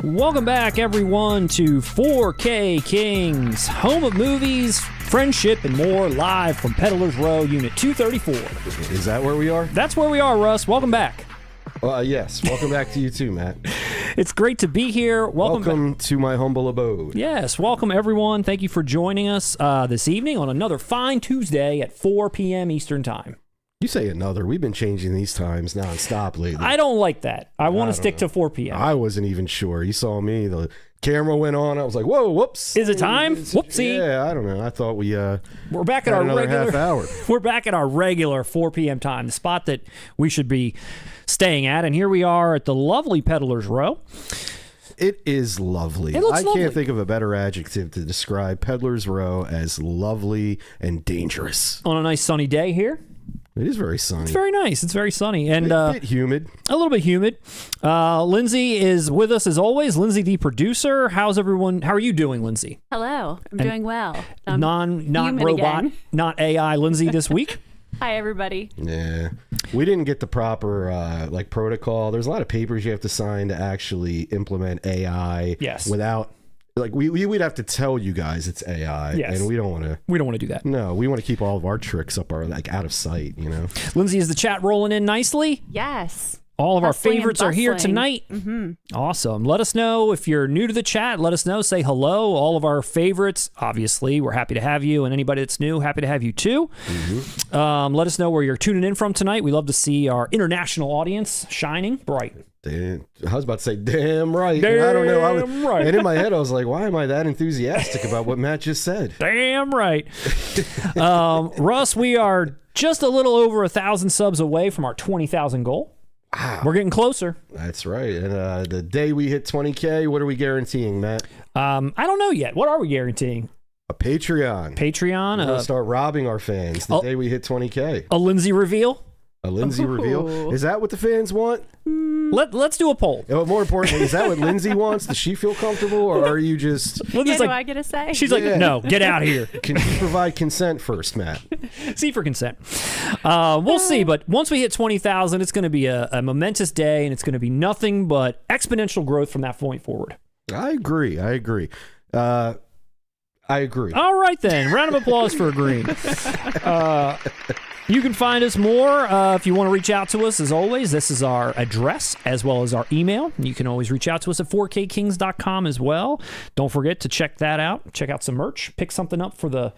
Welcome back, everyone, to 4K Kings, home of movies, friendship, and more, live from Peddler's Row, Unit 234. Is that where we are? That's where we are, Russ. Welcome back. Yes. Welcome back to you too, Matt. It's great to be here. Welcome to my humble abode. Yes, welcome, everyone. Thank you for joining us this evening on another fine Tuesday at 4 p.m. Eastern Time. You say another. We've been changing these times nonstop lately. I don't like that. I want to stick to 4 p.m. I wasn't even sure. You saw me. The camera went on. I was like, whoa, whoops. Is it time? Whoopsie. Yeah, I don't know. I thought we're back at our regular half hour. We're back at our regular 4 p.m. time, the spot that we should be staying at. And here we are at the lovely Peddler's Row. It is lovely. I can't think of a better adjective to describe Peddler's Row as lovely and dangerous. On a nice sunny day here. It is very sunny. It's very nice. It's very sunny. And a bit humid. A little bit humid. Lindsay is with us as always. Lindsay, the producer. How's everyone? How are you doing, Lindsay? Hello. I'm doing well. Not robot, again. Not AI Lindsay this week. Hi, everybody. Yeah. We didn't get the proper protocol. There's a lot of papers you have to sign to actually implement AI. Yes. Without... we'd have to tell you guys it's AI, yes. And we don't want to. We don't want to do that. No, we want to keep all of our tricks up our out of sight. You know. Lindsay, is the chat rolling in nicely? Yes. All of our favorites are here tonight. Mm-hmm. Awesome. Let us know if you're new to the chat. Let us know. Say hello. All of our favorites, obviously, we're happy to have you, and anybody that's new, happy to have you too. Mm-hmm. Let us know where you're tuning in from tonight. We love to see our international audience shining bright. Damn, I was about to say, damn right. Damn I don't know. right. And in my head, I was like, why am I that enthusiastic about what Matt just said? Damn right. Russ, we are just a little over 1,000 subs away from our 20,000 goal. Wow. We're getting closer. That's right. And the day we hit 20K, what are we guaranteeing, Matt? I don't know yet. What are we guaranteeing? A Patreon. Patreon. We're going to start robbing our fans the day we hit 20K. A Lindsay reveal? A Lindsay reveal? Is that what the fans want? Let's do a poll. More importantly, is that what Lindsay wants? Does she feel comfortable, or are you just... Do I get a say? She's like, no, get out of here. Can you provide consent first, Matt? C for consent. We'll see, but once we hit 20,000, it's going to be a momentous day, and it's going to be nothing but exponential growth from that point forward. I agree. All right, then. Round of applause for agreeing. You can find us more if you want to reach out to us. As always, this is our address as well as our email. You can always reach out to us at 4kkings.com as well. Don't forget to check that out. Check out some merch. Pick something up for the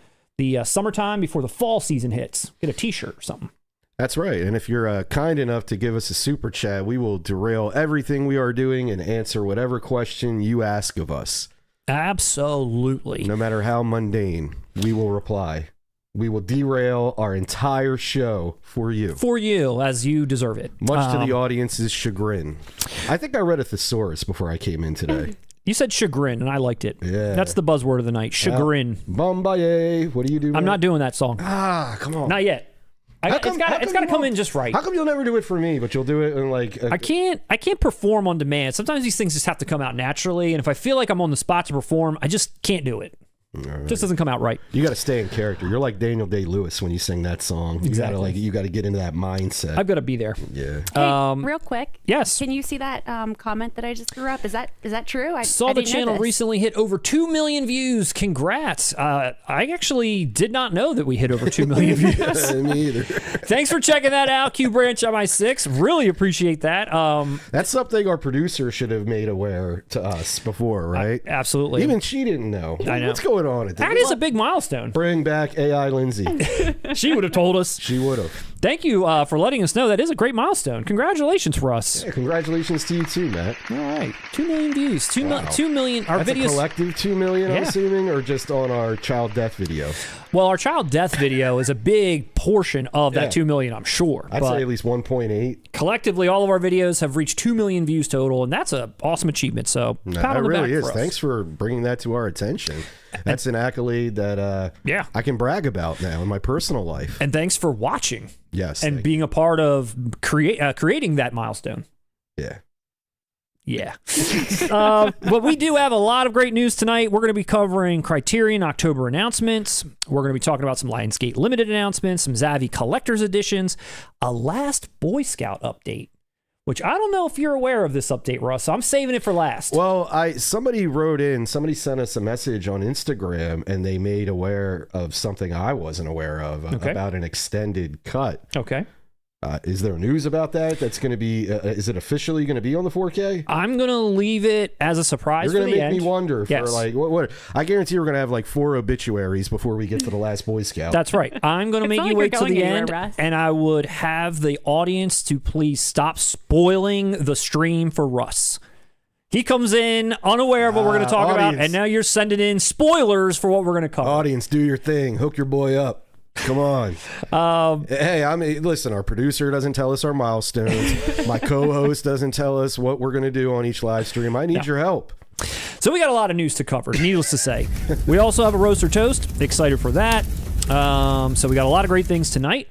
summertime before the fall season hits. Get a t-shirt or something. That's right. And if you're kind enough to give us a super chat, we will derail everything we are doing and answer whatever question you ask of us. Absolutely. No matter how mundane, we will reply. We will derail our entire show for you. For you, as you deserve it. Much to the audience's chagrin. I think I read a thesaurus before I came in today. You said chagrin, and I liked it. Yeah. That's the buzzword of the night. Chagrin. Bombaye. What do you do? I'm not doing that song. Come on. Not yet. It's got to come in just right. How come you'll never do it for me, but you'll do it in like... I can't perform on demand. Sometimes these things just have to come out naturally, and if I feel like I'm on the spot to perform, I just can't do it. Right. Just doesn't come out right. You got to stay in character. You're like Daniel Day-Lewis when you sing that song. Exactly. You got to get into that mindset. I've got to be there. Yeah. Hey, real quick. Yes. Can you see that comment that I just threw up? Is that true? I saw the channel recently hit over 2 million views. Congrats. I actually did not know that we hit over 2 million views. Me either. Thanks for checking that out, Q Branch MI6. Really appreciate that. That's something our producer should have made aware to us before, right? Absolutely. Even she didn't know. I know. What's going on? That is a big milestone. Bring back AI Lindsay. She would have told us. She would have. Thank you for letting us know. That is a great milestone. Congratulations, Russ. Yeah, congratulations to you too, Matt. All right. 2 million views. 2 million. Our That's videos. A collective 2 million, I'm assuming, or just on our child death video? Well, our child death video is a big portion of that 2 million, I'm sure. I'd say at least 1.8. Collectively, all of our videos have reached 2 million views total, and that's an awesome achievement. So, pat on the back for us. Thanks for bringing that to our attention. That's an accolade that I can brag about now in my personal life. And thanks for watching. Yes. And being a part of creating that milestone. Yeah. Yeah. But we do have a lot of great news tonight. We're going to be covering Criterion October announcements. We're going to be talking about some Lionsgate Limited announcements, some Zavvi Collector's Editions, a Last Boy Scout update, which I don't know if you're aware of this update, Russ. So I'm saving it for last. Well, somebody sent us a message on Instagram, and they made aware of something I wasn't aware of about an extended cut. Okay. Is there news about that? That's going to be, is it officially going to be on the 4K? I'm going to leave it as a surprise. You're going to make me wonder for like, what? I guarantee we're going to have like 4 obituaries before we get to the last Boy Scout. That's right. I'm going to make you wait till the end. Russ. And I would have the audience to please stop spoiling the stream for Russ. He comes in unaware of what we're going to talk about, and now you're sending in spoilers for what we're going to cover. Audience, do your thing. Hook your boy up. Come on. Hey, listen, our producer doesn't tell us our milestones. My co-host doesn't tell us what we're going to do on each live stream. I need your help. So we got a lot of news to cover, needless to say. We also have a roast or toast. Excited for that. So we got a lot of great things tonight.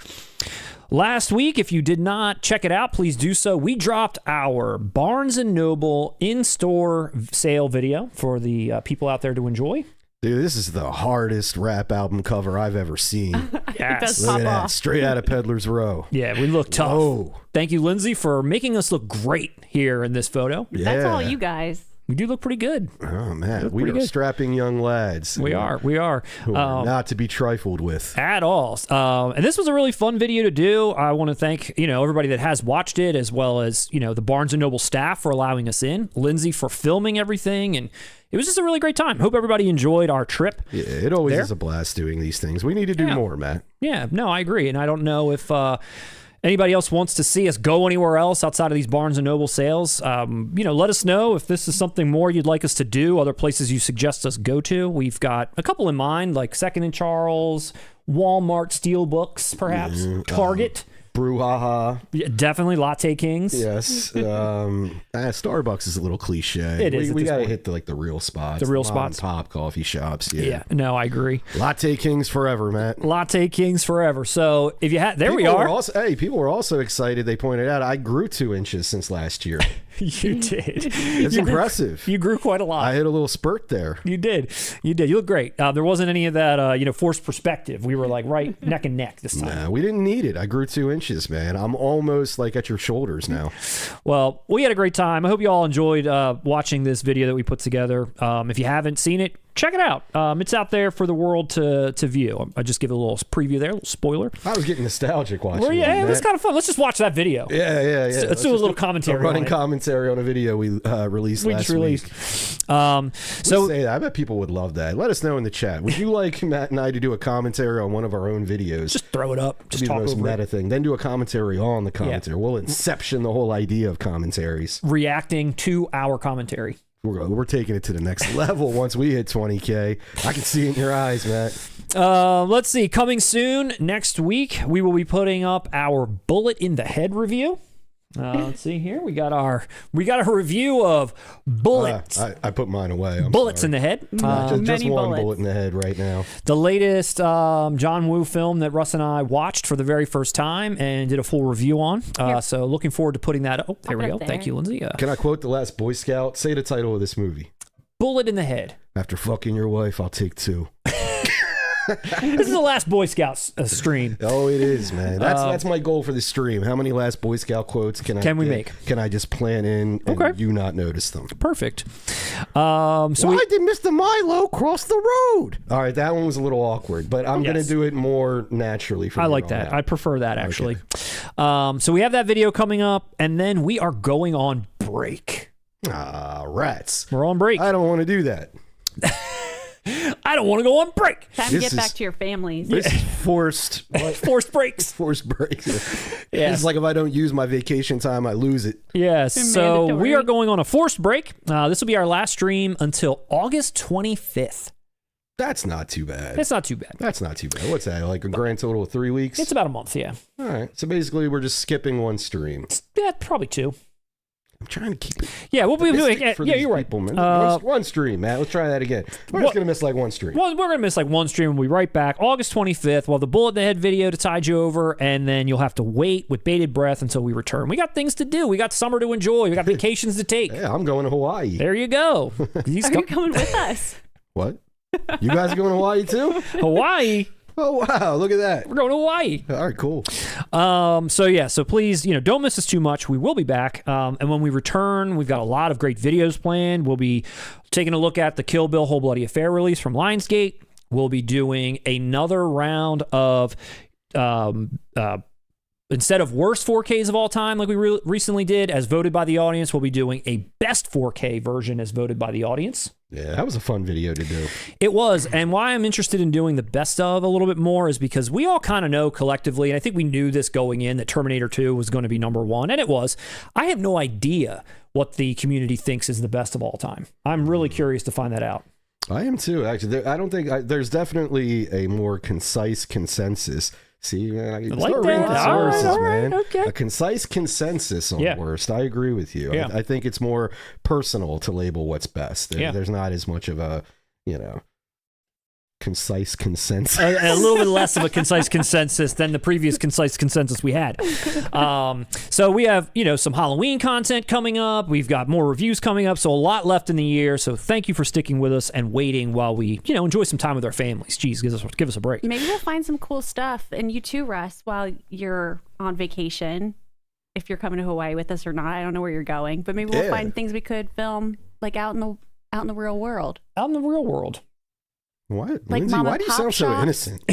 Last week, if you did not check it out, please do so. We dropped our Barnes & Noble in-store sale video for the people out there to enjoy. Dude, this is the hardest rap album cover I've ever seen. It does Look pop at that. off. Straight out of Peddler's Row. Yeah, we look tough. Whoa. Thank you, Lindsay, for making us look great here in this photo. That's all you guys. We do look pretty good. Oh, man. We pretty are good. strapping young lads. We are. Who are not to be trifled with. At all. And this was a really fun video to do. I want to thank, everybody that has watched it, as well as, the Barnes & Noble staff for allowing us in, Lindsay for filming everything, and it was just a really great time. Hope everybody enjoyed our trip. Yeah, it always is a blast doing these things. We need to do more, Matt. Yeah, no, I agree. And I don't know if anybody else wants to see us go anywhere else outside of these Barnes & Noble sales. Let us know if this is something more you'd like us to do, other places you suggest us go to. We've got a couple in mind, like Second and Charles, Walmart Steelbooks, perhaps, Target. Brouhaha. Yeah, definitely Latte Kings. Yes. Starbucks is a little cliche. It is. We got to hit the real spots. The real mom spots. and pop coffee shops. Yeah, no, I agree. Latte Kings forever, Matt. Latte Kings forever. So if you had, we are. People were also excited. They pointed out I grew 2 inches since last year. You did. It's impressive. You grew quite a lot. I hit a little spurt there. You did. You look great. There wasn't any of that, forced perspective. We were like right neck and neck this time. Nah, we didn't need it. I grew 2 inches, man. I'm almost like at your shoulders now. Well, we had a great time. I hope you all enjoyed watching this video that we put together. If you haven't seen it, check it out. It's out there for the world to view. I just give a little preview there, a little spoiler. I was getting nostalgic watching it. Yeah, it was kind of fun. Let's just watch that video. Yeah. Let's do a little commentary. A running commentary on a video we released last week. Say that. I bet people would love that. Let us know in the chat. Would you like Matt and I to do a commentary on one of our own videos? Just throw it up. Just be talk the most over meta thing. Then do a commentary on the commentary. Yeah. We'll inception the whole idea of commentaries. Reacting to our commentary. We're taking it to the next level once we hit 20K. I can see it in your eyes, Matt. Let's see. Coming soon next week, we will be putting up our Bullet in the Head review. Let's see here. We got a review of Bullets. I put mine away. Bullets in the Head. Just one bullet in the head right now. The latest John Woo film that Russ and I watched for the very first time and did a full review on. So looking forward to putting that up. Oh, there we go. Thank you, Lindsay. Can I quote the last Boy Scout? Say the title of this movie. Bullet in the Head. After fucking your wife, I'll take 2. This is the last Boy Scouts stream. Oh, it is, man. That's my goal for the stream. How many last Boy Scout quotes can we make? Can I just plan in and you not notice them? Perfect. Why did Mr. Milo cross the road? All right, that one was a little awkward, but I'm going to do it more naturally. I like that. I prefer that, actually. So we have that video coming up, and then we are going on break. Rats. We're on break. I don't want to do that. I don't want to go on break. Time to get back to your families. This is forced. Forced breaks. Forced breaks. Yeah. It's like if I don't use my vacation time, I lose it. Yes. So we are going on a forced break. This will be our last stream until August 25th. That's not too bad. It's not too bad. That's not too bad. What's that? Like a grand total of 3 weeks? It's about a month, yeah. All right. So basically, we're just skipping one stream. Yeah, probably 2. I'm trying to keep it. Yeah, we'll be doing. Yeah, you're right. People, one stream, Matt. Let's try that again. We're just gonna miss like one stream. Well, we're gonna miss like one stream. We'll be right back. August 25th. We'll have the Bullet in the Head video to tide you over, and then you'll have to wait with bated breath until we return. We got things to do. We got summer to enjoy. We got vacations to take. Yeah, I'm going to Hawaii. There you go. Are you coming with us? What? You guys are going to Hawaii too? Hawaii. Oh, wow. Look at that. We're going to Hawaii. All right, cool. So please, don't miss us too much. We will be back. And when we return, we've got a lot of great videos planned. We'll be taking a look at the Kill Bill Whole Bloody Affair release from Lionsgate. We'll be doing another round of, instead of worst 4Ks of all time, like we recently did, as voted by the audience, we'll be doing a best 4K version as voted by the audience. Yeah, that was a fun video to do. It was. And why I'm interested in doing the best of a little bit more is because we all kind of know collectively, and I think we knew this going in, that Terminator 2 was going to be #1, and it was. I have no idea what the community thinks is the best of all time. I'm really curious to find that out. I am too, actually. I don't think there's definitely a more concise consensus. See, man, I can like start reading that. sources, All right, man. okay. A concise consensus on worst. I agree with you. Yeah. I think it's more personal to label what's best. There's not as much of a, concise consensus. A little bit less of a concise consensus than the previous concise consensus we had. So we have, some Halloween content coming up. We've got more reviews coming up. So a lot left in the year. So thank you for sticking with us and waiting while we, enjoy some time with our families. Jeez, give us a break. Maybe we'll find some cool stuff, and you too, Russ, while you're on vacation. If you're coming to Hawaii with us or not, I don't know where you're going, but maybe we'll find things we could film like out in the real world. Out in the real world. What? Like Lindsay, why do you sound so innocent?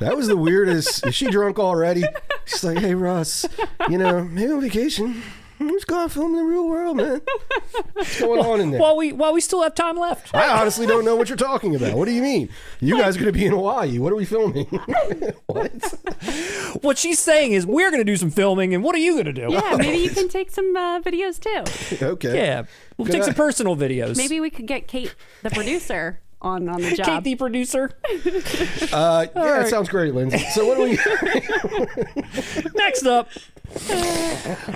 That was the weirdest. Is she drunk already? She's like, hey, Russ, maybe on vacation. Let's go out film in the real world, man. What's going on in there? While we still have time left. I honestly don't know what you're talking about. What do you mean? You guys are going to be in Hawaii. What are we filming? What? What she's saying is we're going to do some filming, and what are you going to do? Yeah, maybe you can take some videos too. Okay. Yeah, we'll take some personal videos. Maybe we could get Kate, the producer, on the job. Kate, the producer. It sounds great, Lindsay. So what do we... Next up.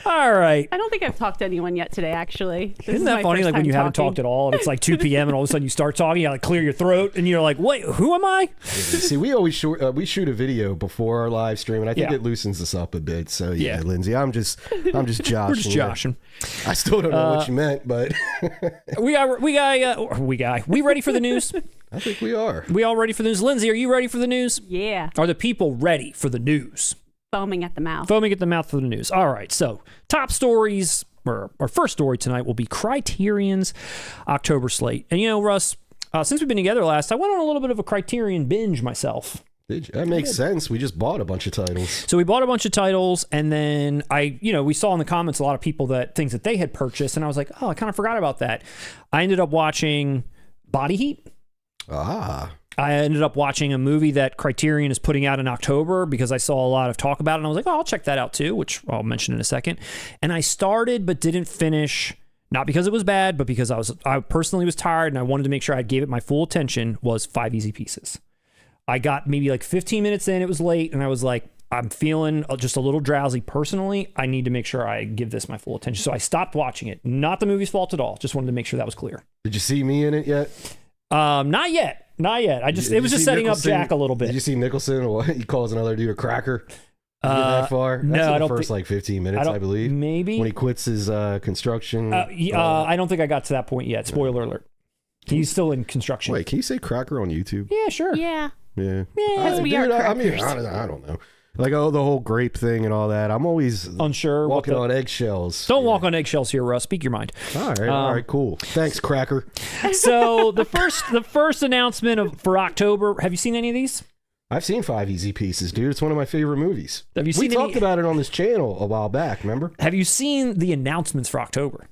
All right. I don't think I've talked to anyone yet today, actually. Isn't that funny? Like when you haven't talked at all, and it's like 2 p.m. and all of a sudden you start talking, you like clear your throat, and you're like, "Wait, who am I?" See, we always shoot a video before our live stream, and I think it loosens us up a bit. So yeah, Lindsay, I'm just joshing. We're just joshing. I still don't know what you meant, but we ready for the news? I think we are. We all ready for the news? Lindsay, are you ready for the news? Yeah. Are the people ready for the news? Foaming at the mouth. Foaming at the mouth for the news. All right. So, top stories, or our first story tonight will be Criterion's October slate. And Russ, since we've been together last, I went on a little bit of a Criterion binge myself. That makes sense. We just bought a bunch of titles. So we bought a bunch of titles, and then we saw in the comments a lot of people things that they had purchased, and I was like, oh, I kind of forgot about that. I ended up watching Body Heat. I ended up watching a movie that Criterion is putting out in October because I saw a lot of talk about it, and I was like, oh, I'll check that out too, which I'll mention in a second. And I started but didn't finish, not because it was bad, but because I personally was tired and I wanted to make sure I gave it my full attention, was 5 Easy Pieces. I got maybe like 15 minutes in, it was late, and I was like, I'm feeling just a little drowsy personally. I need to make sure I give this my full attention. So I stopped watching it. Not the movie's fault at all. Just wanted to make sure that was clear. Did you see me in it yet? Not yet. It was just setting up Jack a little bit. Did you see Nicholson? What he calls another dude a cracker? That far? That's no, in I don't. First like 15 minutes, I believe. Maybe when he quits his construction. I don't think I got to that point yet. Spoiler alert. He's still in construction. Wait, can you say cracker on YouTube? Yeah, sure. Yeah. Because we are crackers. I don't know. Like, the whole grape thing and all that. I'm always unsure. Walking on eggshells. Don't walk on eggshells here, Russ. Speak your mind. All right, cool. Thanks, Cracker. So the first announcement for October. Have you seen any of these? I've seen 5 Easy Pieces, dude. It's one of my favorite movies. Have you seen? We talked about it on this channel a while back. Remember? Have you seen the announcements for October?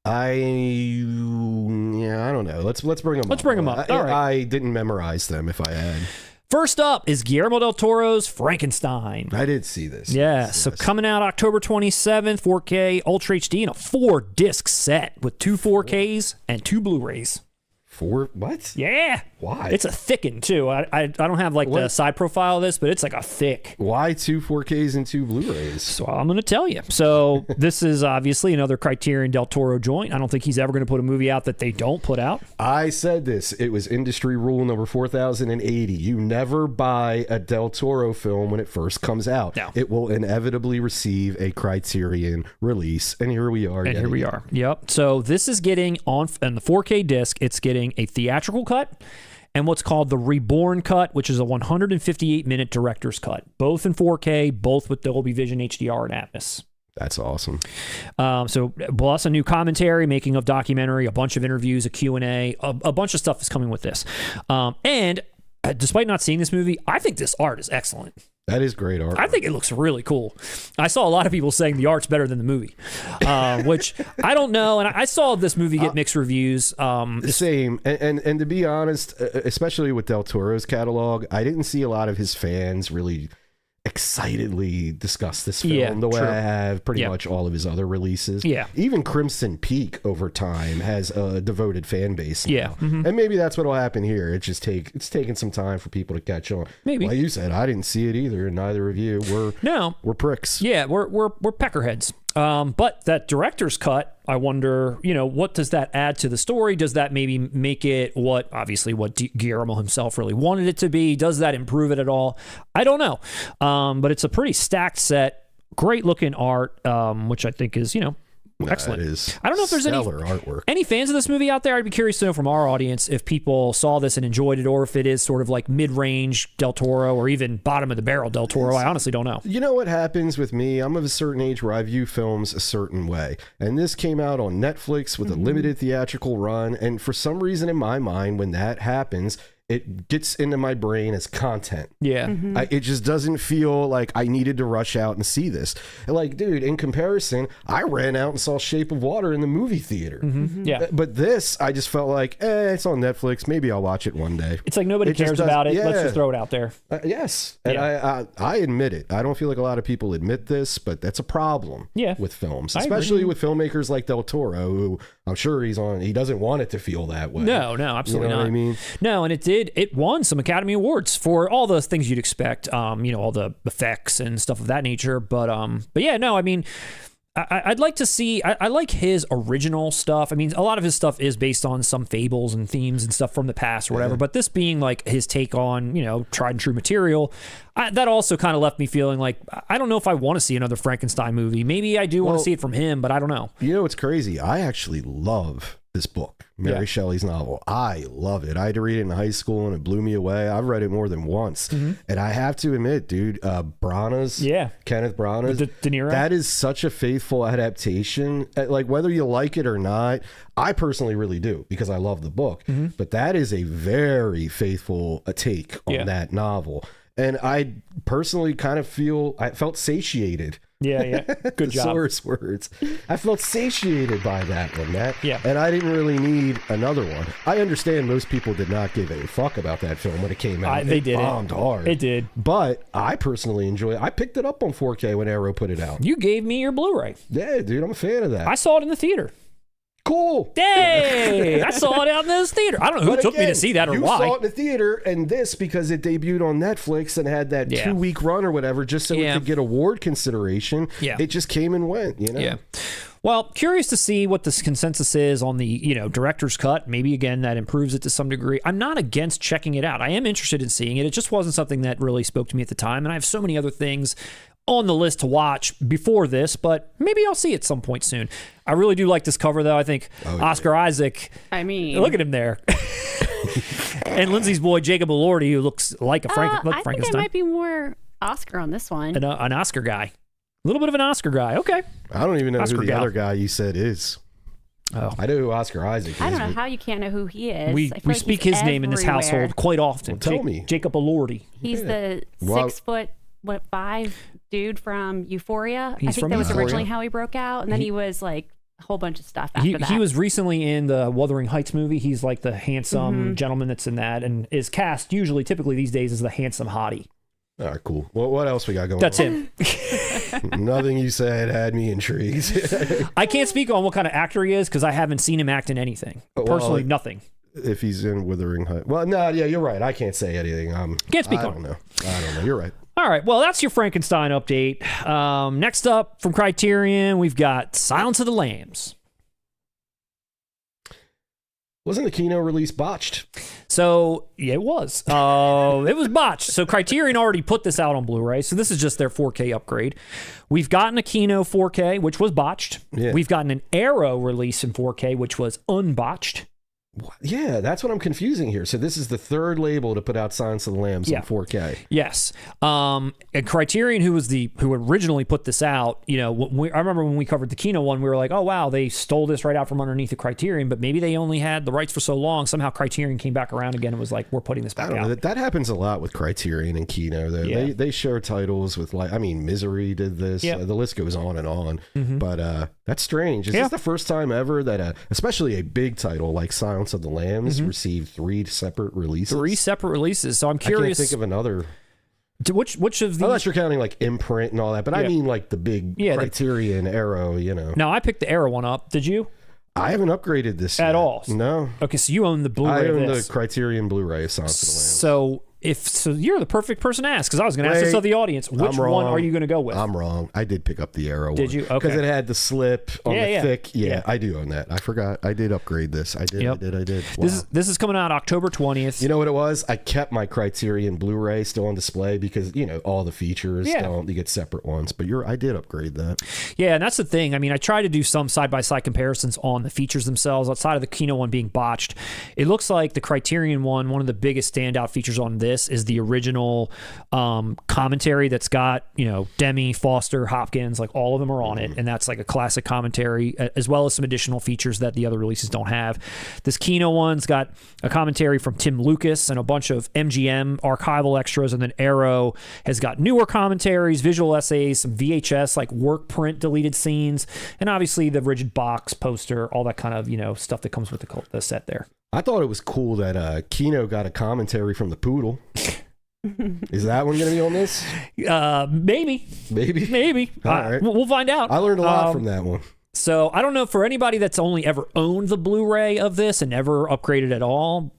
I don't know. Let's bring them. Let's bring them up. All right. I didn't memorize them. If I had. First up is Guillermo del Toro's Frankenstein. I did see this. Yeah, yes. So coming out October 27th, 4K, Ultra HD, in a 4-disc set with 2 4Ks and 2 Blu-rays. 4? What? Yeah. Why? It's a thickened too. I don't have like the side profile of this, but it's like a thick. Why 2 4Ks and 2 Blu-rays? So I'm going to tell you. So this is obviously another Criterion del Toro joint. I don't think he's ever going to put a movie out that they don't put out. I said this. It was industry rule number 4080. You never buy a del Toro film when it first comes out. No. It will inevitably receive a Criterion release. And here we are. And here we are. Yep. So this is getting on the 4K disc. It's getting a theatrical cut, and what's called the Reborn Cut, which is a 158-minute director's cut, both in 4K, both with Dolby Vision, HDR, and Atmos. That's awesome. So plus a new commentary, making of documentary, a bunch of interviews, a Q&A, a bunch of stuff is coming with this. And despite not seeing this movie, I think this art is excellent. That is great art. I think it looks really cool. I saw a lot of people saying the art's better than the movie, which I don't know. And I saw this movie get mixed reviews. Same. And to be honest, especially with Del Toro's catalog, I didn't see a lot of his fans really excitedly discuss this film the way I have pretty much all of his other releases. Yeah. Even Crimson Peak over time has a devoted fan base now. Yeah. Mm-hmm. And maybe that's what'll happen here. It's taking some time for people to catch on. Maybe. Like you said, I didn't see it either, and neither of you. We're pricks. Yeah, we're peckerheads. But that director's cut, I wonder, what does that add to the story? Does that maybe make it what Guillermo himself really wanted it to be? Does that improve it at all? I don't know. But it's a pretty stacked set, great looking art, which I think is, excellent. That is I don't know if there's any fans of this movie out there. I'd be curious to know from our audience if people saw this and enjoyed it, or if it is sort of like mid-range Del Toro or even bottom of the barrel Del Toro. I honestly don't know. You know what happens with me? I'm of a certain age where I view films a certain way, and this came out on Netflix with a limited theatrical run, and for some reason in my mind, when that happens, it gets into my brain as content. Yeah. It just doesn't feel like I needed to rush out and see this. Like, dude, in comparison, I ran out and saw Shape of Water in the movie theater. Yeah. But this, I just felt like, it's on Netflix. Maybe I'll watch it one day. It's like nobody cares about it. Yeah. Let's just throw it out there. Yes. And I admit it. I don't feel like a lot of people admit this, but that's a problem with films, especially with filmmakers like Del Toro, who I'm sure he doesn't want it to feel that way. No, absolutely not. What I mean? No, and it won some Academy Awards for all the things you'd expect, all the effects and stuff of that nature. But yeah, no, I mean, I'd like to see, I like his original stuff. I mean, a lot of his stuff is based on some fables and themes and stuff from the past or whatever, but this being like his take on, tried and true material, that also kind of left me feeling like, I don't know if I want to see another Frankenstein movie. Maybe I do want to see it from him, but I don't know. You know what's crazy? I actually love this book, Mary Shelley's novel. I love it. I had to read it in high school and it blew me away. I've read it more than once. And I have to admit, dude, Branagh's, Kenneth Branagh's, De Niro. That is such a faithful adaptation. Like, whether you like it or not, I personally really do, because I love the book. But that is a very faithful take on that novel. And I personally kind of felt satiated. Yeah. Good job. Source words. I felt satiated by that one, Matt. Yeah. And I didn't really need another one. I understand most people did not give a fuck about that film when it came out. They did. It bombed hard. It did. But I personally enjoy it. I picked it up on 4K when Arrow put it out. You gave me your Blu-ray. Yeah, dude. I'm a fan of that. I saw it in the theater. Cool. Hey, I saw it out in this theater. I don't know who took me to see that or why. You saw it in the theater, and this because it debuted on Netflix and had that 2-week run or whatever, just so it could get award consideration. Yeah. It just came and went, Yeah. Well, curious to see what this consensus is on the, director's cut. Maybe, again, that improves it to some degree. I'm not against checking it out. I am interested in seeing it. It just wasn't something that really spoke to me at the time, and I have so many other things on the list to watch before this, but maybe I'll see it some point soon. I really do like this cover, though. I think Oscar Isaac, look at him there. And Lindsay's boy, Jacob Elordi, who looks like a Frankenstein. I think I might be more Oscar on this one. An Oscar guy. A little bit of an Oscar guy. Okay. I don't even know who the other guy you said is. Oh, I know who Oscar Isaac is. I don't know how you can't know who he is. We speak his name in this household quite often. Well, tell me. Jacob Elordi. He's the 6'5" dude from Euphoria. I think that was originally how he broke out, and then he was like a whole bunch of stuff after that. He was recently in the Wuthering Heights movie. He's like the handsome gentleman that's in that, and is cast typically these days as the handsome hottie. All right, cool. Well, what else we got going That's on? him. Nothing you said had me intrigued. I can't speak on what kind of actor he is because I haven't seen him act in anything. Personally, nothing. If he's in Wuthering Heights. Well, no, yeah, you're right. I can't say anything. Can't speak on it. I don't know. You're right. All right, well, that's your Frankenstein update. Next up from Criterion, we've got Silence of the Lambs. Wasn't the Kino release botched? So, yeah, it was. It was botched. So Criterion already put this out on Blu-ray, so this is just their 4K upgrade. We've gotten a Kino 4K, which was botched. Yeah. We've gotten an Arrow release in 4K, which was unbotched. Yeah, that's what I'm confusing here. So this is the third label to put out Silence of the Lambs in 4K. Yes. And Criterion, who originally put this out, I remember when we covered the Kino one, we were like, oh wow, they stole this right out from underneath the Criterion, but maybe they only had the rights for so long. Somehow Criterion came back around again and was like, we're putting this back out. I don't know. That happens a lot with Criterion and Kino. They share titles with, like, I mean, Misery did this. The list goes on and on. But that's strange. Is this the first time ever that especially a big title like Silence of the Lambs received 3 separate releases? 3 separate releases. So I'm curious. I can't think of another. Which of these? Unless you're counting like Imprint and all that, but I mean like the big Criterion Arrow, No, I picked the Arrow one up. Did you? I haven't upgraded this at all. No. Okay, so you own the Blu-ray. I own the Criterion Blu-ray of Silence of the Lambs. So you're the perfect person to ask, because I was going to ask this of the audience. Which one are you going to go with? I'm wrong. I did pick up the Arrow one. Did you? Okay. Because it had the slip on the thick. Yeah, I do own that. I forgot. I did upgrade this. I did. Wow. This is coming out October 20th. You know what it was? I kept my Criterion Blu-ray still on display because, all the features don't. You get separate ones. But I did upgrade that. Yeah, and that's the thing. I mean, I tried to do some side-by-side comparisons on the features themselves outside of the Kino one being botched. It looks like the Criterion one of the biggest standout features on this is the original commentary that's got Demi, Foster, Hopkins, like all of them are on it, and that's like a classic commentary, as well as some additional features that the other releases don't have. This Kino one's got a commentary from Tim Lucas and a bunch of MGM archival extras, and then Arrow has got newer commentaries, visual essays, some VHS like work print deleted scenes, and obviously the rigid box poster, all that kind of stuff that comes with the set there. I thought it was cool that Kino got a commentary from the Poodle. Is that one going to be on this? Maybe. All right. We'll find out. I learned a lot from that one. So I don't know, for anybody that's only ever owned the Blu-ray of this and never upgraded at all,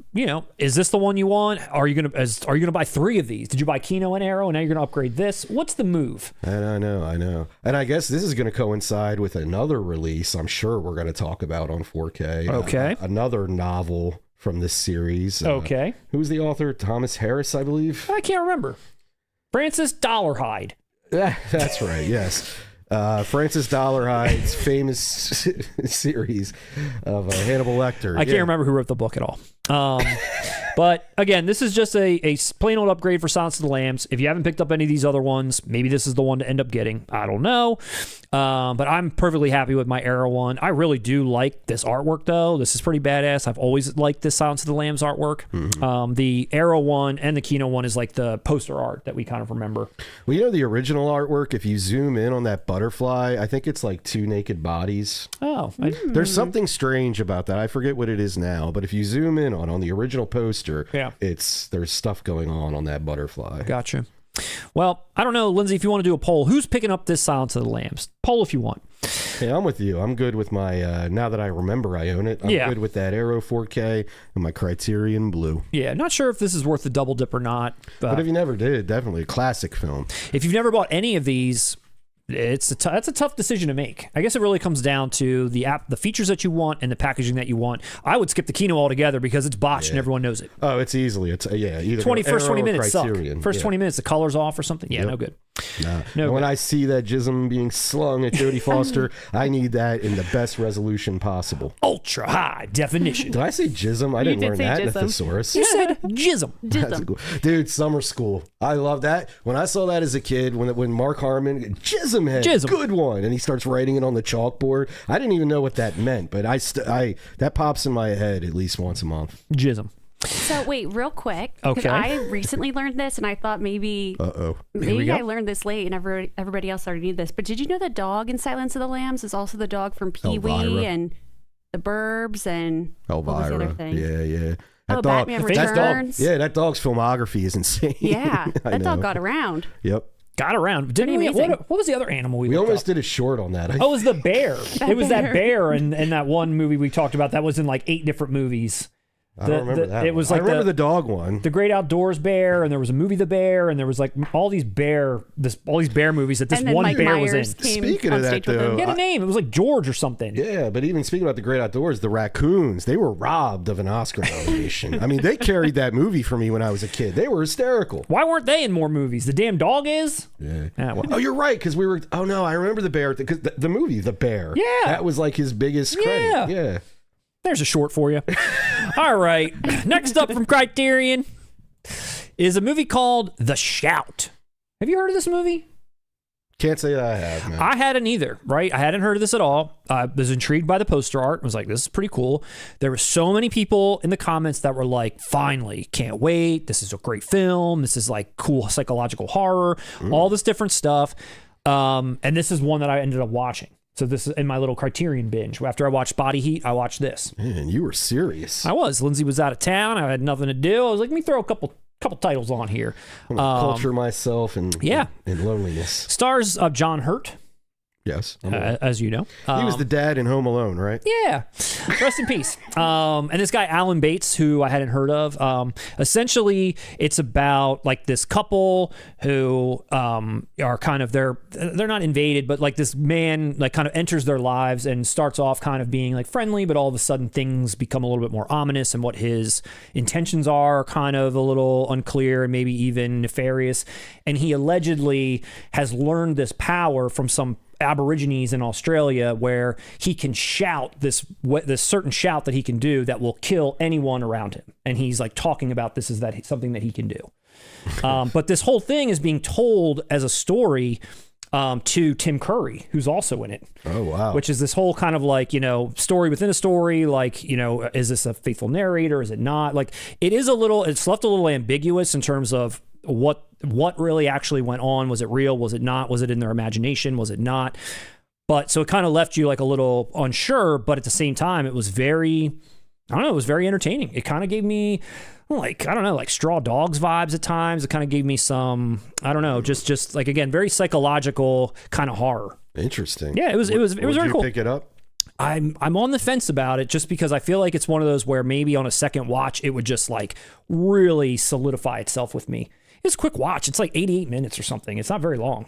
is this the one you want? Are you gonna buy 3 of these? Did you buy Kino and Arrow and now you're gonna upgrade this? What's the move? I know. And I guess this is gonna coincide with another release I'm sure we're gonna talk about on 4K. Okay. Another novel from this series. Okay. Who's the author? Thomas Harris, I believe. I can't remember. Francis Dollarhide. That's right. Yes. Francis Dollarhide's famous series of Hannibal Lecter. I can't remember who wrote the book at all. But again, this is just a plain old upgrade for Silence of the Lambs. If you haven't picked up any of these other ones, maybe this is the one to end up getting. I don't know. But I'm perfectly happy with my Arrow one. I really do like this artwork, though. This is pretty badass. I've always liked this Silence of the Lambs artwork. The Arrow one and the Kino one is like the poster art that we kind of remember. Well, the original artwork, if you zoom in on that butterfly, I think it's like 2 naked bodies. Oh. There's something strange about that. I forget what it is now, but if you zoom in on the original poster, there's stuff going on that butterfly. Gotcha. Well, I don't know, Lindsay, if you want to do a poll, who's picking up this Silence of the Lambs? Poll if you want. Yeah, I'm with you. I'm good with my, now that I remember I own it, I'm good with that Arrow 4K and my Criterion Blue. Yeah, not sure if this is worth the double dip or not. But if you never did, definitely a classic film. If you've never bought any of these, that's a tough decision to make. I guess it really comes down to the features that you want and the packaging that you want. I would skip the Kino altogether because it's botched and everyone knows it. Oh, it's either first 20 minutes suck. First 20 minutes, the color's off or something. Yeah, no good. No. When I see that jism being slung at Jodie Foster, I need that in the best resolution possible. Ultra high definition. Did I say jism? I didn't learn that in a thesaurus. You said jism. Cool. Dude, summer school. I love that. When I saw that as a kid, when Mark Harmon, jism head, good one, and he starts writing it on the chalkboard. I didn't even know what that meant, but that pops in my head at least once a month. Jism. So wait, real quick, because I recently learned this, and I thought maybe I learned this late, and everybody else already knew this. But did you know the dog in Silence of the Lambs is also the dog from Pee-wee and The Burbs and Elvira? What was the other thing? Yeah. That dog, Batman Returns. That dog's filmography is insane. Yeah, that dog got around. Yep. Got around. Didn't we? What was the other animal we almost did a short on that. It was the bear. It was that bear in that one movie we talked about that was in like 8 different movies. I don't remember that. It was like I remember the dog one. The Great Outdoors Bear, and there was a movie The Bear, and there was like all these bear movies that this one Mike bear Myers was in. Speaking of that, though, he had a name. It was like George or something. Yeah, but even speaking about The Great Outdoors, the raccoons, they were robbed of an Oscar nomination. I mean, they carried that movie for me when I was a kid. They were hysterical. Why weren't they in more movies? The damn dog is? Yeah. Oh, you're right, because we were... Oh, no, I remember the bear, because the movie, The Bear. Yeah. That was like his biggest credit. Yeah. There's a short for you. All right. Next up from Criterion is a movie called The Shout. Have you heard of this movie? Can't say that I have, man. I hadn't either, right? I hadn't heard of this at all. I was intrigued by the poster art. I was like, this is pretty cool. There were so many people in the comments that were like, finally, can't wait. This is a great film. This is like cool psychological horror, all this different stuff. And this is one that I ended up watching. So this is in my little Criterion binge. After I watched Body Heat, I watched this. Man, you were serious. I was. Lindsay was out of town. I had nothing to do. I was like, let me throw a couple titles on here. I'm gonna culture myself in loneliness. Stars of John Hurt. Yes, as you know, he was the dad in Home Alone, right? Yeah, rest in peace. And this guy Alan Bates, who I hadn't heard of. Essentially, it's about like this couple who are kind of they're not invaded, but like this man like kind of enters their lives and starts off kind of being like friendly, but all of a sudden things become a little bit more ominous, and what his intentions are kind of a little unclear and maybe even nefarious. And he allegedly has learned this power from some Aborigines in Australia, where he can shout this certain shout that he can do that will kill anyone around him. And he's like talking about this is that something that he can do. But this whole thing is being told as a story to Tim Curry, who's also in it. Oh, wow. Which is this whole kind of like, story within a story. Like, is this a faithful narrator? Is it not? Like, it's left a little ambiguous in terms of what really actually went on. Was it real? Was it not? Was it in their imagination? Was it not? But so it kind of left you like a little unsure, but at the same time, it was very entertaining. It kind of gave me like Straw Dogs vibes at times. It kind of gave me some, just like, again, very psychological kind of horror. Interesting. Yeah, it was very cool. Pick it up? I'm on the fence about it just because I feel like it's one of those where maybe on a second watch, it would just like really solidify itself with me. It's a quick watch. It's like 88 minutes or something. It's not very long.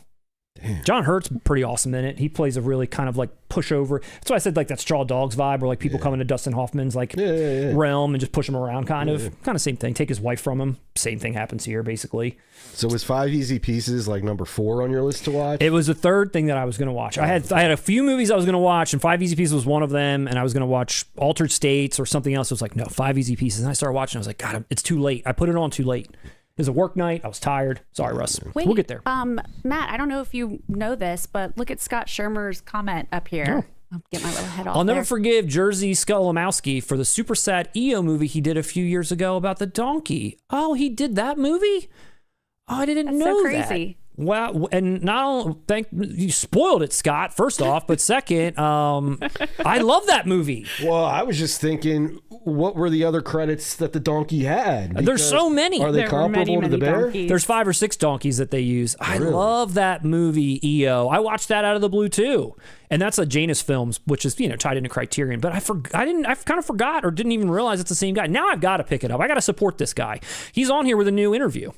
Damn. John Hurt's pretty awesome in it. He plays a really kind of like pushover. That's why I said like that Straw Dogs vibe, where like people come into Dustin Hoffman's like realm and just push him around, kind of same thing. Take his wife from him. Same thing happens here, basically. So was 5 Easy Pieces like number 4 on your list to watch? It was the third thing that I was going to watch. I had a few movies I was going to watch, and 5 Easy Pieces was one of them. And I was going to watch Altered States or something else. I was like, no, 5 Easy Pieces. And I started watching. I was like, God, it's too late. I put it on too late. It was a work night. I was tired. Sorry, Russ. Wait, we'll get there. Matt, I don't know if you know this, but look at Scott Shermer's comment up here. Oh. I'll get my little head off. I'll never forgive Jerzy Skolimowski for the super sad EO movie he did a few years ago about the donkey. Oh, he did that movie? Oh, I didn't know so crazy. That. Well, and not only you spoiled it, Scott, first off, but second, I love that movie. Well, I was just thinking, what were the other credits that the donkey had? Because there's so many. Are they there comparable to the bear? Donkeys. There's 5 or 6 donkeys that they use. I love that movie, EO. I watched that out of the blue too. And that's a Janus Films, which is, tied into Criterion. But I kind of forgot or didn't even realize it's the same guy. Now I've got to pick it up. I got to support this guy. He's on here with a new interview.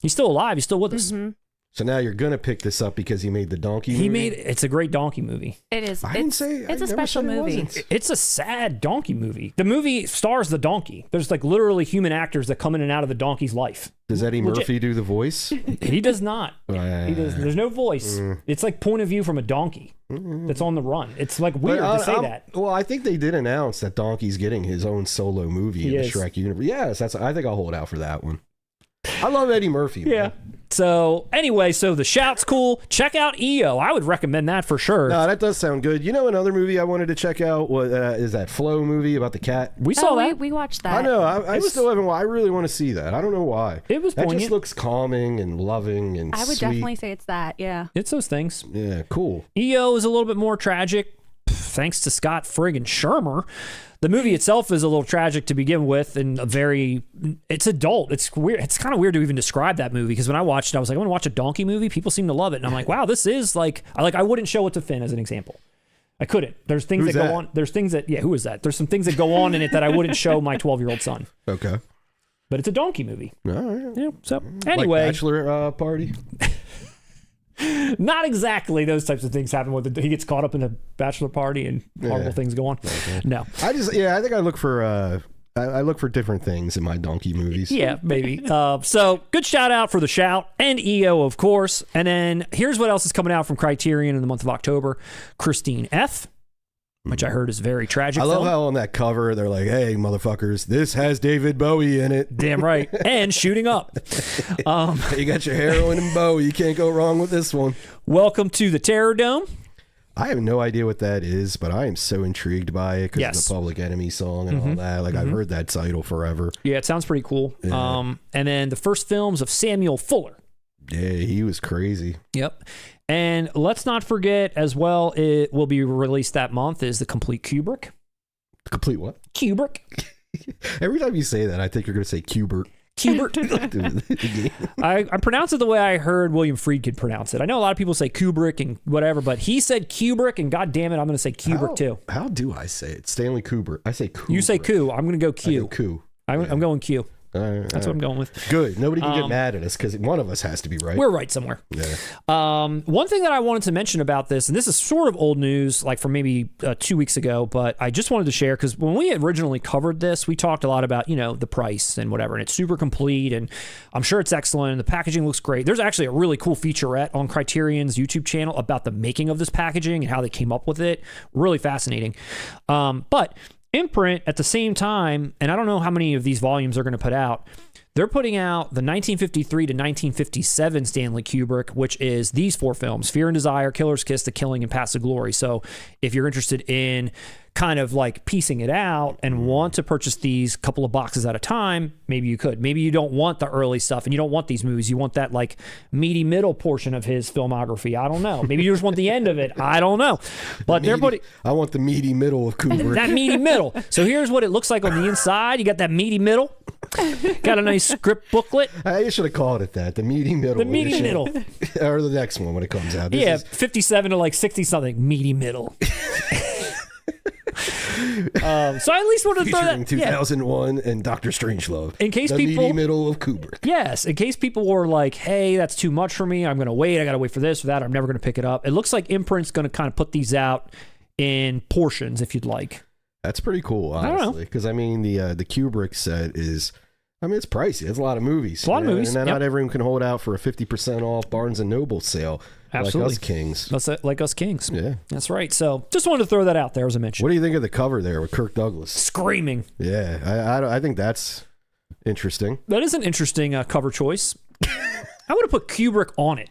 He's still alive. He's still with us. Mm-hmm. So now you're going to pick this up because he made the donkey movie? It's a great donkey movie. It is. It's a special movie. It's a sad donkey movie. The movie stars the donkey. There's like literally human actors that come in and out of the donkey's life. Does Eddie Murphy do the voice? He does not. He does. There's no voice. It's like point of view from a donkey that's on the run. It's like weird to say that. Well, I think they did announce that Donkey's getting his own solo movie in the Shrek universe. Yes, I think I'll hold out for that one. I love Eddie Murphy. Yeah. Man. So anyway, The Shout's cool. Check out EO. I would recommend that for sure. No, that does sound good. Another movie I wanted to check out is that Flow movie about the cat. We saw that. We watched that. I know. I still haven't. I really want to see that. I don't know why. It was that poignant. just looks calming and loving and I would sweet. definitely say it's that. Yeah. It's those things. Yeah. Cool. EO is a little bit more tragic, thanks to Scott friggin' Shermer. The movie itself is a little tragic to begin with, and it's adult. It's weird. It's kind of weird to even describe that movie, because when I watched it, I was like, I want to watch a donkey movie. People seem to love it. And I'm like, wow, this is like I wouldn't show it to Finn as an example. I couldn't. There's things that go on. There's things that, who is that? There's some things that go on in it that I wouldn't show my 12-year-old son. Okay. But it's a donkey movie. All right. Yeah. So anyway. Like Bachelor Party? Not exactly those types of things happen with he gets caught up in a bachelor party and horrible things go on. Okay. No. I think I look for I look for different things in my donkey movies. Yeah, maybe. So good shout out for The Shout and EO, of course. And then here's what else is coming out from Criterion in the month of October. Christine F. which I heard is very tragic. I love film. how on that cover they're like, "Hey, motherfuckers, this has David Bowie in it." Damn right. And shooting up. You got your heroin and Bowie. You can't go wrong with this one. Welcome to the Terror Dome. I have no idea what that is, but I am so intrigued by it because Yes. of the Public Enemy song and all that. Like, I've heard that title forever. Yeah, it sounds pretty cool. Yeah. And then the first films of Samuel Fuller. Yeah, he was crazy. Yep. And let's not forget as well, it will be released that month, is the complete Kubrick. Complete what? Kubrick. Every time you say that, I think you're going to say Kubert. Kubert. I pronounce it the way I heard William Friedkin pronounce it. I know a lot of people say Kubrick and whatever, but he said Kubrick, and God damn it, I'm going to say Kubrick too. How do I say it? Stanley Kubrick. I say Kubrick. You say Q. I'm going to go Q. I go Q. I'm going Q. That's That's what I'm going with. Good. Nobody can get mad at us because one of us has to be right. We're right somewhere. Yeah. One thing that I wanted to mention about this, and this is sort of old news, like from maybe 2 weeks ago, but I just wanted to share because when we originally covered this, we talked a lot about, the price and whatever, and it's super complete, and I'm sure it's excellent, and the packaging looks great. There's actually a really cool featurette on Criterion's YouTube channel about the making of this packaging and how they came up with it. Really fascinating. But Imprint at the same time, and I don't know how many of these volumes they're going to put out, they're putting out the 1953 to 1957 Stanley Kubrick, which is these 4 films: Fear and Desire, Killer's Kiss, The Killing, and Paths to Glory. So if you're interested in kind of like piecing it out and want to purchase these couple of boxes at a time, maybe you could. Maybe you don't want the early stuff and you don't want these movies. You want that like meaty middle portion of his filmography. I don't know. Maybe you just want the end of it. I don't know. But they're putting... I want the meaty middle of Kubrick. That meaty middle. So here's what it looks like on the inside. You got that meaty middle. Got a nice script booklet. I should have called it that. The meaty middle. The meaty middle. Or the next one when it comes out. This 57 to like 60 something. Meaty middle. So I at least wanted to throw that. 2001 and Dr. Strangelove. In case the people, meaty middle of Kubrick. Yes, in case people were like, "Hey, that's too much for me. I'm going to wait. I got to wait for this or that. I'm never going to pick it up." It looks like Imprint's going to kind of put these out in portions, if you'd like. That's pretty cool, honestly. Because the Kubrick set is, it's pricey. It's a lot of movies. It's a lot of movies. And not everyone can hold out for a 50% off Barnes and Noble sale. Absolutely. Like us kings. Like us kings. Yeah. That's right. So just wanted to throw that out there as I mentioned. What do you think of the cover there with Kirk Douglas? Screaming. Yeah. I think that's interesting. That is an interesting cover choice. I would have put Kubrick on it.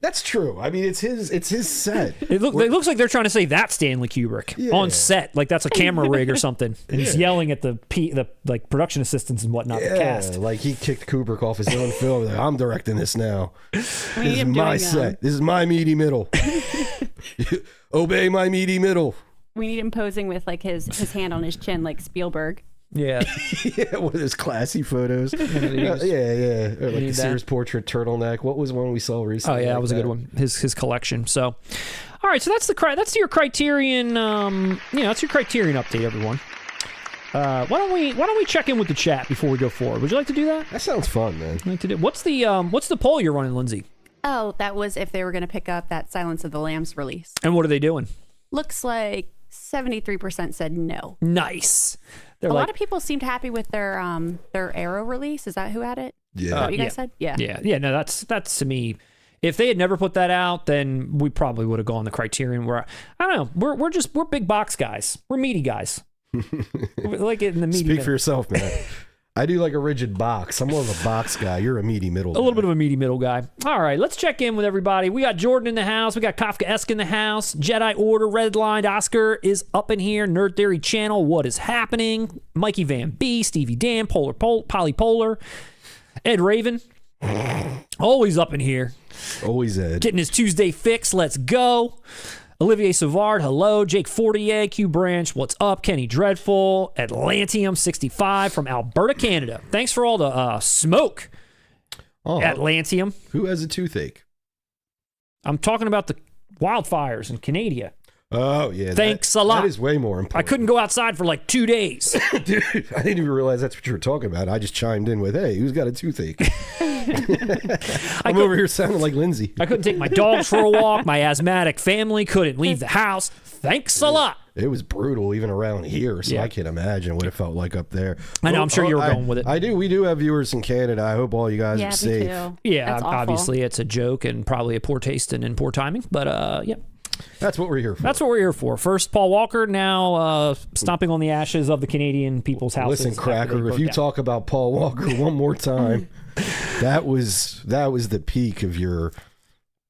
That's true. It's his set. It looks like they're trying to say that's Stanley Kubrick on set, like that's a camera rig or something. And he's yelling at the like production assistants and whatnot. The cast, like he kicked Kubrick off his own film. Like, I'm directing this now. This is my set. This is my meaty middle. Obey my meaty middle. We need him posing with like his hand on his chin, like Spielberg. Yeah. Yeah, one of those classy photos. Yeah. Or like the Sears portrait turtleneck. What was one we saw recently? Oh yeah, that was a good one. His collection. So, all right. So that's your Criterion. That's your Criterion update, everyone. Why don't we check in with the chat before we go forward? Would you like to do that? That sounds fun, man. I'd like to do. What's the poll you're running, Lindsay? Oh, that was if they were going to pick up that Silence of the Lambs release. And what are they doing? Looks like 73% said no. Nice. A lot of people seemed happy with their Arrow release. Is that who had it? Yeah. Is that what you guys said? Yeah. Yeah. No, that's to me. If they had never put that out, then we probably would have gone the Criterion. Where I don't know. We're big box guys. We're meaty guys. We like it in the meaty. Speak for yourself, man. I do like a rigid box. I'm more of a box guy. You're a meaty middle guy. A little bit of a meaty middle guy. All right, let's check in with everybody. We got Jordan in the house. We got Kafkaesque in the house. Jedi Order, Redlined. Oscar is up in here. Nerd Theory Channel. What is happening? Mikey Van B. Stevie Dan. Polypolar. Ed Raven. Always up in here. Always Ed. Getting his Tuesday fix. Let's go. Olivier Savard, hello. Jake Fortier, Q Branch, what's up? Kenny Dreadful, Atlantium65 from Alberta, Canada. Thanks for all the smoke, Atlantium. Who has a toothache? I'm talking about the wildfires in Canada. Oh, yeah. Thanks a lot. That is way more important. I couldn't go outside for like 2 days. Dude, I didn't even realize that's what you were talking about. I just chimed in with, hey, who's got a toothache? I'm over here sounding like Lindsay. I couldn't take my dogs for a walk. My asthmatic family couldn't leave the house. Thanks a lot. It was brutal even around here, so I can't imagine what it felt like up there. I know, I'm sure you were going with it. I do. We do have viewers in Canada. I hope all you guys are safe. Me too. Yeah, That's obviously it's a joke and probably a poor taste and poor timing, but yeah. That's what we're here for. That's what we're here for. First, Paul Walker, now stomping on the ashes of the Canadian people's houses. Listen, Cracker, if you talk about Paul Walker one more time, that was the peak of your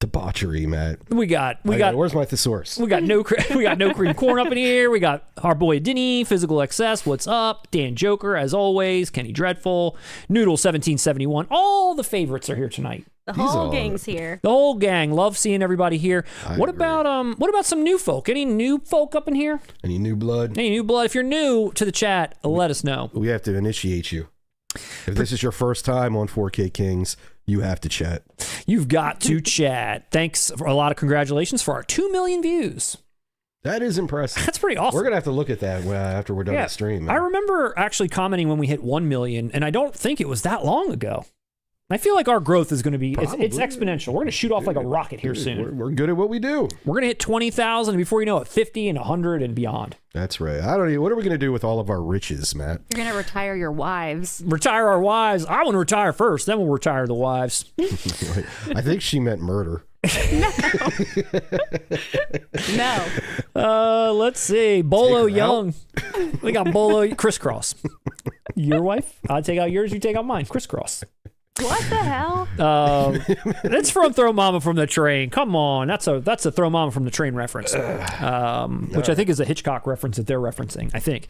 debauchery, Matt. We got. Where's my thesaurus? We got no cream corn up in here. We got our boy Denny, Physical XS. What's up? Dan Joker, as always. Kenny Dreadful, Noodle 1771. All the favorites are here tonight. The whole gang's here. The whole gang. Love seeing everybody here. What about some new folk? Any new folk up in here? Any new blood? Any new blood? If you're new to the chat, let us know. We have to initiate you. If this is your first time on 4K Kings, you have to chat. You've got to chat. Thanks for a lot of congratulations for our 2 million views. That is impressive. That's pretty awesome. We're going to have to look at that after we're done the stream. Man. I remember actually commenting when we hit 1 million, and I don't think it was that long ago. I feel like our growth is going to be, it's exponential. We're going to shoot off like a rocket here soon. We're good at what we do. We're going to hit 20,000, and before you know it, 50 and 100 and beyond. That's right. What are we going to do with all of our riches, Matt? You're going to retire your wives. Retire our wives. I want to retire first, then we'll retire the wives. I think she meant murder. No. Let's see. Bolo Young. We got Bolo Crisscross. Your wife? I'll take out yours, you take out mine. Crisscross. What the hell? That's from Throw Mama from the Train. Come on, that's a Throw Mama from the Train reference, which I think is a Hitchcock reference that they're referencing. I think.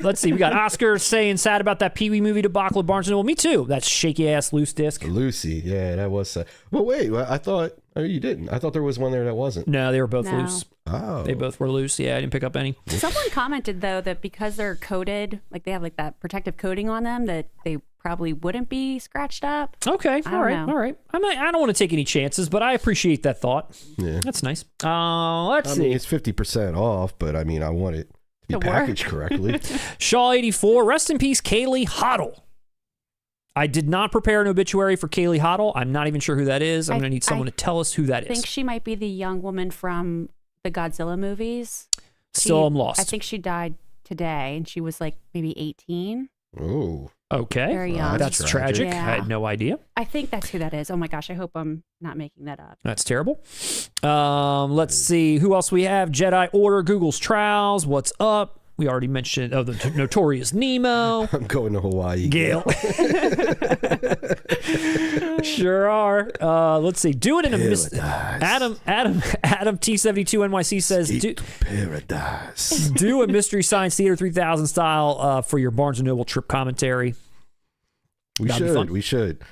Let's see. We got Oscar saying sad about that Pee Wee movie debacle at Barnes & Noble. Me too. That shaky ass loose disc. Lucy, yeah, that was sad. Well, wait, I thought you didn't. I thought there was one there that wasn't. No, they were both loose. Oh, they both were loose. Yeah, I didn't pick up any. Someone commented though that because they're coated, like they have like that protective coating on them, that they probably wouldn't be scratched up. Okay, all right. I don't want to take any chances, but I appreciate that thought. Yeah, that's nice. Let's see. It's 50% off, but I mean, I want it to be packaged correctly. Shaw 84. Rest in peace, Kaylee Hoddle. I did not prepare an obituary for Kaylee Hoddle. I'm not even sure who that is. I'm going to need someone to tell us who that is. I think she might be the young woman from the Godzilla movies. I'm lost. I think she died today, and she was like maybe 18. Oh. Okay. Very young. That's tragic. Yeah. I had no idea. I think that's who that is. Oh my gosh, I hope I'm not making that up. That's terrible. Let's see. Who else we have? Jedi Order, Google's Trials. What's up? We already mentioned, the Notorious Nemo. I'm going to Hawaii. Gail. Sure are. Let's see. Do it in a Adam T72 NYC says do paradise. Do a Mystery Science Theater 3000 style for your Barnes & Noble trip commentary. We should.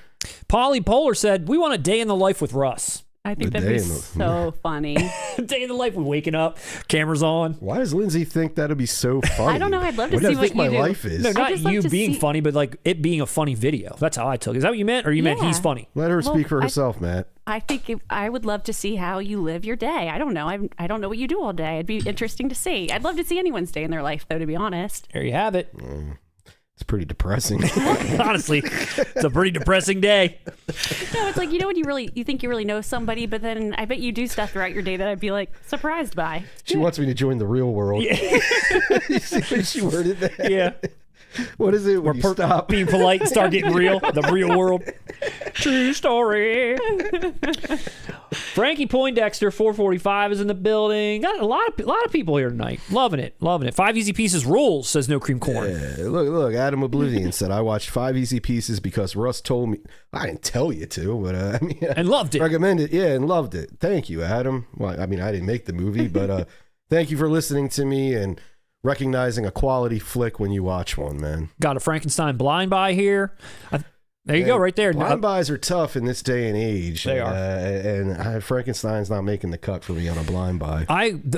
Polly Polar said, we want a day in the life with Russ. I think that'd be so funny. Day in the life, we're waking up, cameras on. Why does Lindsay think that'd be so funny? I don't know. I'd love to see what my you do. Life is. No, not you being funny, but like it being a funny video. That's how I took it. Is that what you meant? Or you meant he's funny? Let her speak for herself, Matt. I think I would love to see how you live your day. I don't know. I don't know what you do all day. It'd be interesting to see. I'd love to see anyone's day in their life, though, to be honest. There you have it. It's pretty depressing. Honestly, it's a pretty depressing day. No, it's like, when you think you really know somebody, but then I bet you do stuff throughout your day that I'd be like surprised by. She wants me to join the real world. Yeah. You see when she worded that? Yeah. What is it? We're stop being polite and start getting real. The real world. True story. Frankie Poindexter 445 is in the building. Got a lot of people here tonight. Loving it. 5 Easy Pieces rules, says No Cream Corn. Yeah, look. Adam Oblivion said I watched 5 Easy Pieces because Russ told me. I didn't tell you to, but and loved it. Recommended, and loved it. Thank you, Adam. Well, I mean, I didn't make the movie, but thank you for listening to me and recognizing a quality flick when you watch one, man. Got a Frankenstein blind buy here. There you go, right there. Blind buys are tough in this day and age. They are. And Frankenstein's not making the cut for me on a blind buy.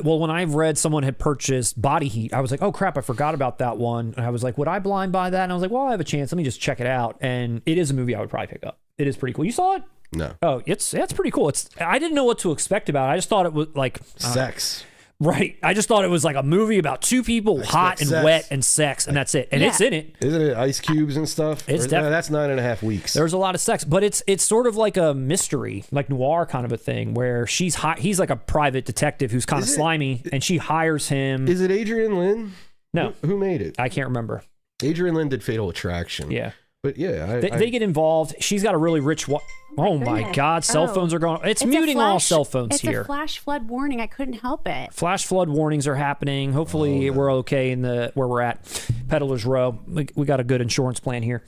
When I've read someone had purchased Body Heat, I was like, oh crap, I forgot about that one. And I was like, would I blind buy that? And I was like, well, I have a chance. Let me just check it out. And it is a movie I would probably pick up. It is pretty cool. You saw it? No. Oh, it's pretty cool. I didn't know what to expect about it. I just thought it was like sex. Right. I just thought it was like a movie about two people, hot and wet and sex, and that's it. And it's in it. Isn't it ice cubes and stuff? It's definitely. That's 9.5 weeks. There's a lot of sex, but it's sort of like a mystery, like noir kind of a thing, where she's hot. He's like a private detective who's kind of slimy, and she hires him. Is it Adrian Lynn? No. Who made it? I can't remember. Adrian Lynn did Fatal Attraction. Yeah. But yeah, they get involved. She's got a really rich. Oh my God! Cell phones are going. It's muting all cell phones here. It's a flash flood warning. I couldn't help it. Flash flood warnings are happening. Hopefully, we're okay in the where we're at, Peddler's Row. We got a good insurance plan here.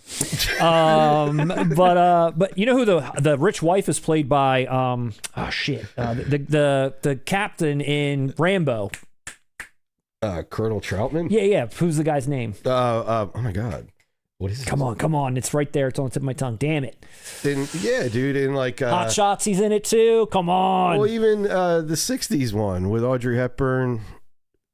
But you know who the rich wife is played by? The captain in Rambo. Colonel Troutman. Yeah. Who's the guy's name? Oh my God. What is it? Come on. It's right there. It's on the tip of my tongue. Damn it. Dude, in like... Hot Shots, he's in it too. Come on. Well, even the 60s one with Audrey Hepburn.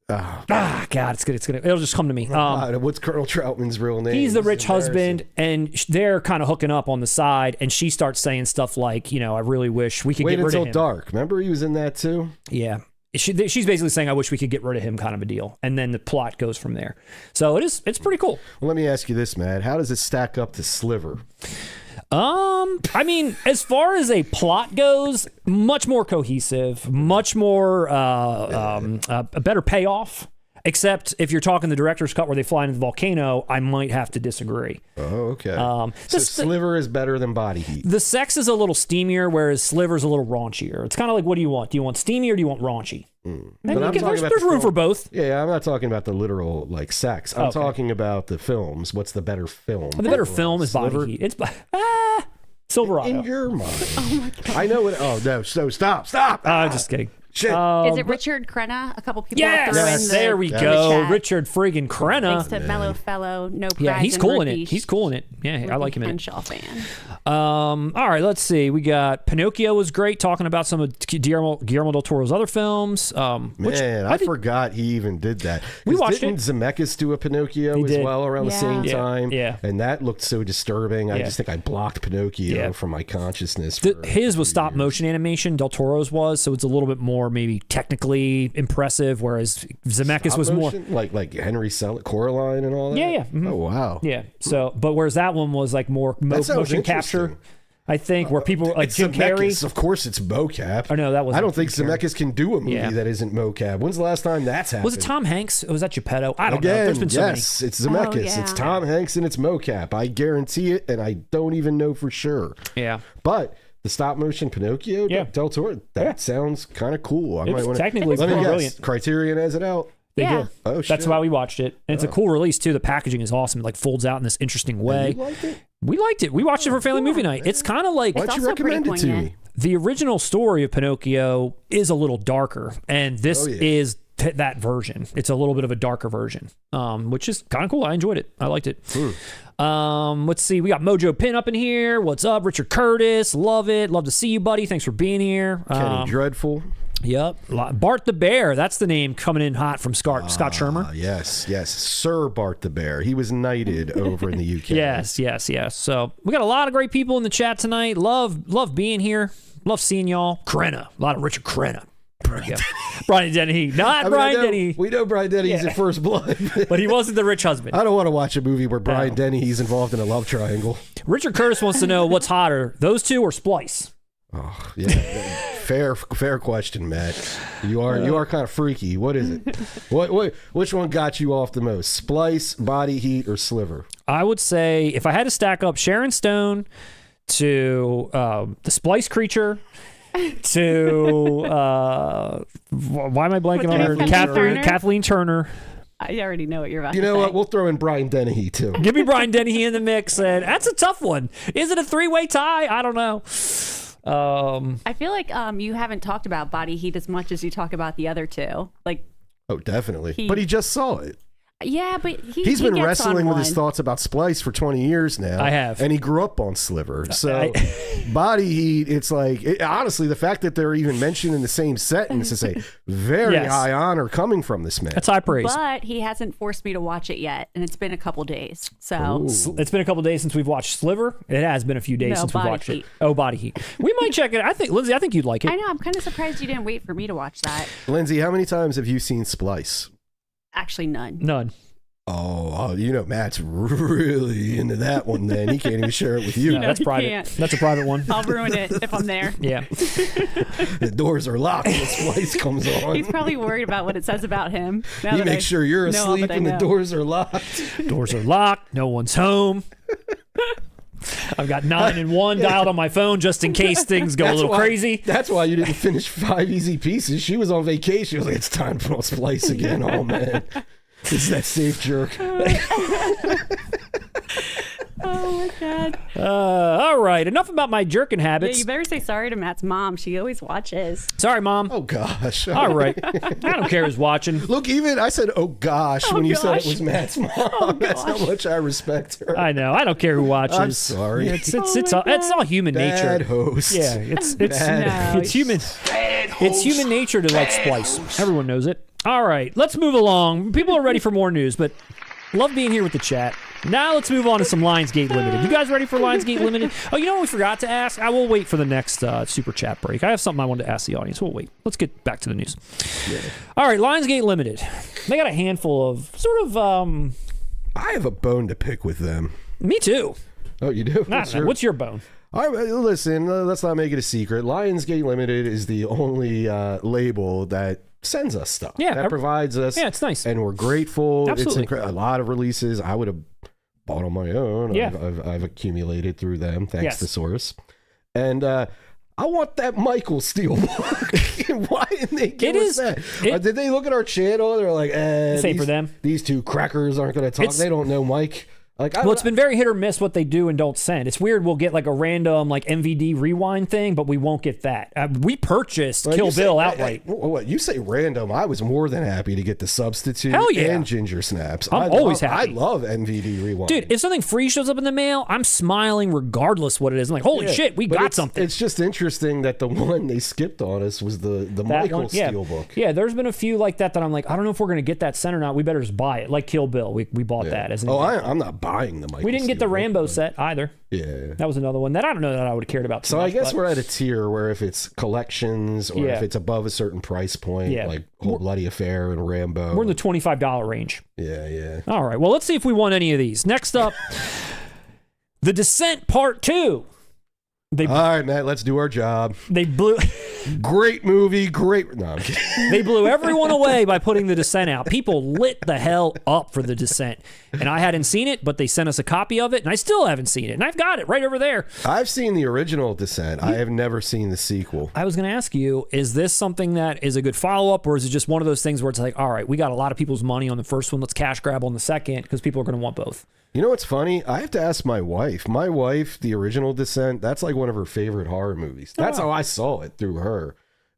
God, it's good. It'll just come to me. What's Colonel Troutman's real name? He's the rich husband, and they're kind of hooking up on the side, and she starts saying stuff like, I really wish we could get rid of him. Wait Until Dark. Remember he was in that too? Yeah. She's basically saying, I wish we could get rid of him, kind of a deal. And then the plot goes from there. So it's pretty cool. Well, let me ask you this, Matt. How does it stack up to Sliver? I mean, as far as a plot goes, much more cohesive, much more a better payoff. Except if you're talking the director's cut where they fly into the volcano, I might have to disagree. Oh, okay. So Sliver is better than Body Heat. The sex is a little steamier, whereas Sliver's a little raunchier. It's kind of like, what do you want? Do you want steamy or do you want raunchy? There's room for both. Yeah, I'm not talking about the literal like sex. I'm talking about the films. What's the better film? The better film is Body Heat. It's Silverado. In your mind. Oh my God. I know it. Oh no! So stop! I'm just kidding. Shit. Is it Richard Crenna? A couple people threw in there we go. Richard friggin' Crenna. Thanks to Mellow Fellow, no prize. Yeah, he's cool in it. He's cool in it. Yeah, I like him in it. Henshaw fan. All right, let's see. We got Pinocchio was great, talking about some of Guillermo del Toro's other films. I forgot he even did that. We watched Didn't Zemeckis do a Pinocchio as well around the same time? Yeah. And that looked so disturbing. I just think I blocked Pinocchio from my consciousness. His was stop motion animation. Del Toro's was, so it's a little bit more maybe technically impressive, whereas Zemeckis was more like Henry Selick, Coraline, and all that. Yeah. Mm-hmm. Oh wow. Yeah. So, but whereas that one was like more motion capture, I think, where people like Jim Carrey. Of course, it's mocap. Oh no, that was. I don't think Zemeckis can do a movie that isn't mocap. When's the last time that's happened? Was it Tom Hanks? Or was that Geppetto? I don't know. Again, There's been so many. it's Zemeckis. Oh, yeah. It's Tom Hanks and it's mocap. I guarantee it, and I don't even know for sure. Yeah. But the stop motion Pinocchio, Del Toro, that sounds kind of cool. I might want to. Technically, it's brilliant. Criterion has it out. They do. Oh, shit. That's why we watched it. And it's a cool release, too. The packaging is awesome. It like folds out in this interesting way. You liked it? We liked it. We watched it for family movie night. It's kind of like... Why'd you recommend it to me? The original story of Pinocchio is a little darker, and this is that version. It's a little bit of a darker version, which is kind of cool. I enjoyed it. I liked it. Let's see. We got Mojo Pin up in here. What's up? Richard Curtis. Love it. Love to see you, buddy. Thanks for being here. Kenny Dreadful. Yep. Bart the Bear. That's the name coming in hot from Scott Shermer. Yes. Sir Bart the Bear. He was knighted over in the UK. Yes. So we got a lot of great people in the chat tonight. Love being here. Love seeing y'all. Crenna. A lot of Richard Crenna. Brian Dennehy. Brian Dennehy. We know Brian Dennehy's in First Blood. But he wasn't the rich husband. I don't want to watch a movie where Brian Dennehy's involved in a love triangle. Richard Curtis wants to know what's hotter, those two or Splice? Oh, yeah. Fair question, Matt. You are kind of freaky. What is it? Which one got you off the most? Splice, Body Heat, or Sliver? I would say if I had to stack up Sharon Stone to the Splice creature to why am I blanking on her? Kathleen Turner. I already know what you're about to say. You know what? We'll throw in Brian Dennehy, too. Give me Brian Dennehy in the mix, and that's a tough one. Is it a three-way tie? I don't know. I feel like you haven't talked about Body Heat as much as you talk about the other two. Oh, definitely. But he just saw it. Yeah, but he's been wrestling with his thoughts about Splice for 20 years now. I have. And he grew up on Sliver. So Body Heat, it's like, honestly, the fact that they're even mentioned in the same sentence is a very high honor coming from this man. That's high praise. But he hasn't forced me to watch it yet, and it's been a couple days. So it's been a couple days since we've watched Sliver. It has been a few days since we've watched it. Oh, Body Heat. We might check it. Lindsay, I think you'd like it. I know. I'm kind of surprised you didn't wait for me to watch that. Lindsay, how many times have you seen Splice? Actually, none. None. Oh, Matt's really into that one. Then he can't even share it with you. No, that's private. Can't. That's a private one. I'll ruin it if I'm there. Yeah. The doors are locked when the splice comes on. He's probably worried about what it says about him. You make sure you're asleep and the doors are locked. Doors are locked. No one's home. I've got 911 dialed on my phone just in case things go a little crazy. That's why you didn't finish 5 Easy Pieces. She was on vacation. She was like, it's time to put on Splice again. Oh, man. It's that safe jerk. Oh, my God. All right. Enough about my jerking habits. Yeah, you better say sorry to Matt's mom. She always watches. Sorry, Mom. Oh, gosh. All right. I don't care who's watching. Look, even I said, oh, gosh, when you said it was Matt's mom. That's how much I respect her. I know. I don't care who watches. I'm sorry. It's all human nature. Bad host. Yeah, it's human. It's human nature to like Splice. Everyone knows it. All right, let's move along. People are ready for more news, but love being here with the chat. Now let's move on to some Lionsgate Limited. You guys ready for Lionsgate Limited? Oh, you know what we forgot to ask? I will wait for the next super chat break. I have something I wanted to ask the audience. We'll wait. Let's get back to the news. Yeah. All right, Lionsgate Limited. They got a handful of sort of... I have a bone to pick with them. Me too. Oh, you do? What's your bone? All right, listen, let's not make it a secret. Lionsgate Limited is the only label that sends us stuff. Yeah. That provides us. Yeah, it's nice. And we're grateful. Absolutely. It's a lot of releases I would have bought on my own. Yeah. I've accumulated through them, thanks to Source. And I want that Michael Steelbook. Why didn't they give us that? Did they look at our channel? They're like, same for them. These two crackers aren't going to talk. They don't know Mike. It's been very hit or miss what they do and don't send. It's weird. We'll get like a random like MVD rewind thing, but we won't get that. We purchased Kill Bill outright. What you say random? I was more than happy to get the Substitute and Ginger Snaps. I'm always happy. I love MVD rewind. Dude, if something free shows up in the mail, I'm smiling regardless what it is. I'm like, holy shit, we got something. It's just interesting that the one they skipped on us was the Michael Steelbook. Yeah, there's been a few like that I'm like, I don't know if we're going to get that sent or not. We better just buy it. Like Kill Bill. We bought that as an I'm not buying the Michael. We didn't get the Rambo set either. Yeah. That was another one that I don't know that I would have cared about too much. I guess we're at a tier where if it's collections or if it's above a certain price point, like Whole Bloody Affair and Rambo. We're in the $25 range. Yeah. All right. Well, let's see if we want any of these. Next up, The Descent Part 2. All right, Matt, let's do our job. They blew... Great movie, great... No, I'm kidding. They blew everyone away by putting The Descent out. People lit the hell up for The Descent. And I hadn't seen it, but they sent us a copy of it, and I still haven't seen it. And I've got it right over there. I've seen the original Descent. I have never seen the sequel. I was going to ask you, is this something that is a good follow-up, or is it just one of those things where it's like, all right, we got a lot of people's money on the first one, let's cash grab on the second, because people are going to want both? You know what's funny? I have to ask my wife. My wife, the original Descent, that's like one of her favorite horror movies. That's how I saw it, through her.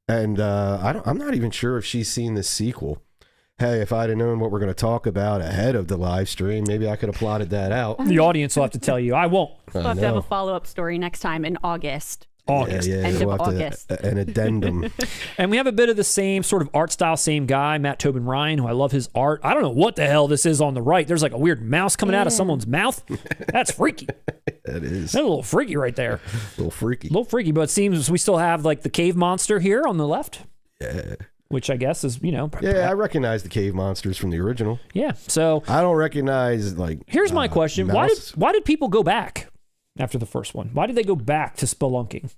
And I'm not even sure if she's seen the sequel. Hey, if I'd have known what we're going to talk about ahead of the live stream, maybe I could have plotted that out. The audience will have to tell you. I won't. We'll have to have a follow-up story next time in August. End of August. An addendum. And we have a bit of the same sort of art style, same guy, Matt Tobin Ryan, who I love his art. I don't know what the hell this is on the right. There's like a weird mouse coming out of someone's mouth. That's freaky. That is. That's a little freaky right there. A little freaky, but it seems we still have like the cave monster here on the left. Yeah. Which I guess is, Yeah, I recognize the cave monsters from the original. Yeah, so... I don't recognize, like... Here's my question. Why did people go back after the first one? Why did they go back to spelunking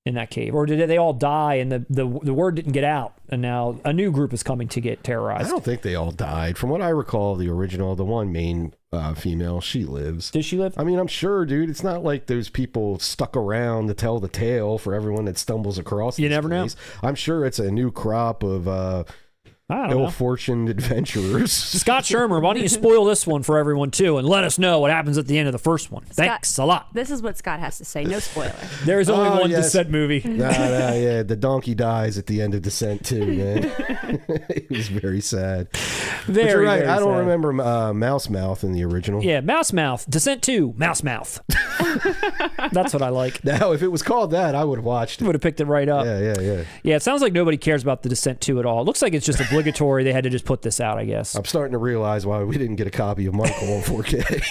in that cave? Or did they all die and the word didn't get out, and now a new group is coming to get terrorized? I don't think they all died. From what I recall, the original, the one main female, she lives. Did she live? I mean, I'm sure, dude. It's not like those people stuck around to tell the tale for everyone that stumbles across. You never know. I'm sure it's a new crop of ill-fortuned adventurers. Scott Shermer, why don't you spoil this one for everyone too, and let us know what happens at the end of the first one. Thanks a lot. This is what Scott has to say. No spoiler. There is only one Descent movie. Yeah, the donkey dies at the end of Descent too, man. It was very sad. You're right. I don't remember MouseMouth in the original. Yeah, MouseMouth. Descent 2, MouseMouth. That's what I like. Now, if it was called that, I would have watched it. Would have picked it right up. Yeah. Yeah, it sounds like nobody cares about the Descent 2 at all. It looks like it's just obligatory. They had to just put this out, I guess. I'm starting to realize why we didn't get a copy of Michael on 4K.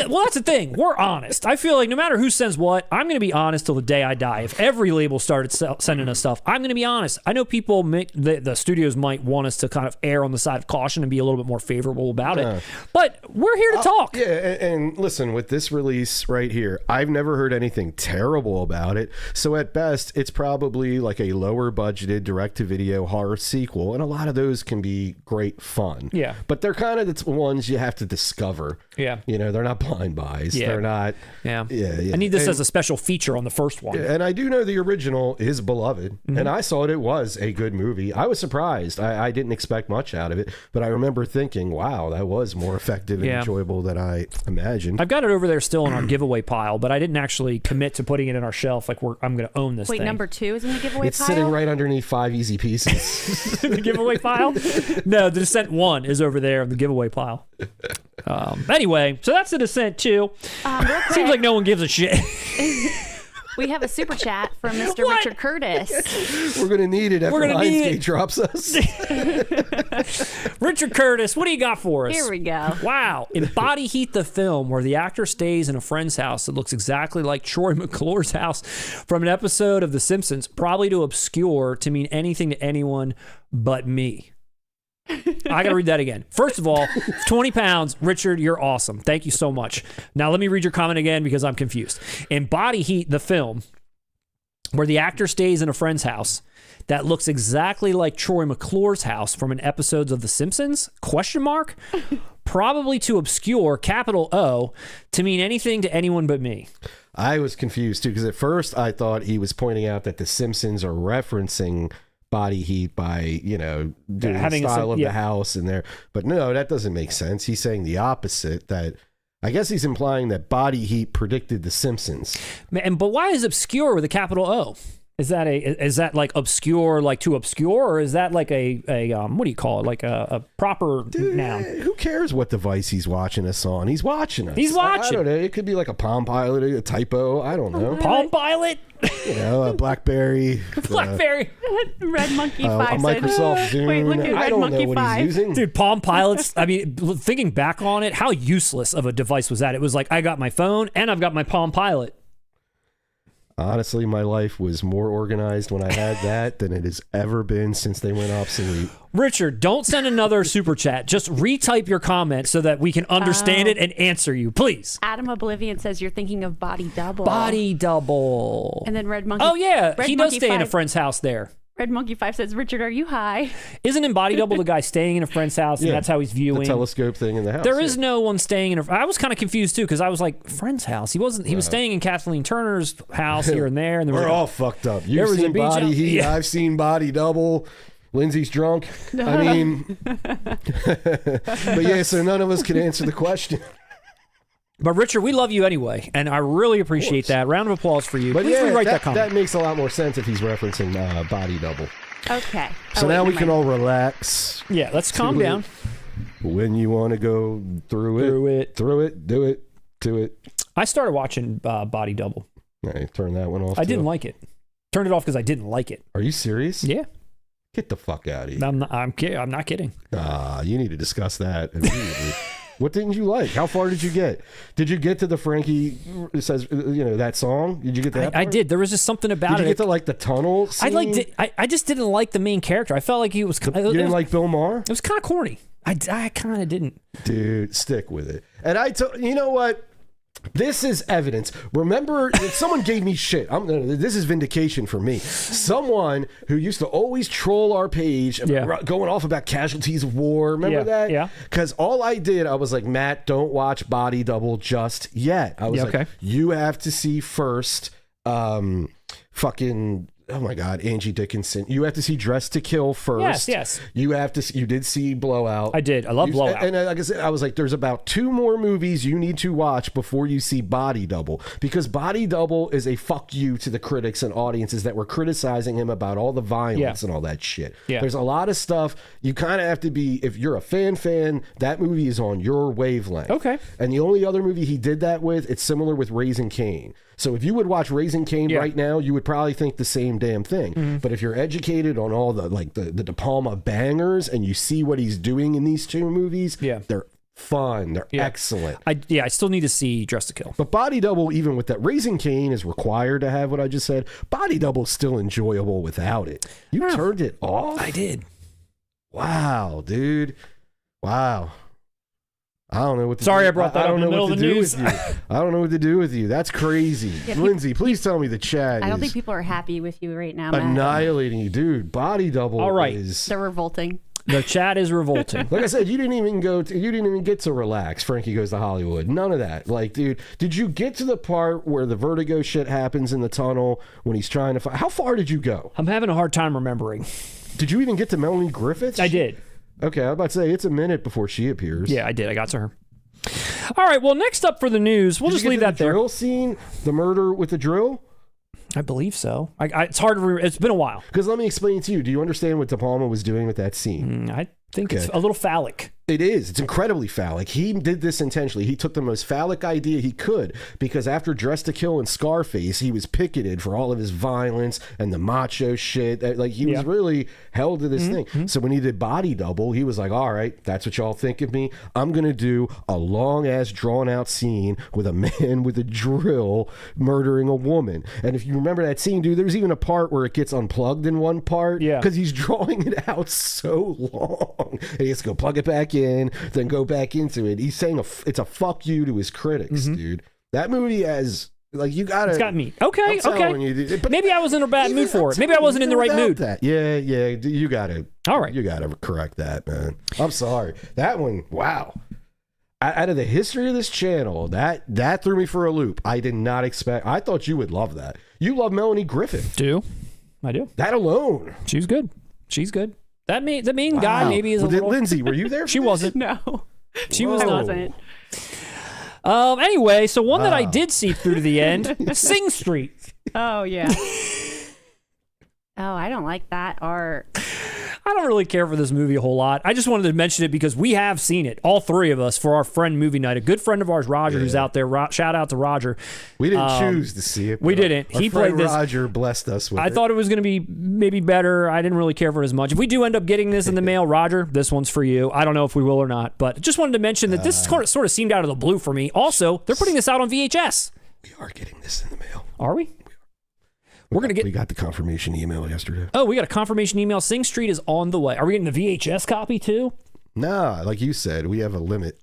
Well, that's the thing. We're honest. I feel like no matter who sends what, I'm going to be honest till the day I die. If every label started sending us stuff, I'm going to be honest. I know people, the studios might want us to kind of err on the side of caution and be a little bit more favorable about it. But we're here to talk. Yeah, and listen, with this release right here, I've never heard anything terrible about it. So at best, it's probably like a lower budgeted direct-to-video horror sequel, and a lot of those can be great fun. Yeah. But they're kind of the ones you have to discover. Yeah. You know, they're not blind buys. Yeah. They're not. Yeah. Yeah. I need this as a special feature on the first one. And I do know the original is beloved, and I saw it was a good movie. I was surprised. I didn't expect much out of it, but I remember thinking, wow, that was more effective and enjoyable than I imagined. I've got it over there still in our giveaway pile, but I didn't actually commit to putting it in our shelf. Like I'm going to own this thing. Wait, number 2 is in the giveaway It's pile? sitting right underneath 5 easy pieces. The giveaway pile? No, the Descent 1 is over there in the giveaway pile. Anyway, so that's the Descent 2. Real quick, Seems like no one gives a shit. we have a super chat from Mr. Richard Curtis. We're going to need it after Lionsgate drops us. Richard Curtis, what do you got for us? Here we go. Wow. In Body Heat, the film, where the actor stays in a friend's house that looks exactly like Troy McClure's house from an episode of The Simpsons, probably too obscure to mean anything to anyone but me. I gotta read that again. First of all, 20 pounds. Richard, you're awesome. Thank you so much. Now let me read your comment again because I'm confused. In Body Heat, the film, where the actor stays in a friend's house that looks exactly like Troy McClure's house from an episode of The Simpsons? ? Probably too obscure, capital O, to mean anything to anyone but me. I was confused too, because at first I thought he was pointing out that The Simpsons are referencing Body Heat by, you know, doing the style of the house in there. But no, that doesn't make sense. He's saying the opposite, that I guess he's implying that Body Heat predicted The Simpsons. But why is obscure with a capital O? Is that like obscure, like too obscure, or is that like a what do you call it, like a proper noun? Who cares what device he's watching us on? He's watching us. He's watching. I don't know. It could be like a Palm Pilot, a typo. I don't know. Palm Pilot. You know, a BlackBerry. BlackBerry. Red Monkey 5. A Microsoft Zune. Wait, look at I Red don't Monkey know what 5. he's using. Dude, Palm Pilots. I mean, thinking back on it, how useless of a device was that? It was like, I got my phone and I've got my Palm Pilot. Honestly, my life was more organized when I had that than it has ever been since they went obsolete. Richard, don't send another super chat. Just retype your comment so that we can understand it and answer you, please. Adam Oblivion says you're thinking of Body Double. Body Double. And then Red Monkey. Oh, yeah. Red He does Monkey stay 5. in a friend's house there. Red Monkey 5 says, Richard, are you high? Isn't in Body Double the guy staying in a friend's house and that's how he's viewing? The telescope thing in the house. There is no one staying in a... I was kind of confused too because I was like, friend's house? He wasn't... He was staying in Kathleen Turner's house here and there. And We're all fucked up. You've seen Body Heat. Yeah. I've seen Body Double. Lindsay's drunk. I mean... But yeah, so none of us can answer the question. But Richard, we love you anyway, and I really appreciate that. Round of applause for you. But please rewrite that comment. That makes a lot more sense if he's referencing Body Double. Okay. So now we can all relax. Yeah, let's calm down. When you want to go through it, do it. I started watching Body Double. All right, turn that one off. I didn't like it. Turned it off because I didn't like it. Are you serious? Yeah. Get the fuck out of here. I'm not kidding. You need to discuss that immediately. What didn't you like? How far did you get? Did you get to the Frankie says, that song? Did you get that? I did. There was just something about it. Did you get to like the tunnel scene? I liked it. I just didn't like the main character. I felt like he was. You didn't like Bill Maher? It was kind of corny. I kind of didn't. Dude, stick with it. And you know what? This is evidence. Remember, someone gave me shit. This is vindication for me. Someone who used to always troll our page, going off about casualties of war. Remember that? Yeah. Because all I did, I was like, Matt, don't watch Body Double just yet. I was like, you have to see first fucking... Oh my God, Angie Dickinson. You have to see Dressed to Kill first. Yes. You did see Blowout. I did. I love Blowout. And like I said, I was like, there's about 2 more movies you need to watch before you see Body Double. Because Body Double is a fuck you to the critics and audiences that were criticizing him about all the violence and all that shit. Yeah. There's a lot of stuff. You kind of have to be, if you're a fan, that movie is on your wavelength. Okay. And the only other movie he did that with, it's similar with Raising Cain. So if you would watch Raising Cain right now, you would probably think the same damn thing. Mm-hmm. But if you're educated on all the De Palma bangers and you see what he's doing in these 2 movies, they're fun. They're excellent. I still need to see Dressed to Kill. But Body Double, even with that, Raising Cain is required to have what I just said. Body Double is still enjoyable without it. You turned it off? I did. Wow, dude. Wow. I don't know what to Sorry do. I brought that up in the middle of the news. I don't know what to do with you. That's crazy. Lindsay, please tell me the chat I don't think people are happy with you right now, annihilating you. Dude, body double. All right. They're revolting. The chat is revolting. Like I said, you didn't even get to relax. Frankie Goes to Hollywood. None of that. Like, dude, did you get to the part where the vertigo shit happens in the tunnel when he's trying to find? How far did you go? I'm having a hard time remembering. Did you even get to Melanie Griffiths? I did. Okay, I was about to say, it's a minute before she appears. Yeah, I did. I got to her. All right, well, next up for the news, we'll just leave that there. The drill scene? The murder with the drill? I believe so. It's hard to remember. It's been a while. Because let me explain to you. Do you understand what De Palma was doing with that scene? I think it's a little phallic. It is. It's incredibly phallic. He did this intentionally. He took the most phallic idea he could, because after Dress to Kill and Scarface, he was picketed for all of his violence and the macho shit. Like, he was really held to this thing. So when he did Body Double, he was like, all right, that's what y'all think of me. I'm going to do a long-ass, drawn-out scene with a man with a drill murdering a woman. And if you remember that scene, dude, there's even a part where it gets unplugged in one part. Yeah. Because he's drawing it out so long. And he has to go plug it back in, then go back into it. He's saying it's a fuck you to his critics, dude. That movie has, like, you gotta. It's got meat. Okay. But maybe I was in a bad mood for it. Maybe I wasn't in the right mood. Yeah, you gotta. All right. You gotta correct that, man. I'm sorry. That one, wow. Out of the history of this channel, that threw me for a loop. I did not expect. I thought you would love that. You love Melanie Griffith. I do. That alone. She's good. The main guy maybe is a little... Lindsay, were you there? She wasn't. No. She was not. Wasn't. Anyway, so one that I did see through to the end, Sing Street. Oh, yeah. Oh, I don't like that art. I don't really care for this movie a whole lot. I just wanted to mention it because we have seen it, all three of us, for our friend movie night. A good friend of ours, Roger, who's out there. Shout out to Roger. We didn't choose to see it. We didn't. He played this. Roger blessed us with it. I thought it was going to be maybe better. I didn't really care for it as much. If we do end up getting this in the mail, Roger, this one's for you. I don't know if we will or not, but just wanted to mention that this sort of seemed out of the blue for me. Also, they're putting this out on VHS. We are getting this in the mail. Are we? We got the confirmation email yesterday. Oh, we got a confirmation email. Sing Street is on the way. Are we getting the VHS copy too? Nah, like you said, we have a limit.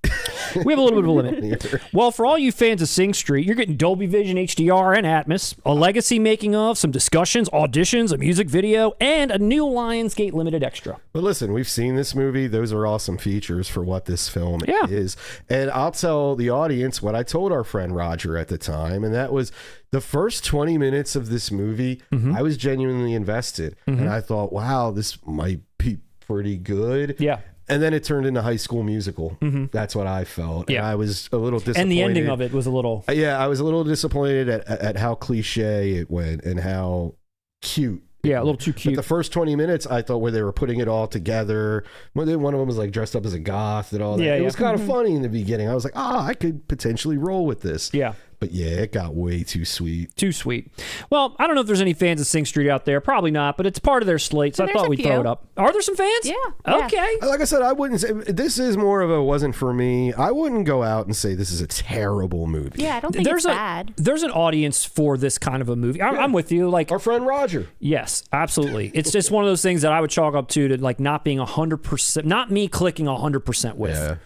We have a little bit of a limit. Well, for all you fans of Sing Street, you're getting Dolby Vision HDR and Atmos, a legacy making of, some discussions, auditions, a music video, and a new Lionsgate Limited extra. But listen, we've seen this movie. Those are awesome features for what this film is. And I'll tell the audience what I told our friend Roger at the time, and that was the first 20 minutes of this movie, I was genuinely invested. And I thought, wow, this might be pretty good. Yeah. And then it turned into High School Musical. That's what I felt. Yeah. And I was a little disappointed. And the ending of it was a little... Yeah, I was a little disappointed at how cliche it went and how cute. Yeah, a little too cute. But the first 20 minutes, I thought, where they were putting it all together. One of them was like dressed up as a goth and all that. It was kind of funny in the beginning. I was like, I could potentially roll with this. Yeah. But yeah, it got way too sweet. Too sweet. Well, I don't know if there's any fans of Sing Street out there. Probably not, but it's part of their slate, so I thought we'd throw it up. Are there some fans? Yeah. Okay. Like I said, I wouldn't say this is more of a wasn't for me. I wouldn't go out and say this is a terrible movie. Yeah, I don't think it's bad. There's an audience for this kind of a movie. I'm with you. Like our friend Roger. Yes, absolutely. It's just one of those things that I would chalk up to like not being 100%, not me clicking 100% with. Yeah.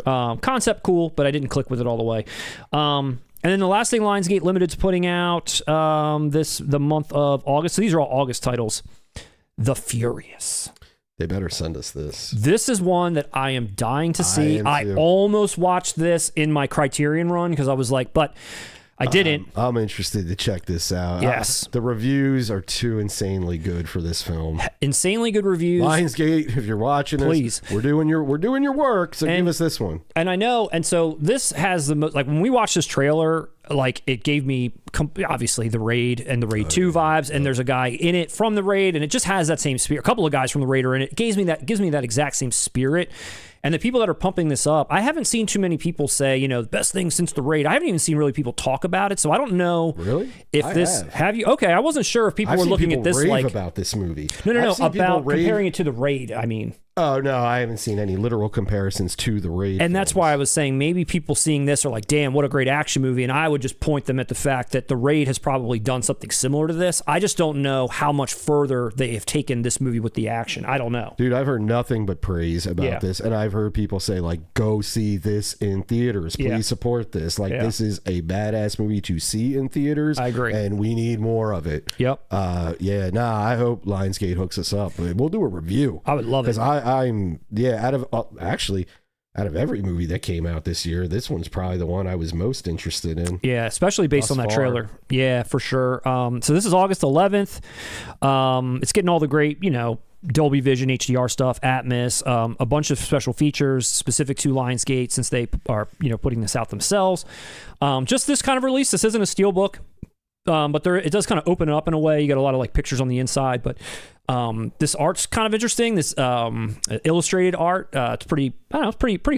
Yep. Concept cool, but I didn't click with it all the way. And then the last thing Lionsgate Limited's putting out the month of August. So these are all August titles. The Furious. They better send us this. This is one that I am dying to see. I almost watched this in my Criterion run because I was like, but I didn't. I'm interested to check this out. Yes. The reviews are too insanely good for this film. Insanely good reviews. Lionsgate, if you're watching please. We're doing your work, so give us this one. And I know, and so this has the most, like when we watched this trailer, like it gave me obviously the Raid and the Raid 2 vibes, and there's a guy in it from the Raid, and it just has that same spirit. A couple of guys from the Raid are in it. It gives me that exact same spirit. And the people that are pumping this up, I haven't seen too many people say, the best thing since the Raid. I haven't even seen really people talk about it, so I don't know. Really? If have you? Okay, I wasn't sure if people were looking at this rave like about this movie. No, about comparing it to the Raid. I mean, Oh, no, I haven't seen any literal comparisons to the Raid. And that's why I was saying maybe people seeing this are like, damn, what a great action movie. And I would just point them at the fact that the Raid has probably done something similar to this. I just don't know how much further they have taken this movie with the action. I don't know. Dude, I've heard nothing but praise about this. And I've heard people say, like, go see this in theaters. Please support this. Like, this is a badass movie to see in theaters. I agree. And we need more of it. Yep. I hope Lionsgate hooks us up. We'll do a review. I would love it. Because out of every movie that came out this year, this one's probably the one I was most interested in. Yeah, especially based on that trailer. Yeah, for sure. So this is August 11th. It's getting all the great, Dolby Vision, HDR stuff, Atmos, a bunch of special features specific to Lionsgate since they are, putting this out themselves. Just this kind of release. This isn't a Steelbook. But it does kind of open it up in a way. You got a lot of like pictures on the inside, but this art's kind of interesting. This illustrated art, it's pretty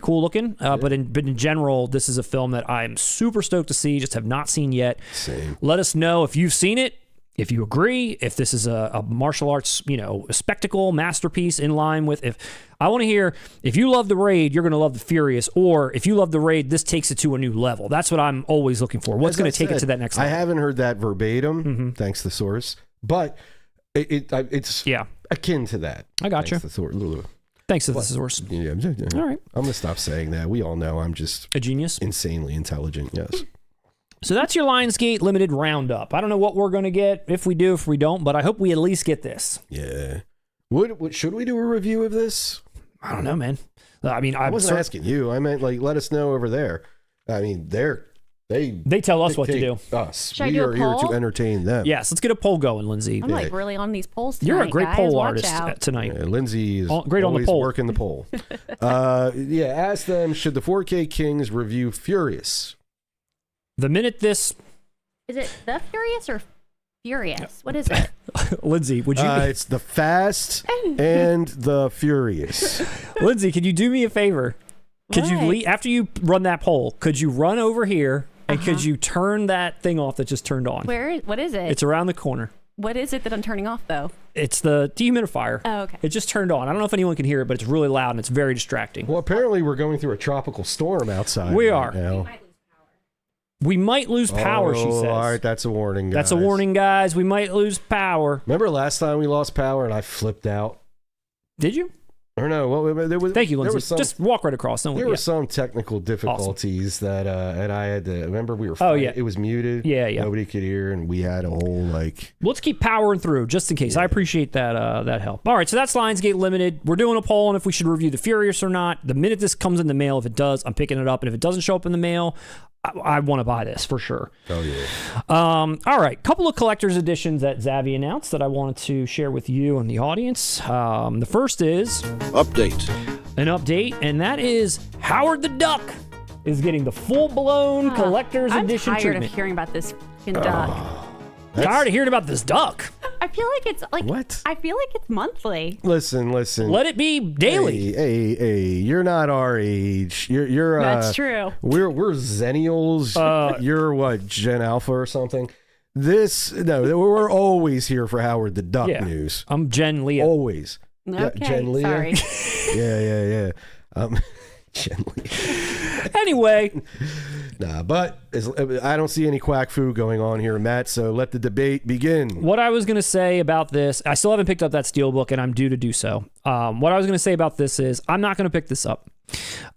cool looking. But in general, this is a film that I'm super stoked to see. Just have not seen yet. Same. Let us know if you've seen it, if you agree, if this is a martial arts, a spectacle masterpiece in line with. If I want to hear, if you love the Raid, you're going to love the Furious, or if you love the Raid, this takes it to a new level. That's what I'm always looking for. What's going to take it to that next level? I haven't heard that verbatim, thanks to the source, but it's akin to that. I got you. Thanks to the source. Yeah. All right. I'm going to stop saying that. We all know I'm just a genius, insanely intelligent. Yes. So that's your Lionsgate Limited roundup. I don't know what we're going to get, if we do, if we don't, but I hope we at least get this. Yeah. Should we do a review of this? I don't know, man. I mean, I wasn't asking you. I meant, like, let us know over there. I mean, they tell us what to do. We are here to entertain them. Yes, let's get a poll going, Lindsay. I'm like really on these polls tonight. You're a great guys. poll Watch artist out. tonight. Yeah, Lindsay is great on the poll. working the poll. Ask them, should the 4K Kings review Furious? The minute this... Is it The Furious or Furious? What is it? Lindsay, would you... It's the Fast and the Furious. Lindsay, could you do me a favor? Could you after you run that poll, could you run over here and could you turn that thing off that just turned on? What is it? It's around the corner. What is it that I'm turning off, though? It's the dehumidifier. Oh, okay. It just turned on. I don't know if anyone can hear it, but it's really loud and it's very distracting. Well, apparently we're going through a tropical storm outside. We are. Now. We might lose power, she says. All right, that's a warning, guys. That's a warning, guys. We might lose power. Remember last time we lost power and I flipped out? Did you? Or no? Well, thank you, Lindsay. Just walk right across. There were some technical difficulties that and I had to... Remember we were fighting, it was muted. Yeah. Nobody could hear, and we had a whole, like... Let's keep powering through, just in case. I appreciate that help. All right, so that's Lionsgate Limited. We're doing a poll on if we should review The Furious or not. The minute this comes in the mail, if it does, I'm picking it up. And if it doesn't show up in the mail... I want to buy this for sure. Oh, yeah. All right. Couple of collector's editions that Zavi announced that I wanted to share with you and the audience. The first is... an update, and that is Howard the Duck is getting the full-blown collector's edition treatment. I'm tired of hearing about this duck. Tired of hearing about this duck. I feel like it's like... What? I feel like it's monthly. Listen. Let it be daily. Hey, you're not our age. You're That's true. We're Zennials. You're what, Gen Alpha or something? We're always here for Howard the Duck news. I'm Gen Leo. Always. Okay, Gen Leo. sorry. Yeah. Gen Leo. Anyway. Nah, but I don't see any quack foo going on here, Matt, so let the debate begin. What I was going to say about this, I still haven't picked up that Steelbook, and I'm due to do so. What I was going to say about this is I'm not going to pick this up.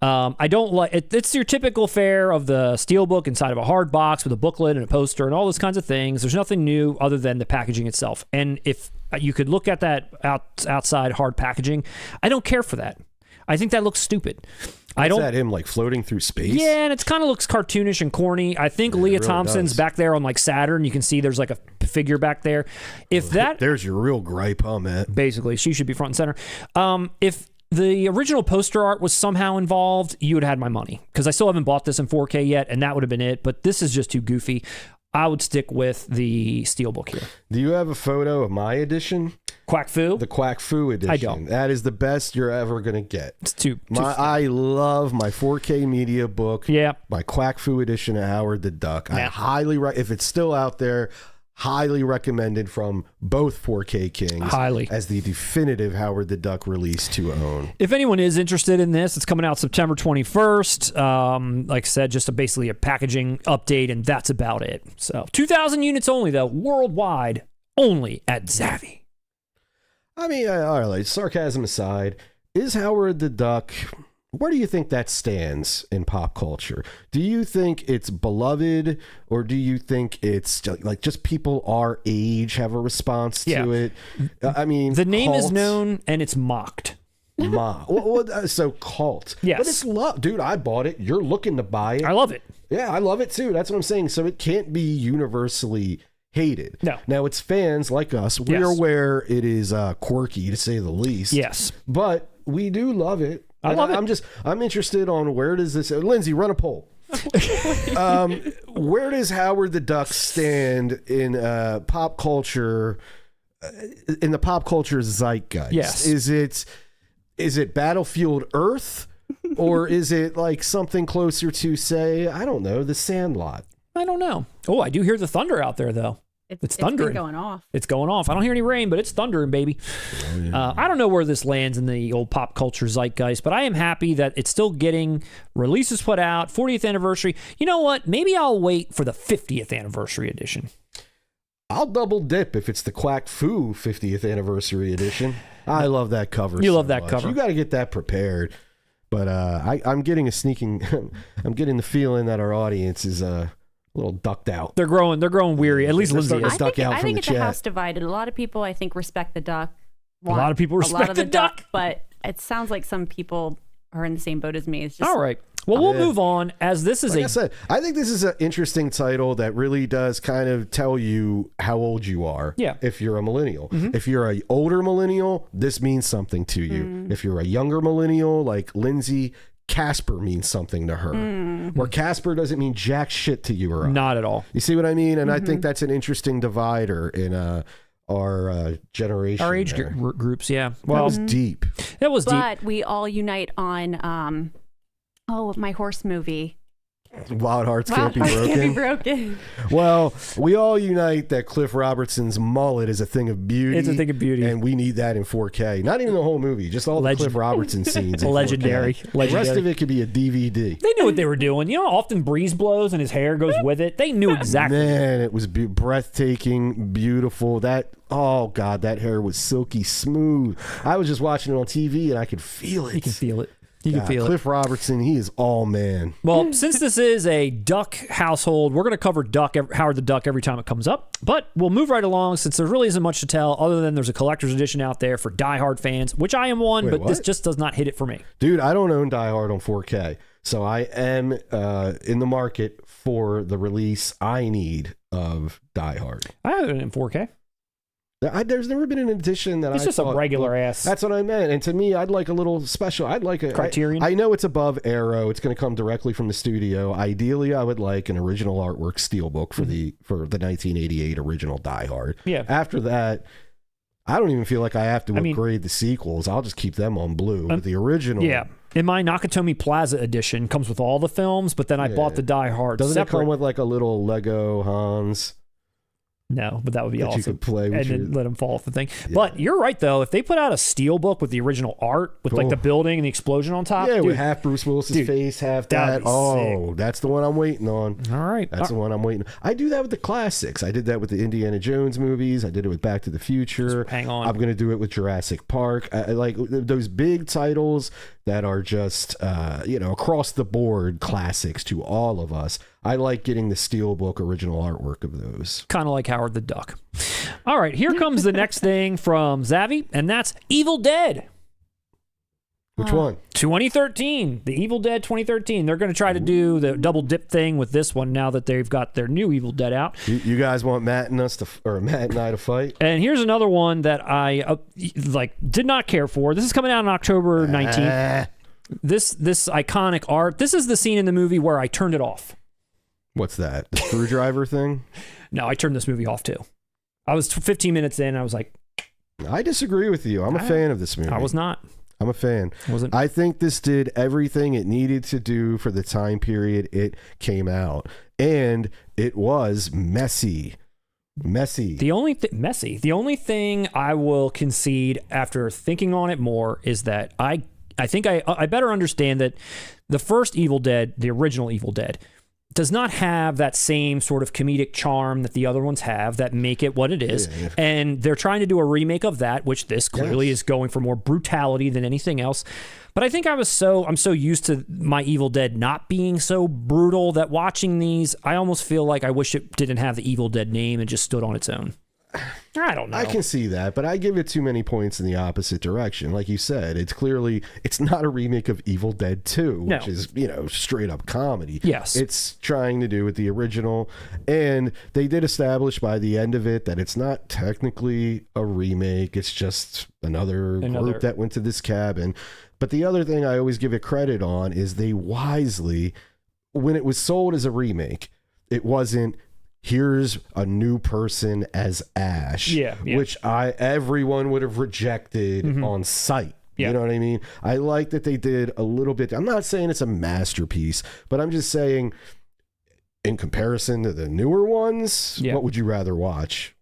I don't like it. It's your typical fare of the Steelbook inside of a hard box with a booklet and a poster and all those kinds of things. There's nothing new other than the packaging itself. And if you could look at that outside hard packaging, I don't care for that. I think that looks stupid. Is that him like floating through space? Yeah, and it kind of looks cartoonish and corny. I think Leah Thompson's back there on like Saturn. You can see there's like a figure back there. There's your real gripe, huh, Matt? Basically, she should be front and center. If the original poster art was somehow involved, you would have had my money because I still haven't bought this in 4K yet, and that would have been it. But this is just too goofy. I would stick with the Steelbook here. Do you have a photo of my edition? Quack Fu? The Quack Fu edition. I don't. That is the best you're ever going to get. It's too I love my 4K media book. Yeah. My Quack Fu edition of Howard the Duck. I highly, if it's still out there, highly recommended from both 4K Kings. Highly. As the definitive Howard the Duck release to own. If anyone is interested in this, it's coming out September 21st. Like I said, just basically a packaging update, and that's about it. So 2,000 units only, though, worldwide, only at Zavvi. I mean, all right, sarcasm aside, is Howard the Duck, where do you think that stands in pop culture? Do you think it's beloved, or do you think it's like just people our age have a response to it? I mean, the name is known and it's mocked. So cult. Yes. But it's love. Dude, I bought it. You're looking to buy it. I love it. Yeah, I love it too. That's what I'm saying. So it can't be universally hated. No. Now, it's fans like us. We're aware it is quirky, to say the least. Yes. But we do love it. I love it. I'm interested on where does this... Lindsay, run a poll. Where does Howard the Duck stand in pop culture, in the pop culture zeitgeist? Yes. Is it Battlefield Earth, or is it like something closer to, say, I don't know, The Sandlot? I don't know. Oh, I do hear the thunder out there, though. It's thundering. It's going off. It's going off. I don't hear any rain, but it's thundering, baby. Oh, yeah. I don't know where this lands in the old pop culture zeitgeist, but I am happy that it's still getting releases put out, 40th anniversary. You know what? Maybe I'll wait for the 50th anniversary edition. I'll double dip if it's the Quack Fu 50th anniversary edition. I love that cover. You love that cover. You got to get that prepared. But I'm getting I'm getting the feeling that our audience is a little ducked out. They're growing weary. At least Lindsay is. I think it's a house divided. A lot of people, I think, respect the duck. A lot of people respect the duck. But it sounds like some people are in the same boat as me. It's just, all right. Well, we'll move on, as this is like I said, I think this is an interesting title that really does kind of tell you how old you are. Yeah. If you're a millennial. If you're an older millennial, this means something to you. If you're a younger millennial, like Lindsay, Casper means something to her. Where Casper doesn't mean jack shit to you or I. Not at all. You see what I mean? And I think that's an interesting divider in our generation. Our age groups, yeah. Well, that was deep. That was deep. But we all unite on... my horse movie. Wild Hearts Can't Be Broken. Well, we all unite that Cliff Robertson's mullet is a thing of beauty. It's a thing of beauty. And we need that in 4K. Not even the whole movie, just all the Cliff Robertson scenes. Legendary. The rest of it could be a DVD. They knew what they were doing. You know, often breeze blows and his hair goes with it. They knew exactly. Man, it was breathtaking, beautiful. Oh, God, that hair was silky smooth. I was just watching it on TV and I could feel it. You can feel it. You can feel Cliff Robertson, he is all man. Well, since this is a duck household, we're going to cover Howard the Duck every time it comes up. But we'll move right along since there really isn't much to tell other than there's a collector's edition out there for diehard fans, which I am one, but this just does not hit it for me. Dude, I don't own Die Hard on 4K. So I am in the market for the release I need of Die Hard. I have it in 4K. There's never been an edition that it's just a regular ass. That's what I meant. And to me, I'd like a little special. I'd like a Criterion. I know it's above Arrow. It's going to come directly from the studio. Ideally, I would like an original artwork steelbook for the 1988 original Die Hard. Yeah. After that, I don't even feel like I have to upgrade the sequels. I'll just keep them on blue. But the original. Yeah. In my Nakatomi Plaza edition, comes with all the films, but then I bought the Die Hard Doesn't separate. it come with like a little Lego Hans? No, but that would be awesome. You could play with then let them fall off the thing. Yeah. But you're right, though. If they put out a steelbook with the original art, with like the building and the explosion on top. Yeah, with half Bruce Willis's face, half that. Oh, sick. That's the one I'm waiting on. All right. That's the one I'm waiting on. I do that with the classics. I did that with the Indiana Jones movies. I did it with Back to the Future. Hang on. I'm going to do it with Jurassic Park. I like those big titles that are just, across the board classics to all of us. I like getting the steelbook original artwork of those. Kind of like Howard the Duck. All right, here comes the next thing from Zavvi, and that's Evil Dead. Which one? 2013. The Evil Dead 2013. They're going to try to do the double dip thing with this one now that they've got their new Evil Dead out. You guys want Matt and I to fight? And here's another one that I did not care for. This is coming out on October 19th. This iconic art. This is the scene in the movie where I turned it off. What's that? The screwdriver thing? No, I turned this movie off too. I was 15 minutes in. I was like, I disagree with you. I'm a fan of this movie. I was not. I'm a fan. I think this did everything it needed to do for the time period it came out. And it was messy. Messy. The only thing I will concede after thinking on it more is that I think I better understand that the first Evil Dead, the original Evil Dead, does not have that same sort of comedic charm that the other ones have that make it what it is. Yeah. And they're trying to do a remake of that, which this clearly is going for more brutality than anything else. But I think I'm so used to my Evil Dead not being so brutal that watching these, I almost feel like I wish it didn't have the Evil Dead name and just stood on its own. I don't know. I can see that, but I give it too many points in the opposite direction. Like you said, it's not a remake of Evil Dead 2, which is, straight up comedy. Yes. It's trying to do with the original, and they did establish by the end of it that it's not technically a remake. It's just another group that went to this cabin. But the other thing I always give it credit on is they wisely, when it was sold as a remake, it wasn't, here's a new person as Ash, which everyone would have rejected on sight. Yeah. You know what I mean? I like that they did a little bit. I'm not saying it's a masterpiece, but I'm just saying in comparison to the newer ones, what would you rather watch?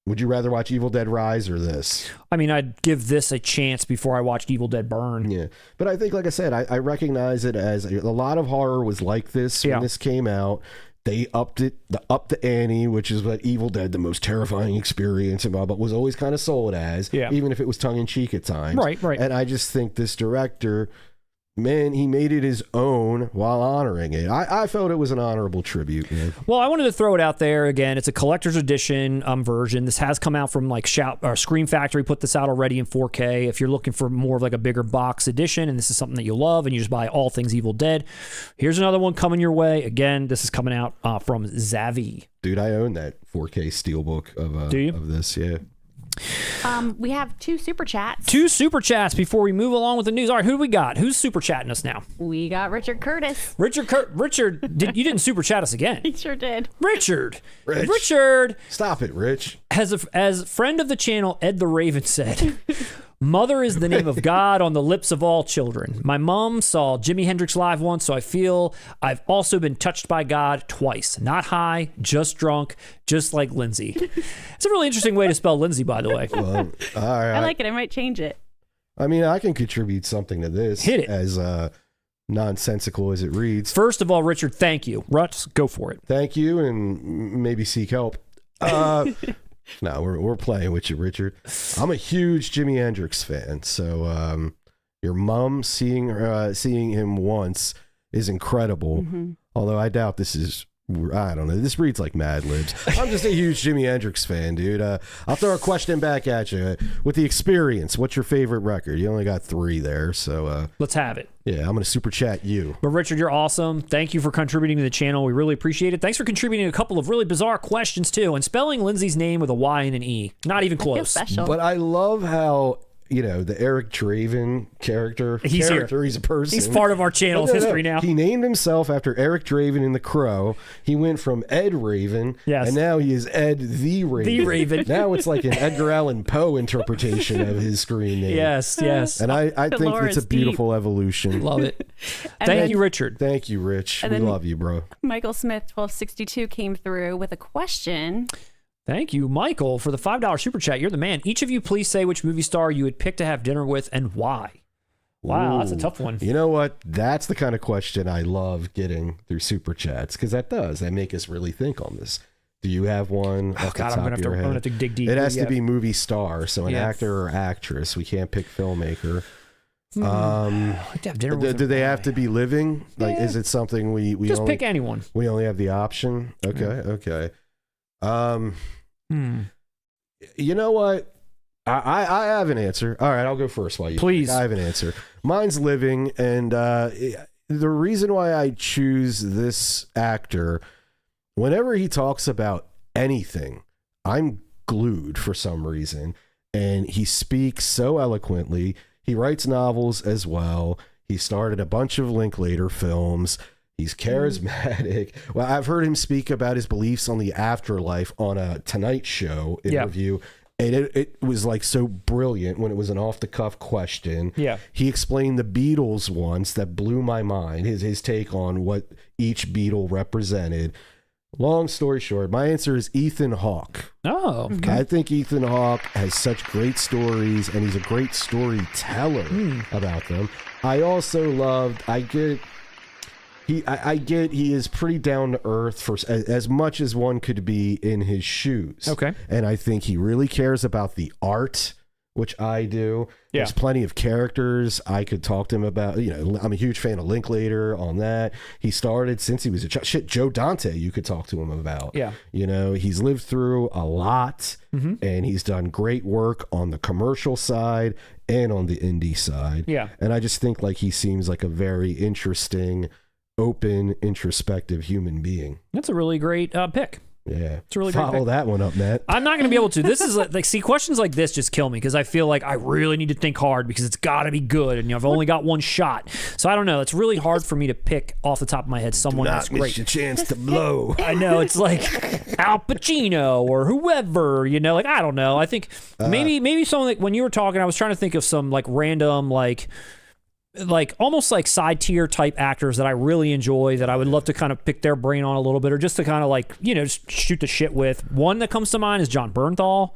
Would you rather watch Evil Dead Rise or this? I mean, I'd give this a chance before I watched Evil Dead Burn. Yeah. But I think, like I said, I recognize it as a lot of horror was like this when this came out. They upped the ante, which is what Evil Dead, the most terrifying experience, but was always kind of sold as, even if it was tongue-in-cheek at times. Right. And I just think this director, man, he made it his own while honoring it. I felt it was an honorable tribute, man. Well, I wanted to throw it out there again. It's a collector's edition version. This has come out from like Scream Factory put this out already in 4K. If you're looking for more of like a bigger box edition and this is something that you love and you just buy all things Evil Dead, here's another one coming your way. Again, this is coming out from Zavi. Dude, I own that 4K Steelbook of this, yeah. We have 2 super chats. 2 super chats before we move along with the news. All right, who do we got? Who's super chatting us now? We got Richard Curtis. Richard, you didn't super chat us again. He sure did. Richard. Stop it, Rich. As friend of the channel, Ed the Raven said, Mother is the name of God on the lips of all children. My mom saw Jimi Hendrix live once, so I feel I've also been touched by God twice. Not high, just drunk, just like Lindsay. It's a really interesting way to spell Lindsay, by the way. Well, all right. I like it. I might change it. I mean, I can contribute something to this. Hit it. As nonsensical as it reads. First of all, Richard, thank you. Russ, go for it. Thank you, and maybe seek help. No, we're playing with you, Richard. I'm a huge Jimi Hendrix fan, so your mom seeing him once is incredible. Mm-hmm. Although I doubt this is, I don't know, this reads like Mad Libs. I'm just a huge Jimi Hendrix fan, dude. I'll throw a question back at you. With the experience, what's your favorite record? You only got 3 there, so let's have it. Yeah, I'm going to super chat you. But Richard, you're awesome. Thank you for contributing to the channel. We really appreciate it. Thanks for contributing a couple of really bizarre questions, too, and spelling Lindsay's name with a Y and an E. Not even close. Special. But I love how, the Eric Draven character. He's here. He's a person. He's part of our channel's history now. He named himself after Eric Draven in The Crow. He went from Ed Raven, and now he is Ed the Raven. The Raven. Now it's like an Edgar Allan Poe interpretation of his screen name. Yes. And I think it's a beautiful evolution. Love it. Thank you, Richard. Thank you, Rich. We love you, bro. Michael Smith 1262 came through with a question. Thank you, Michael, for the $5 super chat. You're the man. Each of you, please say which movie star you would pick to have dinner with and why. Wow, that's a tough one. You know what? That's the kind of question I love getting through super chats because that make us really think on this. Do you have one? Oh God, I'm gonna have to dig deep. It has to be movie star, so an actor or actress. We can't pick filmmaker. I'd have dinner with do they have to be living? Like, is it something we just pick anyone? We only have the option. Okay. You know what? I have an answer. All right, I'll go first while you please. I have an answer. Mine's living, and the reason why I choose this actor, whenever he talks about anything, I'm glued for some reason, and he speaks so eloquently. He writes novels as well. He started a bunch of Linklater films. He's charismatic. Well, I've heard him speak about his beliefs on the afterlife on a Tonight Show interview. And it was like so brilliant when it was an off-the-cuff question. Yeah. He explained the Beatles once that blew my mind, his take on what each Beatle represented. Long story short, my answer is Ethan Hawke. Oh, okay. I think Ethan Hawke has such great stories, and he's a great storyteller about them. I also loved. I get he is pretty down to earth for as much as one could be in his shoes. Okay. And I think he really cares about the art, which I do. Yeah. There's plenty of characters I could talk to him about. You know, I'm a huge fan of Linklater on that. He started since he was a child. Shit, Joe Dante, you could talk to him about. Yeah. You know, he's lived through a lot, and he's done great work on the commercial side and on the indie side. Yeah. And I just think like he seems like a very interesting, open, introspective human being. That's a really great pick. Yeah. It's a really great Follow pick. that one up, Matt. I'm not going to be able to. This is like, see, questions like this just kill me because I feel like I really need to think hard because it's got to be good, and I've only got one shot. So I don't know. It's really hard for me to pick off the top of my head someone that's Not miss great. your chance to blow. I know, it's like Al Pacino or whoever, you know, like I don't know. I think maybe someone like when you were talking, I was trying to think of some like random like almost like side tier type actors that I really enjoy that I would love to kind of pick their brain on a little bit or just to kind of like, you know, just shoot the shit with. One that comes to mind is John Bernthal.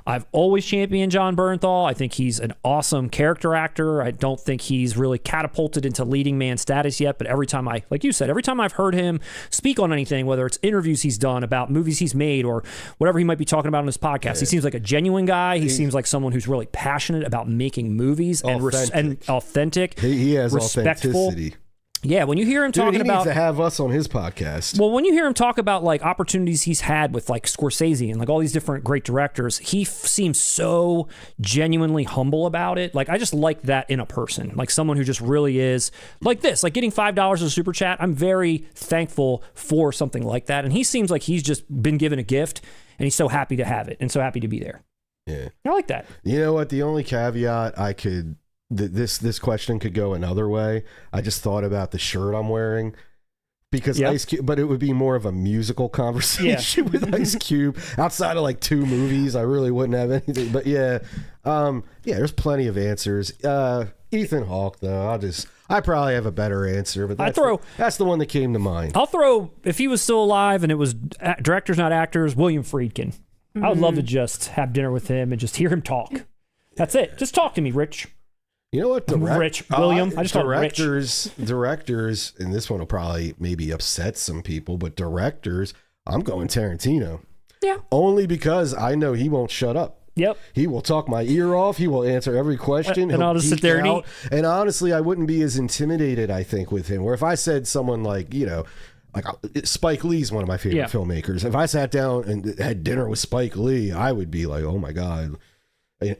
I've always championed John Bernthal. I think he's an awesome character actor. I don't think he's really catapulted into leading man status yet, but every time like you said, every time I've heard him speak on anything, whether it's interviews he's done about movies he's made or whatever he might be talking about on his podcast, he seems like a genuine guy. He seems like someone who's really passionate about making movies and authentic. He has respectful. authenticity. Yeah, when you hear him talking he about, needs to have us on his podcast. well, when you hear him talk about like opportunities he's had with like Scorsese and like all these different great directors, he seems so genuinely humble about it. Like I just like that in a person, like someone who just really is like this, like getting $5 as a super chat. I'm very thankful for something like that, and he seems like he's just been given a gift, and he's so happy to have it and so happy to be there. Yeah, I like that. You know what? The only caveat I could. This question could go another way. I just thought about the shirt I'm wearing because Ice Cube, but it would be more of a musical conversation with Ice Cube. Outside of like 2 movies, I really wouldn't have anything. But there's plenty of answers. Ethan Hawke, though, I probably have a better answer, but that's the one that came to mind. I'll throw, if he was still alive and it was directors not actors, William Friedkin. I would love to just have dinner with him and just hear him talk. That's it. Just talk to me, Rich. You know what? William. I just directors, and this one will probably maybe upset some people, but directors, I'm going Tarantino. Yeah. Only because I know he won't shut up. Yep. He will talk my ear off. He will answer every question. And I'll just sit there and eat. And honestly, I wouldn't be as intimidated, I think, with him. Where if I said someone like, you know, like Spike Lee's one of my favorite filmmakers. If I sat down and had dinner with Spike Lee, I would be like, oh my God.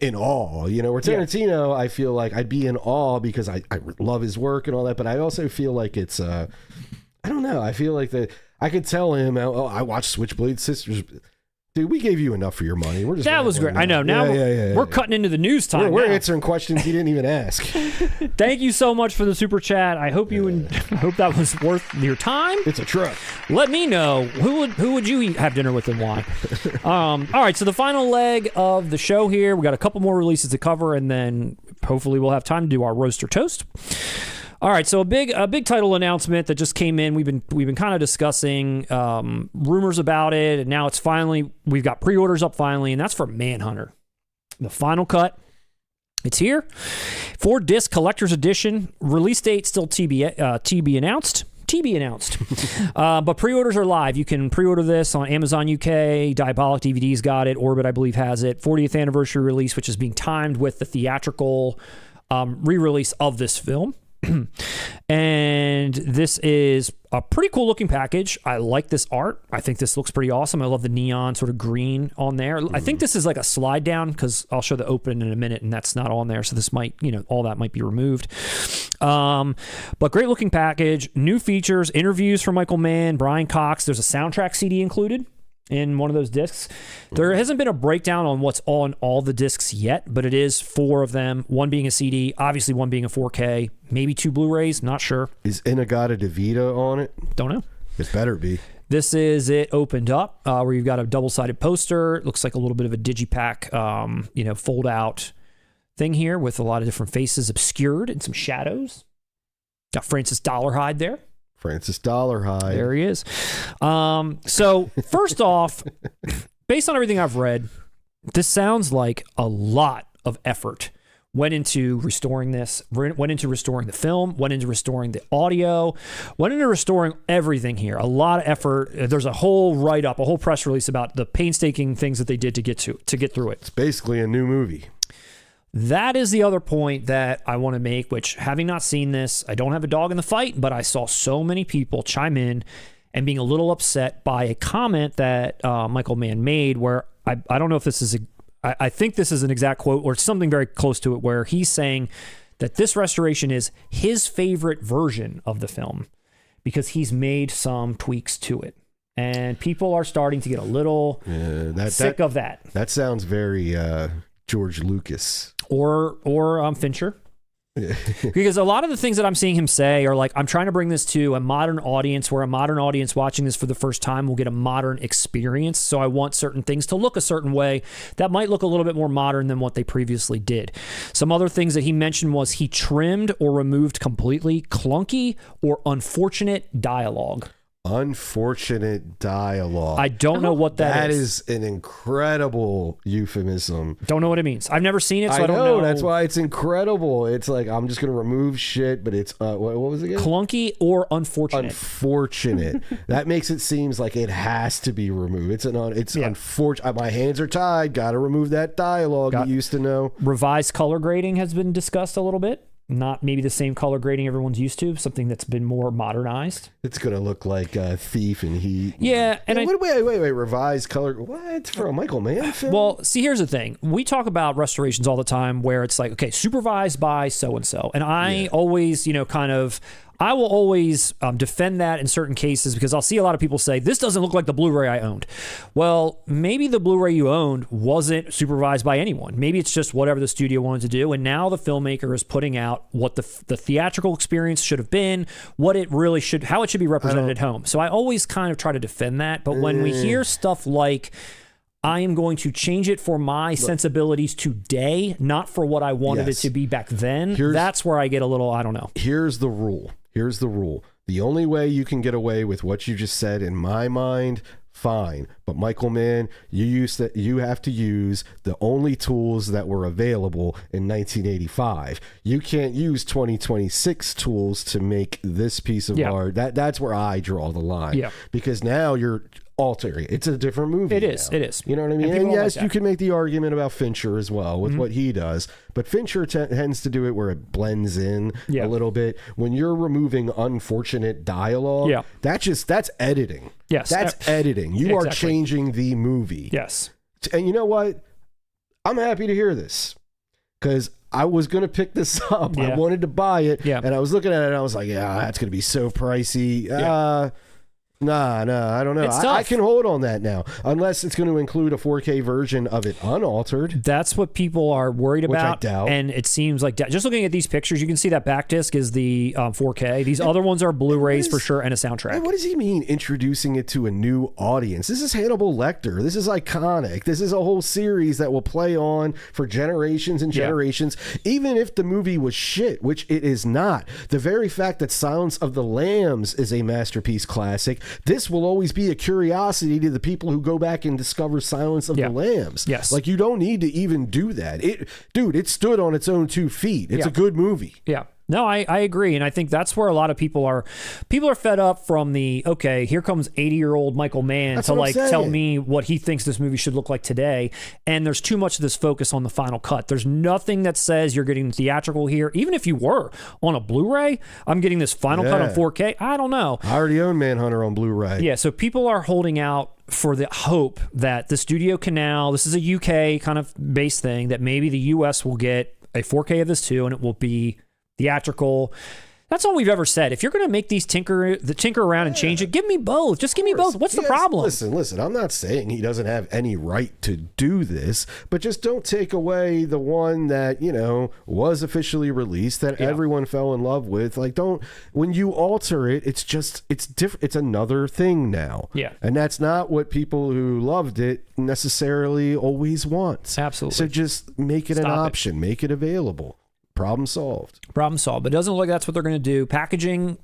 In awe, you know, where Tarantino, I feel like I'd be in awe because I love his work and all that, but I also feel like it's, I don't know, I feel like that I could tell him, oh, I watched Switchblade Sisters. Dude, we gave you enough for your money. We're just that was great. Now. I know. Now we're cutting into the news time. We're answering questions you didn't even ask. Thank you so much for the super chat. I hope hope that was worth your time. It's a truck. Let me know who would you have dinner with and why. All right. So the final leg of the show here. We got a couple more releases to cover, and then hopefully we'll have time to do our roast or toast. All right, so a big title announcement that just came in. We've been kind of discussing rumors about it, and now we've got pre-orders up finally, and that's for Manhunter, the final cut. It's here, 4-disc collector's edition. Release date still TB announced. But pre-orders are live. You can pre-order this on Amazon UK. Diabolic DVD's got it. Orbit, I believe, has it. 40th anniversary release, which is being timed with the theatrical re-release of this film. And this is a pretty cool looking package. I like this art. I think this looks pretty awesome. I love the neon sort of green on there. I think this is like a slide down because I'll show the open in a minute and that's not on there. So this might, all that might be removed. But great looking package, new features, interviews from Michael Mann, Brian Cox. There's a soundtrack CD included in one of those discs. There hasn't been a breakdown on what's on all the discs yet, but it is 4 of them, one being a CD, obviously one being a 4K, maybe 2 Blu-rays, not sure. Is Inagata-Devita on it? Don't know. It better be. This is it opened up, where you've got a double-sided poster. It looks like a little bit of a digipack, fold-out thing here with a lot of different faces obscured and some shadows. Got Francis Dollarhide there. Francis Dollarhide. There he is. So first off, based on everything I've read, this sounds like a lot of effort went into restoring this, went into restoring the film, went into restoring the audio, went into restoring everything here. A lot of effort. There's a whole write-up, a whole press release about the painstaking things that they did to get through it. It's basically a new movie. That is the other point that I want to make, which, having not seen this, I don't have a dog in the fight, but I saw so many people chime in and being a little upset by a comment that Michael Mann made, where I don't know if this is I think this is an exact quote or something very close to it, where he's saying that this restoration is his favorite version of the film because he's made some tweaks to it. And people are starting to get a little sick of that. That sounds very George Lucas. Or Fincher. Because a lot of the things that I'm seeing him say are like, I'm trying to bring this to a modern audience, where a modern audience watching this for the first time will get a modern experience. So I want certain things to look a certain way that might look a little bit more modern than what they previously did. Some other things that he mentioned was he trimmed or removed completely clunky or unfortunate dialogue. Unfortunate dialogue. I don't know what that is. That is an incredible euphemism. Don't know what it means. I've never seen it, so I don't know. That's why it's incredible. It's like, I'm just going to remove shit, but it's, what was it again? Clunky or unfortunate. Unfortunate. That makes it seems like it has to be removed. It's unfortunate. My hands are tied. Got to remove that dialogue you used to know. Revised color grading has been discussed a little bit. Not maybe the same color grading everyone's used to, something that's been more modernized. It's going to look like Thief and Heat. Yeah. And wait, revised color. What? For a Michael Mann film? Well, see, here's the thing. We talk about restorations all the time where it's like, okay, supervised by so-and-so. And I always, I will always defend that in certain cases, because I'll see a lot of people say, this doesn't look like the Blu-ray I owned. Well, maybe the Blu-ray you owned wasn't supervised by anyone. Maybe it's just whatever the studio wanted to do. And now the filmmaker is putting out what the theatrical experience should have been, what it really should, how it should be represented at home. So I always kind of try to defend that. But when we hear stuff like, I am going to change it for my sensibilities today, not for what I wanted it to be back then, that's where I get a little, I don't know. Here's the rule. The only way you can get away with what you just said, in my mind, fine. But Michael Mann, you have to use the only tools that were available in 1985. You can't use 2026 tools to make this piece of art. That's where I draw the line. Yeah. Because now you're altering. It's a different movie. It is. You know what I mean? And yes, you can make the argument about Fincher as well with what he does. But Fincher tends to do it where it blends in a little bit. When you're removing unfortunate dialogue, that's editing. Yes. That's editing. You are changing the movie. Yes. And you know what? I'm happy to hear this, because I was going to pick this up. I wanted to buy it. Yeah. And I was looking at it and I was like, that's going to be so pricey. Nah, I don't know. I can hold on that now, unless it's going to include a 4K version of it unaltered. That's what people are worried about. Which I doubt. And it seems like, just looking at these pictures, you can see that back disc is the 4K. These other ones are Blu-rays for sure, and a soundtrack. What does he mean, introducing it to a new audience? This is Hannibal Lecter. This is iconic. This is a whole series that will play on for generations and generations. Even if the movie was shit, which it is not. The very fact that Silence of the Lambs is a masterpiece classic, this will always be a curiosity to the people who go back and discover Silence of the Lambs. Yes. Like, you don't need to even do that. It stood on its own 2 feet. It's a good movie. Yeah. No, I agree. And I think that's where a lot of people are fed up from the, okay, here comes 80-year-old Michael Mann to tell me what he thinks this movie should look like today. And there's too much of this focus on the final cut. There's nothing that says you're getting theatrical here. Even if you were on a Blu-ray, I'm getting this final cut on 4K. I don't know. I already own Manhunter on Blu-ray. Yeah, so people are holding out for the hope that the studio can now, this is a UK kind of base thing, that maybe the US will get a 4K of this too, and it will be theatrical. That's all we've ever said. If you're going to make these tinker around and change it, give me both. Just give me both. What's the problem? Listen, I'm not saying he doesn't have any right to do this, but just don't take away the one that, was officially released that everyone fell in love with. Like, when you alter it, it's different. It's another thing now. Yeah. And that's not what people who loved it necessarily always want. Absolutely. So just make it an option, make it available. Problem solved. But it doesn't look like that's what they're going to do. Packaging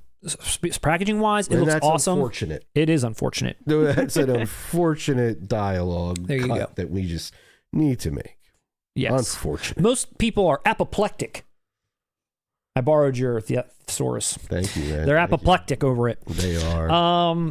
packaging wise, it looks awesome. Unfortunate. It is unfortunate. That's an unfortunate dialogue cut that we just need to make. Yes. Unfortunate. Most people are apoplectic. I borrowed your thesaurus. Thank you, man. They're apoplectic over it. They are.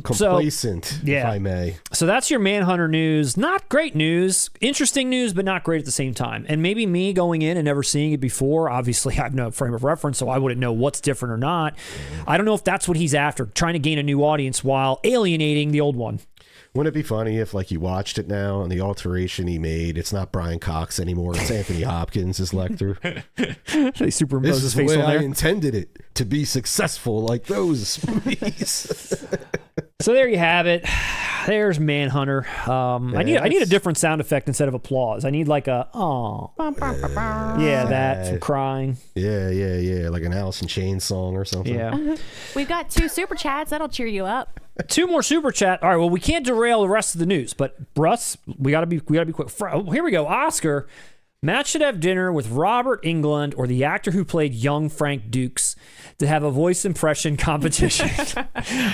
Complacent, if I may. So that's your Manhunter news. Not great news. Interesting news, but not great at the same time. And maybe me going in and never seeing it before, obviously I have no frame of reference, so I wouldn't know what's different or not. I don't know if that's what he's after, trying to gain a new audience while alienating the old one. Wouldn't it be funny if, like, you watched it now and the alteration he made, it's not Brian Cox anymore, it's Anthony Hopkins as Lecter. They superimpose his this is face the way on there. I intended it to be successful, like those movies. So there you have it. There's Manhunter. I need a different sound effect instead of applause. I need like a that from crying. Yeah, like an Alice in Chains song or something. Yeah. We've got 2 super chats. That'll cheer you up. 2 more super chat. All right. Well, we can't derail the rest of the news, but Russ, we gotta be quick. Here we go. Oscar. Matt should have dinner with Robert Englund or the actor who played young Frank Dukes to have a voice impression competition.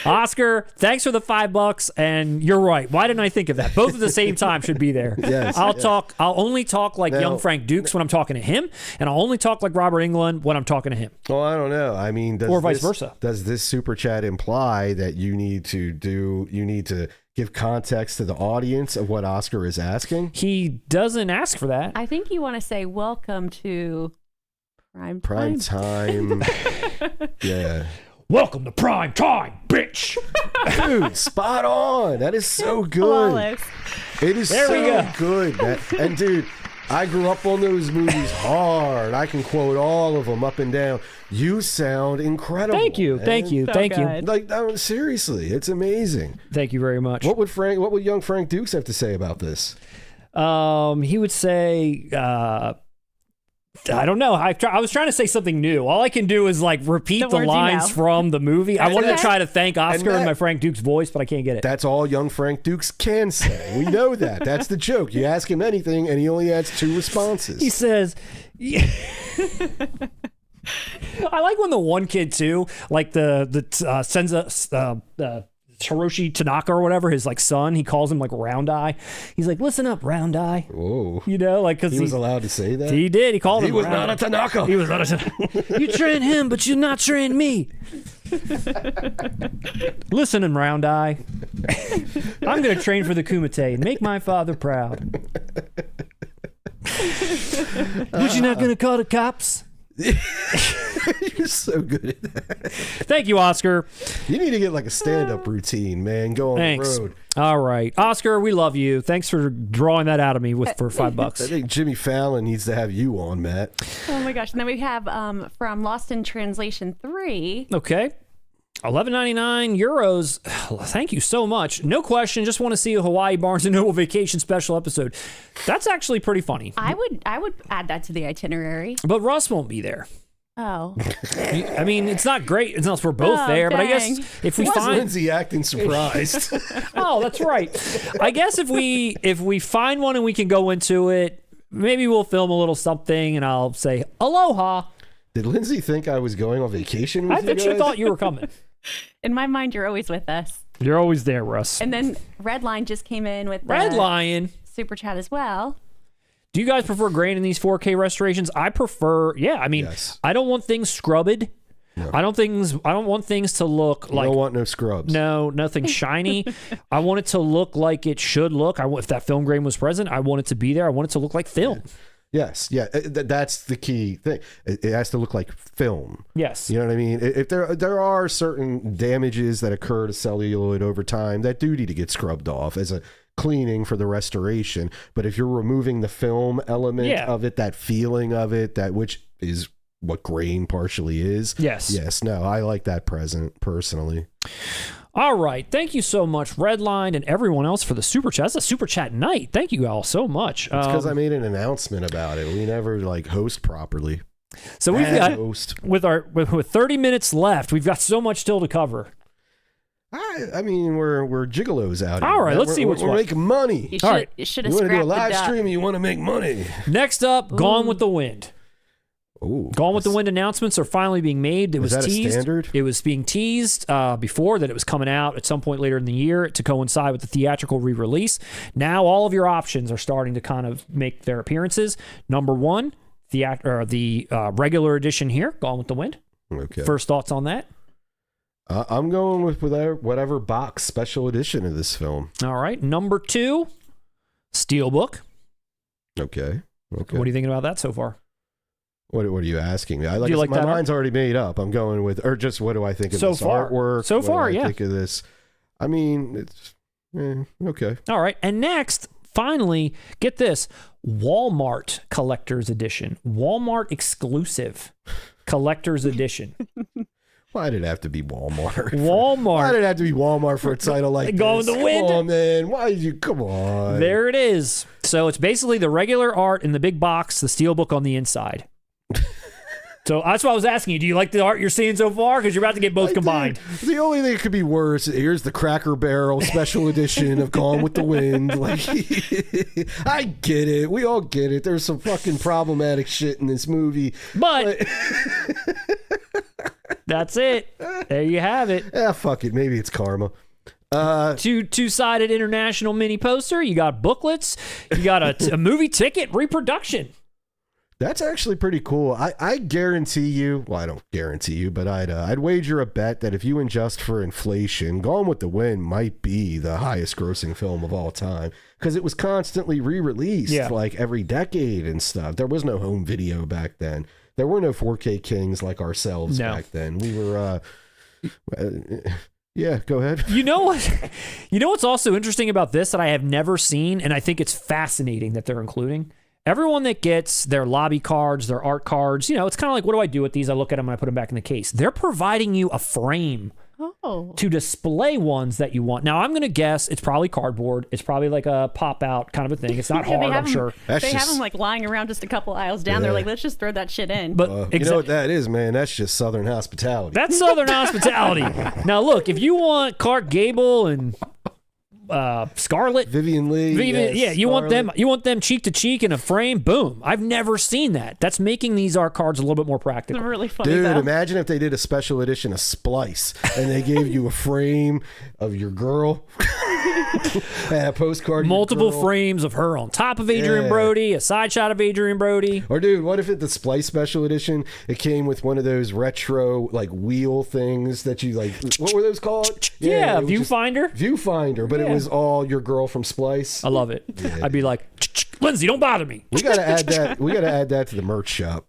Oscar, thanks for the $5, and you're right. Why didn't I think of that? Both at the same time should be there. Yes, I'll only talk like young Frank Dukes when I'm talking to him, and I'll only talk like Robert Englund when I'm talking to him. Well, I don't know. I mean, or vice versa. Does this super chat imply that you need to give context to the audience of what Oscar is asking? He doesn't ask for that. I think you want to say welcome to prime time. Yeah. Welcome to prime time, bitch. Dude, spot on. That is so good. Flawless. It is so good. And dude, I grew up on those movies hard. I can quote all of them up and down. You sound incredible. Thank you. Man. Thank you. So Thank good. you. Like, seriously, it's amazing. Thank you very much. What would young Frank Dukes have to say about this? He would say, I don't know. I was trying to say something new. All I can do is like repeat the lines from the movie. I wanted to try to thank Oscar in my Frank Dukes voice, but I can't get it. That's all young Frank Dukes can say. We know that. That's the joke. You ask him anything, and he only has 2 responses. He says, I like when the one kid too, like the Hiroshi Tanaka or whatever, his like son, he calls him like Round Eye. He's like, listen up, Round Eye. Whoa. You know, like, because he was allowed to say that? He did. He called him. He was not a Tanaka. He was not a Tanaka. You train him, but you're not train me. Listen, and Round Eye. I'm going to train for the Kumite and make my father proud. But you're not going to call the cops? You're so good at that. Thank you, Oscar. You need to get like a stand-up routine, man. Go on the road. All right, Oscar, we love you. Thanks for drawing that out of me for $5. I think Jimmy Fallon needs to have you on, Matt. Oh my gosh! And then we have from Lost in Translation 3. Okay. 11.99 euros. Thank you so much. No question. Just want to see a Hawaii Barnes and Noble vacation special episode. That's actually pretty funny. I would add that to the itinerary. But Russ won't be there. Oh. I mean, it's not great unless we're both there. Dang. But I guess if we find Lindsay acting surprised. Oh, that's right. I guess if we find one and we can go into it, maybe we'll film a little something and I'll say aloha. Did Lindsay think I was going on vacation with I think she thought you were coming. In my mind, you're always with us. You're always there, Russ. And then Redline just came in with Red Lion super chat as well. Do you guys prefer grain in these 4K restorations? I prefer, yes. I don't want things scrubbed. No. I don't want things to look like. I don't want no scrubs. No, nothing shiny. I want it to look like it should look. If that film grain was present, I want it to be there. I want it to look like film. Yeah. Yes, yeah, that's the key thing. It has to look like film. Yes, you know what I mean. If there are certain damages that occur to celluloid over time that do need to get scrubbed off as a cleaning for the restoration. But if you're removing the film element of it, that feeling of it, that which is what grain partially is. Yes. No, I like that present personally. All right. Thank you so much, Redline, and everyone else for the super chat. That's a super chat night. Thank you all so much. It's because I made an announcement about it. We never host properly. So we've got with 30 minutes left. We've got so much still to cover. I mean, we're gigolos out here. All right, let's see what's we're making money. You all right, you should have. You want to do a live stream? You want to make money? Next up, Gone with the Wind. Ooh, Gone with the Wind announcements are finally being made. It was that teased. A standard? It was being teased before that it was coming out at some point later in the year to coincide with the theatrical re-release. Now all of your options are starting to kind of make their appearances. Number one, the regular edition here, Gone with the Wind. Okay. First thoughts on that? I'm going with whatever box special edition of this film. All right. Number two, Steelbook. Okay. What are you thinking about that so far? What are you asking me? My mind's already made up. I'm going with, or just what do I think of this artwork? So far, yeah. Think of this. I mean, it's okay. All right. And next, finally, get this: Walmart Collector's Edition, Walmart exclusive Collector's Edition. Why did it have to be Walmart? Why did it have to be Walmart for a title like this? Go with the Wind. Come on, man. Why did you? Come on. There it is. So it's basically the regular art in the big box, the Steelbook on the inside. So that's why I was asking you, do you like the art you're seeing so far? Because you're about to get both combined. The only thing that could be worse, here's the Cracker Barrel special edition of Gone with the Wind. Like, I get it. We all get it. There's some fucking problematic shit in this movie. But that's it. There you have it. Fuck it. Maybe it's karma. Two-sided international mini poster. You got booklets. You got a movie ticket reproduction. That's actually pretty cool. I guarantee you, well, I don't guarantee you, but I'd wager a bet that if you adjust for inflation, Gone with the Wind might be the highest grossing film of all time because it was constantly re-released like every decade and stuff. There was no home video back then. There were no 4K kings like ourselves back then. We were, yeah, go ahead. You know what? You know what's also interesting about this that I have never seen, and I think it's fascinating that they're including? Everyone that gets their lobby cards, their art cards, it's kind of like, what do I do with these? I look at them and I put them back in the case. They're providing you a frame to display ones that you want. Now, I'm going to guess it's probably cardboard. It's probably like a pop-out kind of a thing. It's not hard, I'm sure. They have them like lying around just a couple aisles down. They're like, let's just throw that shit in. But you know what that is, man? That's just Southern hospitality. That's Southern hospitality. Now, look, if you want Clark Gable and Scarlett, Vivian Lee, you want them cheek to cheek in a frame. Boom. I've never seen that. That's making these art cards a little bit more practical. They're really funny, dude. though. Imagine if they did a special edition of Splice and they gave you a frame of your girl and a postcard, multiple frames of her on top of Adrian Brody, a side shot of Adrian Brody. Or dude, what if the Splice special edition, it came with one of those retro like wheel things that you like, what were those called? Yeah, viewfinder, but it was all your girl from Splice. I love it. I'd be like, Lindsay, don't bother me. We gotta add that. We gotta add that to the merch shop.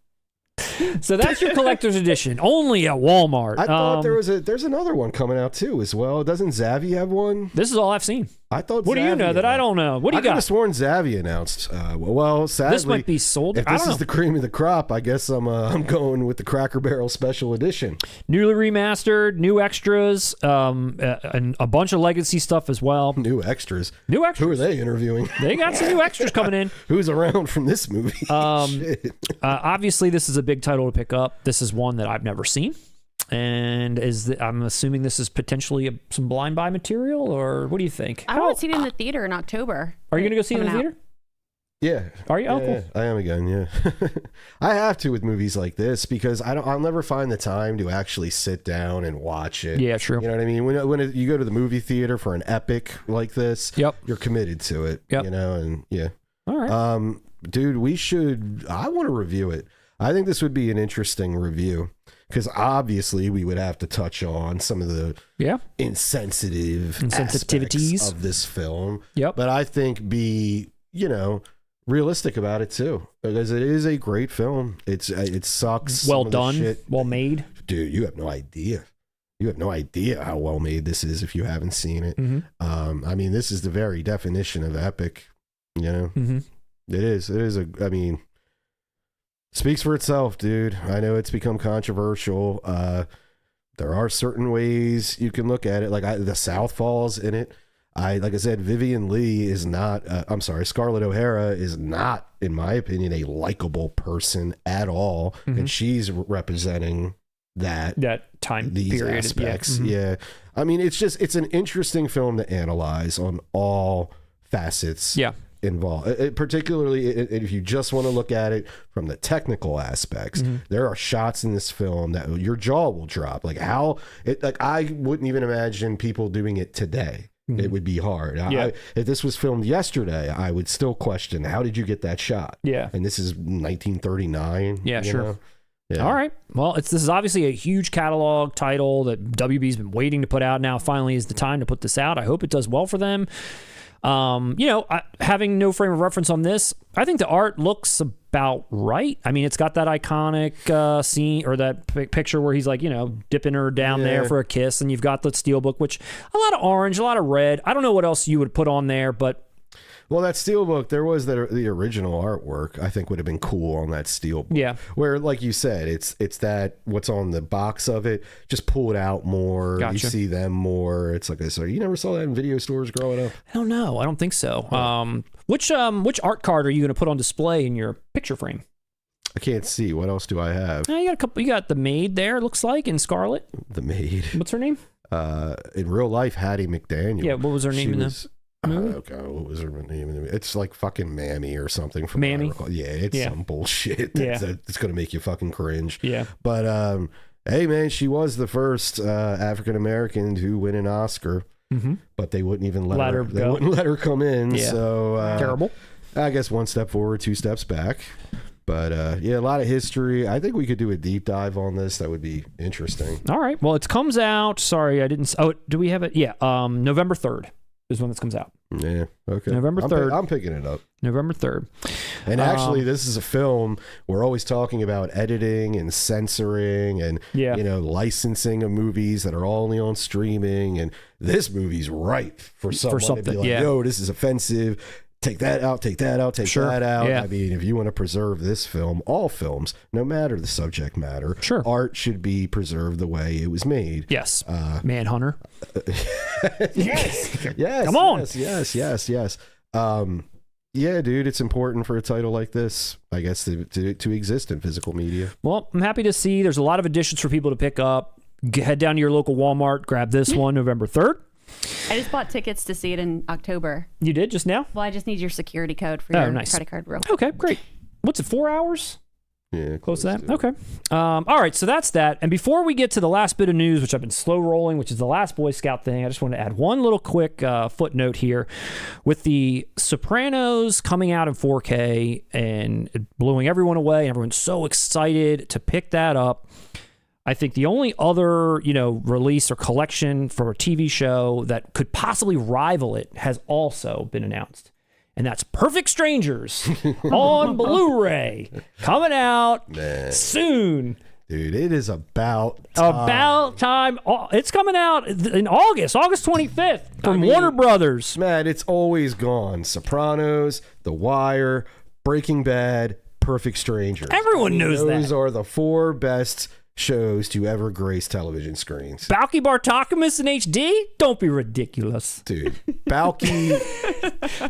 So that's your collector's edition, only at Walmart. I thought there's another one coming out too as well. Doesn't Zavi have one? This is all I've seen. I thought. What do you know that I don't know? What do you got? I could have sworn Zavi announced. Well, sadly, this might be sold. If this is the cream of the crop, I guess I'm going with the Cracker Barrel special edition. Newly remastered, new extras, and a bunch of legacy stuff as well. New extras. Who are they interviewing? They got some new extras coming in. Who's around from this movie? Shit. Obviously, this is a big title to pick up. This is one that I've never seen. And I'm assuming this is potentially some blind buy material, or what do you think? I want to see it in the theater in October. Are you going to go see it in the theater? Yeah. Are you? Yeah, oh, cool. Yeah. I am again, yeah. I have to with movies like this because I'll never find the time to actually sit down and watch it. Yeah, true. You know what I mean? When you go to the movie theater for an epic like this, you're committed to it. Yep. You know, and yeah. All right. Dude, I want to review it. I think this would be an interesting review. Because obviously we would have to touch on some of the insensitive aspects of this film. Yep. But I think be, realistic about it too. Because it is a great film. It sucks. Well done. Well made. Dude, you have no idea. You have no idea how well made this is if you haven't seen it. Mm-hmm. I mean, this is the very definition of epic. Mm-hmm. It is. Speaks for itself, dude. I know it's become controversial. There are certain ways you can look at it. Like the South falls in it. Like I said, Vivian Lee is not. Scarlett O'Hara is not, in my opinion, a likable person at all, and she's representing that time these period aspects. Yeah, I mean, it's an interesting film to analyze on all facets. Yeah. involved, particularly if you just want to look at it from the technical aspects. There are shots in this film that your jaw will drop. Like I wouldn't even imagine people doing it today. It would be hard. Yeah. If this was filmed yesterday, I would still question, how did you get that shot? Yeah. And this is 1939. Yeah, sure. Know? Yeah. All right. Well, this is obviously a huge catalog title that WB's been waiting to put out. Now finally is the time to put this out. I hope it does well for them. Having no frame of reference on this, I think the art looks about right. I mean, it's got that iconic scene or that picture where he's like, dipping her down there for a kiss, and you've got the Steelbook, which a lot of orange, a lot of red. I don't know what else you would put on there, but well, that Steelbook, there was the original artwork, I think would have been cool on that Steelbook. Yeah. Where, like you said, it's that what's on the box of it, just pull it out more. Gotcha. You see them more. It's like I said, you never saw that in video stores growing up? I don't know. I don't think so. Oh. Which art card are you going to put on display in your picture frame? I can't see. What else do I have? You got a couple. You got the maid there, it looks like, in Scarlet. The maid. What's her name? In real life, Hattie McDaniel. Yeah, what was her name in this? Okay, what was her name? It's like fucking Mammy or something. From Mammy? Yeah, it's some bullshit. It's going to make you fucking cringe. Yeah. But, hey, man, she was the first African-American to win an Oscar. But they wouldn't even let her go. They wouldn't let her come in. Yeah. So terrible. I guess one step forward, two steps back. But a lot of history. I think we could do a deep dive on this. That would be interesting. All right. Well, it comes out. Sorry, I didn't. Oh, do we have it? Yeah. November 3rd. Is when this comes out. Yeah, okay. November 3rd. I'm picking it up. November 3rd. And actually, this is a film, we're always talking about editing and censoring and, licensing of movies that are only on streaming. And this movie's ripe for someone to be like, yo, this is offensive. Take that out, take that out, take that out. Yeah. I mean, if you want to preserve this film, all films, no matter the subject matter, art should be preserved the way it was made. Yes. Manhunter. Yes. Come on. Yes. Yeah, dude, it's important for a title like this, I guess, to exist in physical media. Well, I'm happy to see there's a lot of editions for people to pick up. Head down to your local Walmart, grab this one, November 3rd. I just bought tickets to see it in October. You did just now? Well, I just need your security code for your credit card real quick. Okay, great. What's it, 4 hours? Yeah, close to that. Okay. All right, so that's that. And before we get to the last bit of news, which I've been slow rolling, which is the last Boy Scout thing, I just want to add one little quick footnote here. With the Sopranos coming out in 4K and blowing everyone away, and everyone's so excited to pick that up, I think the only other, release or collection for a TV show that could possibly rival it has also been announced. And that's Perfect Strangers on Blu-ray, coming out soon. Dude, it is about time. About time. It's coming out in August 25th from Warner Brothers. Man, it's always gone. Sopranos, The Wire, Breaking Bad, Perfect Strangers. Everyone knows that. Those are the 4 best shows to ever grace television screens. Balky Bartokomous in HD? Don't be ridiculous. Dude, Balky.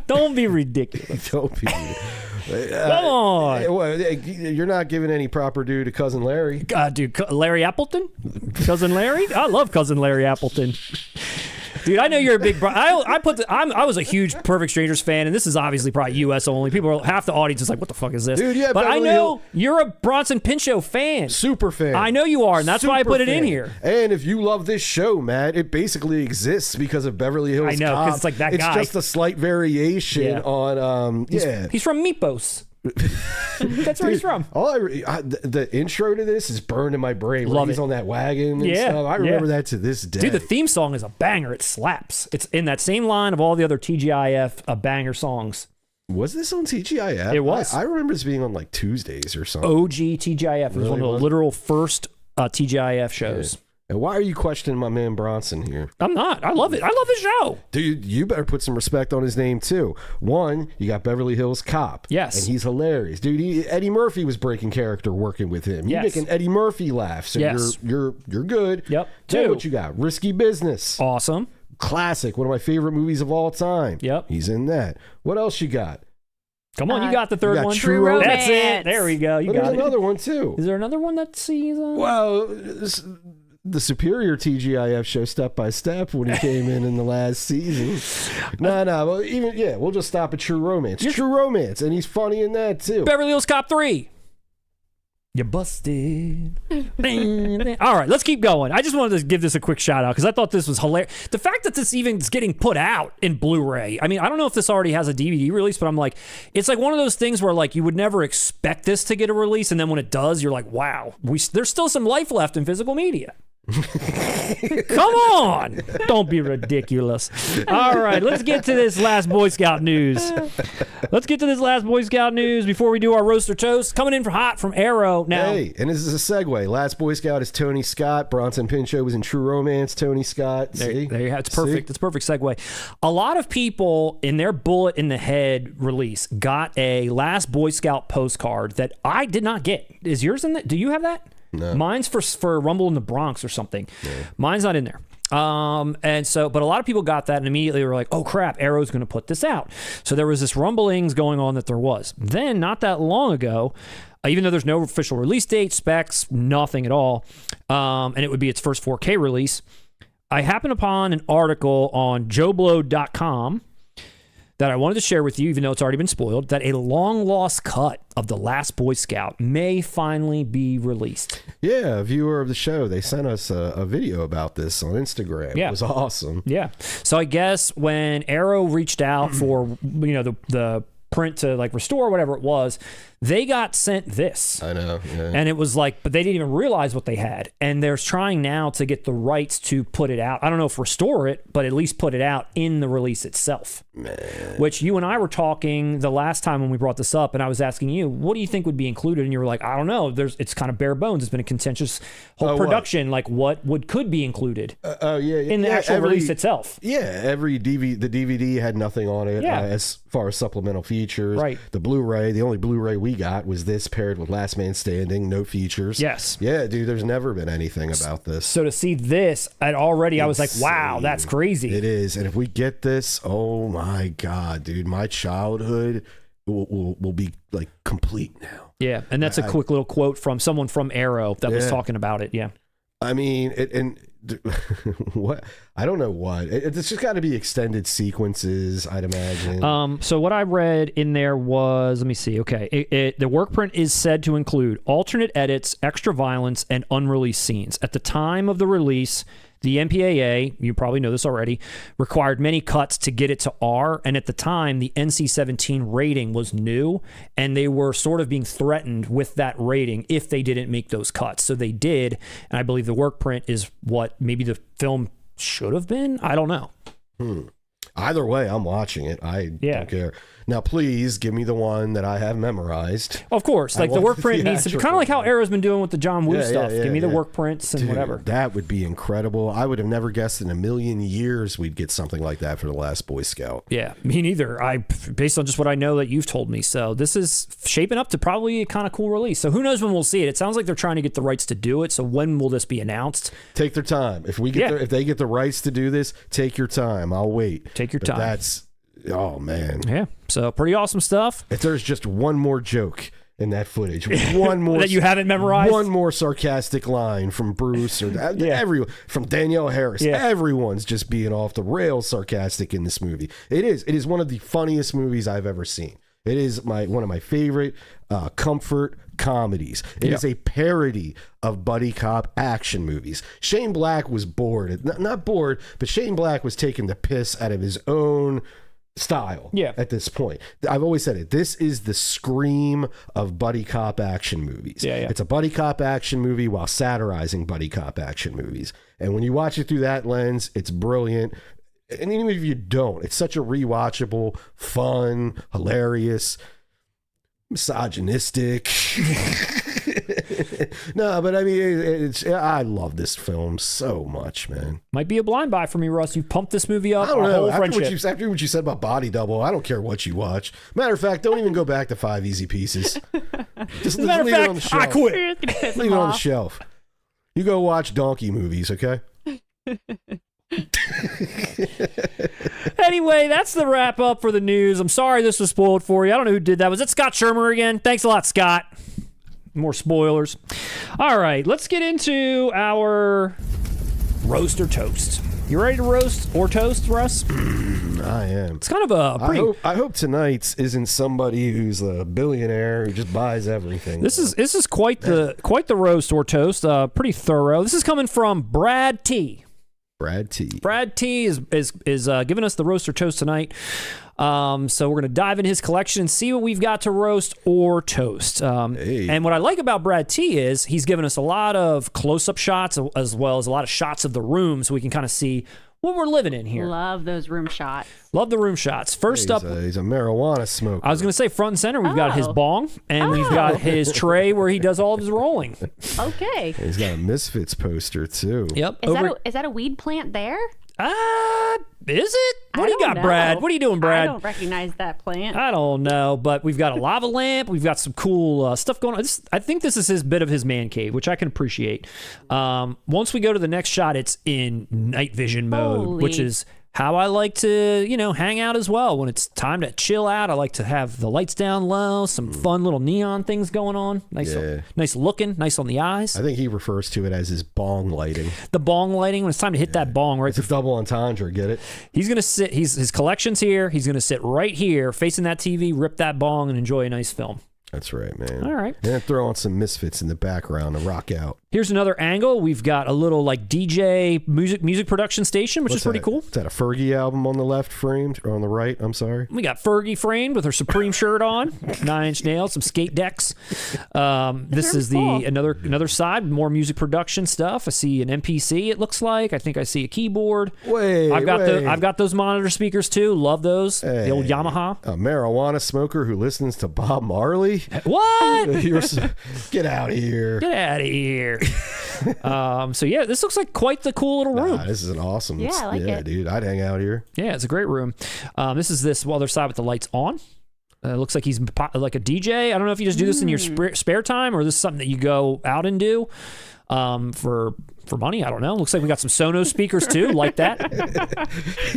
Don't be ridiculous. Don't be. Come on. You're not giving any proper due to Cousin Larry. Dude, Larry Appleton? Cousin Larry? I love Cousin Larry Appleton. Dude, I know you're a big. I was a huge Perfect Strangers fan, and this is obviously probably U.S. only. Half the audience is like, "What the fuck is this?" Dude, yeah, but I know you're a Bronson Pinchot fan, super fan. I know you are, and that's why I put it in here. And if you love this show, Matt, it basically exists because of Beverly Hills. I know, because it's like that guy. It's just a slight variation on. He's from Meepos. That's where he's from. The intro to this is burned in my brain. Love he's it. on that wagon and stuff. I remember that to this day. Dude, the theme song is a banger. It slaps. It's in that same line of all the other TGIF banger songs. Was this on TGIF? It was. I remember this being on like Tuesdays or something. OG TGIF. It was one of the literal first TGIF shows. Yeah. And why are you questioning my man Bronson here? I'm not. I love it. I love the show. Dude, you better put some respect on his name, too. One, you got Beverly Hills Cop. Yes. And he's hilarious. Dude, Eddie Murphy was breaking character working with him. You're making Eddie Murphy laugh, so you're good. Yep. Two, what you got? Risky Business. Awesome. Classic. One of my favorite movies of all time. Yep. He's in that. What else you got? Come on, you got the third one. True Romance. That's it. There we go. You got There's it. another one, too. Is there another one that sees? Well, the superior TGIF show Step by Step when he came in the last season. No, well, we'll just stop at True Romance. True Romance, and he's funny in that too. Beverly Hills Cop 3. You busted. All right, let's keep going. I just wanted to give this a quick shout out because I thought this was hilarious. The fact that this even is getting put out in Blu-ray. I mean, I don't know if this already has a DVD release, but I'm like, it's like one of those things where like you would never expect this to get a release, and then when it does, you're like, wow, there's still some life left in physical media. Come on, don't be ridiculous. All right, let's get to this last Boy Scout news. Before we do our roaster toast. Coming in hot from Arrow now. Hey, and this is a segue. Last Boy Scout is Tony Scott. Bronson Pinchot was in True Romance. Tony Scott. There you have. It's perfect. It's a perfect segue. A lot of people in their Bullet in the Head release got a Last Boy Scout postcard that I did not get. Is yours in that? Do you have that? No. Mine's for Rumble in the Bronx or something. No. Mine's not in there. And so, but a lot of people got that and immediately were like, oh crap, Arrow's going to put this out. So there was this rumblings going on that there was. Then not that long ago, even though there's no official release date, specs, nothing at all, and it would be its first 4K release, I happened upon an article on JoeBlow.com that I wanted to share with you, even though it's already been spoiled, that a long-lost cut of The Last Boy Scout may finally be released. Yeah, a viewer of the show, they sent us a video about this on Instagram. Yeah. It was awesome. Yeah. So I guess when Arrow reached out for, the print to like restore whatever it was, they got sent this. I know. Yeah. And it was like, but they didn't even realize what they had. And they're trying now to get the rights to put it out. I don't know if restore it, but at least put it out in the release itself. Man. Which you and I were talking the last time when we brought this up, and I was asking you, what do you think would be included? And you were like, I don't know. It's kind of bare bones. It's been a contentious whole production. Like what could be included in the actual release itself. Yeah, the DVD had nothing on it as far as supplemental features. Right. The Blu-ray, the only Blu-ray we got was this paired with Last Man Standing, no features. Yes. Yeah, dude, there's never been anything about this. So to see this, I was like, wow, that's crazy. It is. And if we get this, oh my God, dude, my childhood will be like complete now. Yeah. And that's a quick little quote from someone from Arrow that was talking about it. Yeah. I mean, what? I don't know what. It's just got to be extended sequences, I'd imagine. So what I read in there was, let me see. Okay, the work print is said to include alternate edits, extra violence, and unreleased scenes. At the time of the release, the MPAA, you probably know this already, required many cuts to get it to R, and at the time, the NC-17 rating was new, and they were sort of being threatened with that rating if they didn't make those cuts. So they did, and I believe the work print is what maybe the film should have been. I don't know. Either way, I'm watching it. I don't care. Now, please give me the one that I have memorized. Of course. Like the work print needs to be kind of like how Arrow's been doing with the John Woo stuff. Give me the work prints and whatever. That would be incredible. I would have never guessed in a million years we'd get something like that for The Last Boy Scout. Yeah, me neither. Based on just what I know that you've told me. So this is shaping up to probably a kind of cool release. So who knows when we'll see it? It sounds like they're trying to get the rights to do it. So when will this be announced? Take their time. If they get the rights to do this, take your time. I'll wait. Take your time. Oh, man. Yeah. So pretty awesome stuff. If there's just one more joke in that footage, one more that you haven't memorized, one more sarcastic line from Bruce or everyone, from Danielle Harris, everyone's just being off the rails sarcastic in this movie. It is one of the funniest movies I've ever seen. It is one of my favorite comfort comedies. It is a parody of buddy cop action movies. Shane Black was bored. Not bored, but Shane Black was taking the piss out of his own style at this point. I've always said it. This is the Scream of buddy cop action movies. It's a buddy cop action movie while satirizing buddy cop action movies. And when you watch it through that lens, it's brilliant. And even if you don't, it's such a rewatchable, fun, hilarious, misogynistic. No, but I mean, I love this film so much, man. Might be a blind buy for me, Russ. You pumped this movie up. I don't know. After what you said about Body Double, I don't care what you watch. Matter of fact, don't even go back to 5 Easy Pieces. Just leave it on the shelf. I quit. Leave it on the shelf. You go watch donkey movies, okay? Anyway, that's the wrap up for the news. I'm sorry this was spoiled for you. I don't know who did that. Was it Scott Shermer again? Thanks a lot, Scott. More spoilers. All right, let's get into our roast or toast. You ready to roast or toast, Russ? I am. It's kind of a pretty... I hope tonight's isn't somebody who's a billionaire who just buys everything. This is quite the roast or toast. Pretty thorough. This is coming from Brad T. Brad T. Brad T is giving us the roast or toast tonight. So we're going to dive into his collection and see what we've got to roast or toast. And what I like about Brad T is he's given us a lot of close-up shots as well as a lot of shots of the room so we can kind of see what we're living in here. Love those room shots. Love the room shots. First up... He's a marijuana smoker. I was going to say front and center, we've got his bong, and we've got his tray where he does all of his rolling. Okay. He's got a Misfits poster, too. Yep. Is that a weed plant there? Is it? What do you got, Brad? What are you doing, Brad? I don't recognize that plant. I don't know, but we've got a lava lamp. We've got some cool stuff going on. I think this is his bit of his man cave, which I can appreciate. Once we go to the next shot, it's in night vision mode, which is how I like to, hang out as well. When it's time to chill out, I like to have the lights down low, some fun little neon things going on. Nice looking, nice on the eyes. I think he refers to it as his bong lighting. The bong lighting, when it's time to hit that bong, right? It's a double entendre, get it? He's going to sit, his collection's here. He's going to sit right here, facing that TV, rip that bong, and enjoy a nice film. That's right, man. All right. And throw on some Misfits in the background to rock out. Here's another angle. We've got a little DJ music production station, which is pretty cool. Is that a Fergie album on the left framed, or on the right? I'm sorry. We got Fergie framed with her Supreme shirt on, 9 Inch Nails, some skate decks. This is cool. another side, more music production stuff. I see an MPC. It looks like. I think I see a keyboard. I've got those monitor speakers too. Love those. Hey, the old Yamaha. A marijuana smoker who listens to Bob Marley. What? Get out of here. Get out of here. So yeah, this looks like quite the cool little room. This is an awesome. Yeah, I like it. Dude, I'd hang out here. Yeah, it's a great room. This is this other side with the lights on. Looks like he's like a DJ. I don't know if you just do this in your spare time or this is something that you go out and do for money. I don't know. Looks like we got some Sonos speakers too, like that.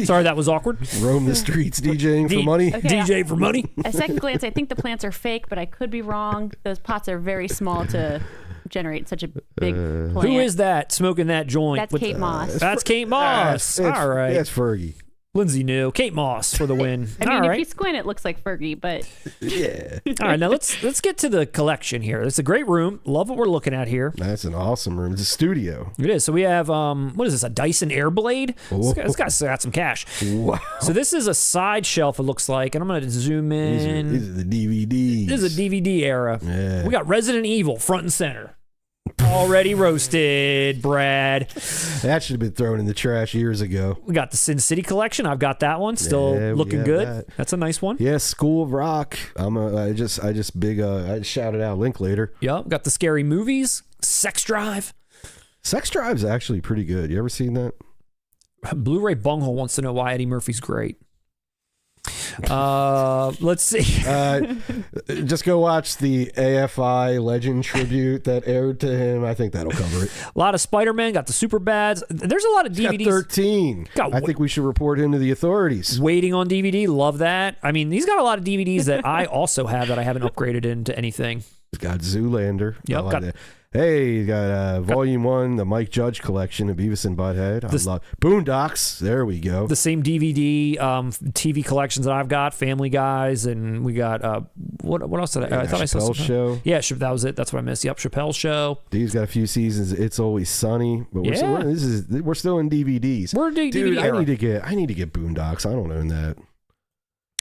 Sorry, that was awkward. Roam the streets DJing for money. Okay, DJ for money. At second glance, I think the plants are fake, but I could be wrong. Those pots are very small to generate such a big plant. Who is that smoking that joint? That's Kate Moss. That's Kate Moss. All right. That's Fergie. Lindsay knew. Kate Moss for the win. I mean, if you squint, it looks like Fergie, but... Yeah. All right, now let's get to the collection here. It's a great room. Love what we're looking at here. That's an awesome room. It's a studio. It is. So we have, what is this, a Dyson Airblade? This guy's got some cash. Wow. So this is a side shelf, it looks like, and I'm going to zoom in. These are the DVDs. This is a DVD era. Yeah. We got Resident Evil front and center. Already roasted, Brad. That should have been thrown in the trash years ago. We got the Sin City collection. I've got that one. Still looking good. That's a nice one. Yeah, School of Rock. I just shouted out Linklater. Yep. Got the Scary Movies. Sex Drive. Sex Drive's actually pretty good. You ever seen that? Blu-ray Bunghole wants to know why Eddie Murphy's great. Let's see. Just go watch the AFI Legend tribute that aired to him. I think that'll cover it. A lot of Spider-Man. Got the Super Bads. There's a lot of DVDs. He's got 13. I think we should report him to the authorities. Waiting on DVD. Love that. I mean, he's got a lot of DVDs that I also have that I haven't upgraded into anything. He's got Zoolander. Yep. Like that. Hey, you got Volume 1, the Mike Judge collection of Beavis and Butthead. I love Boondocks. There we go. The same DVD, TV collections that I've got, Family Guys, and we got, what else did I thought I saw Chappelle's Show. Yeah, that was it. That's what I missed. Yep, Chappelle's Show. He's got a few seasons. It's Always Sunny. But we're still in DVDs. We're DVD Dude, era. I need to get Boondocks. I don't own that.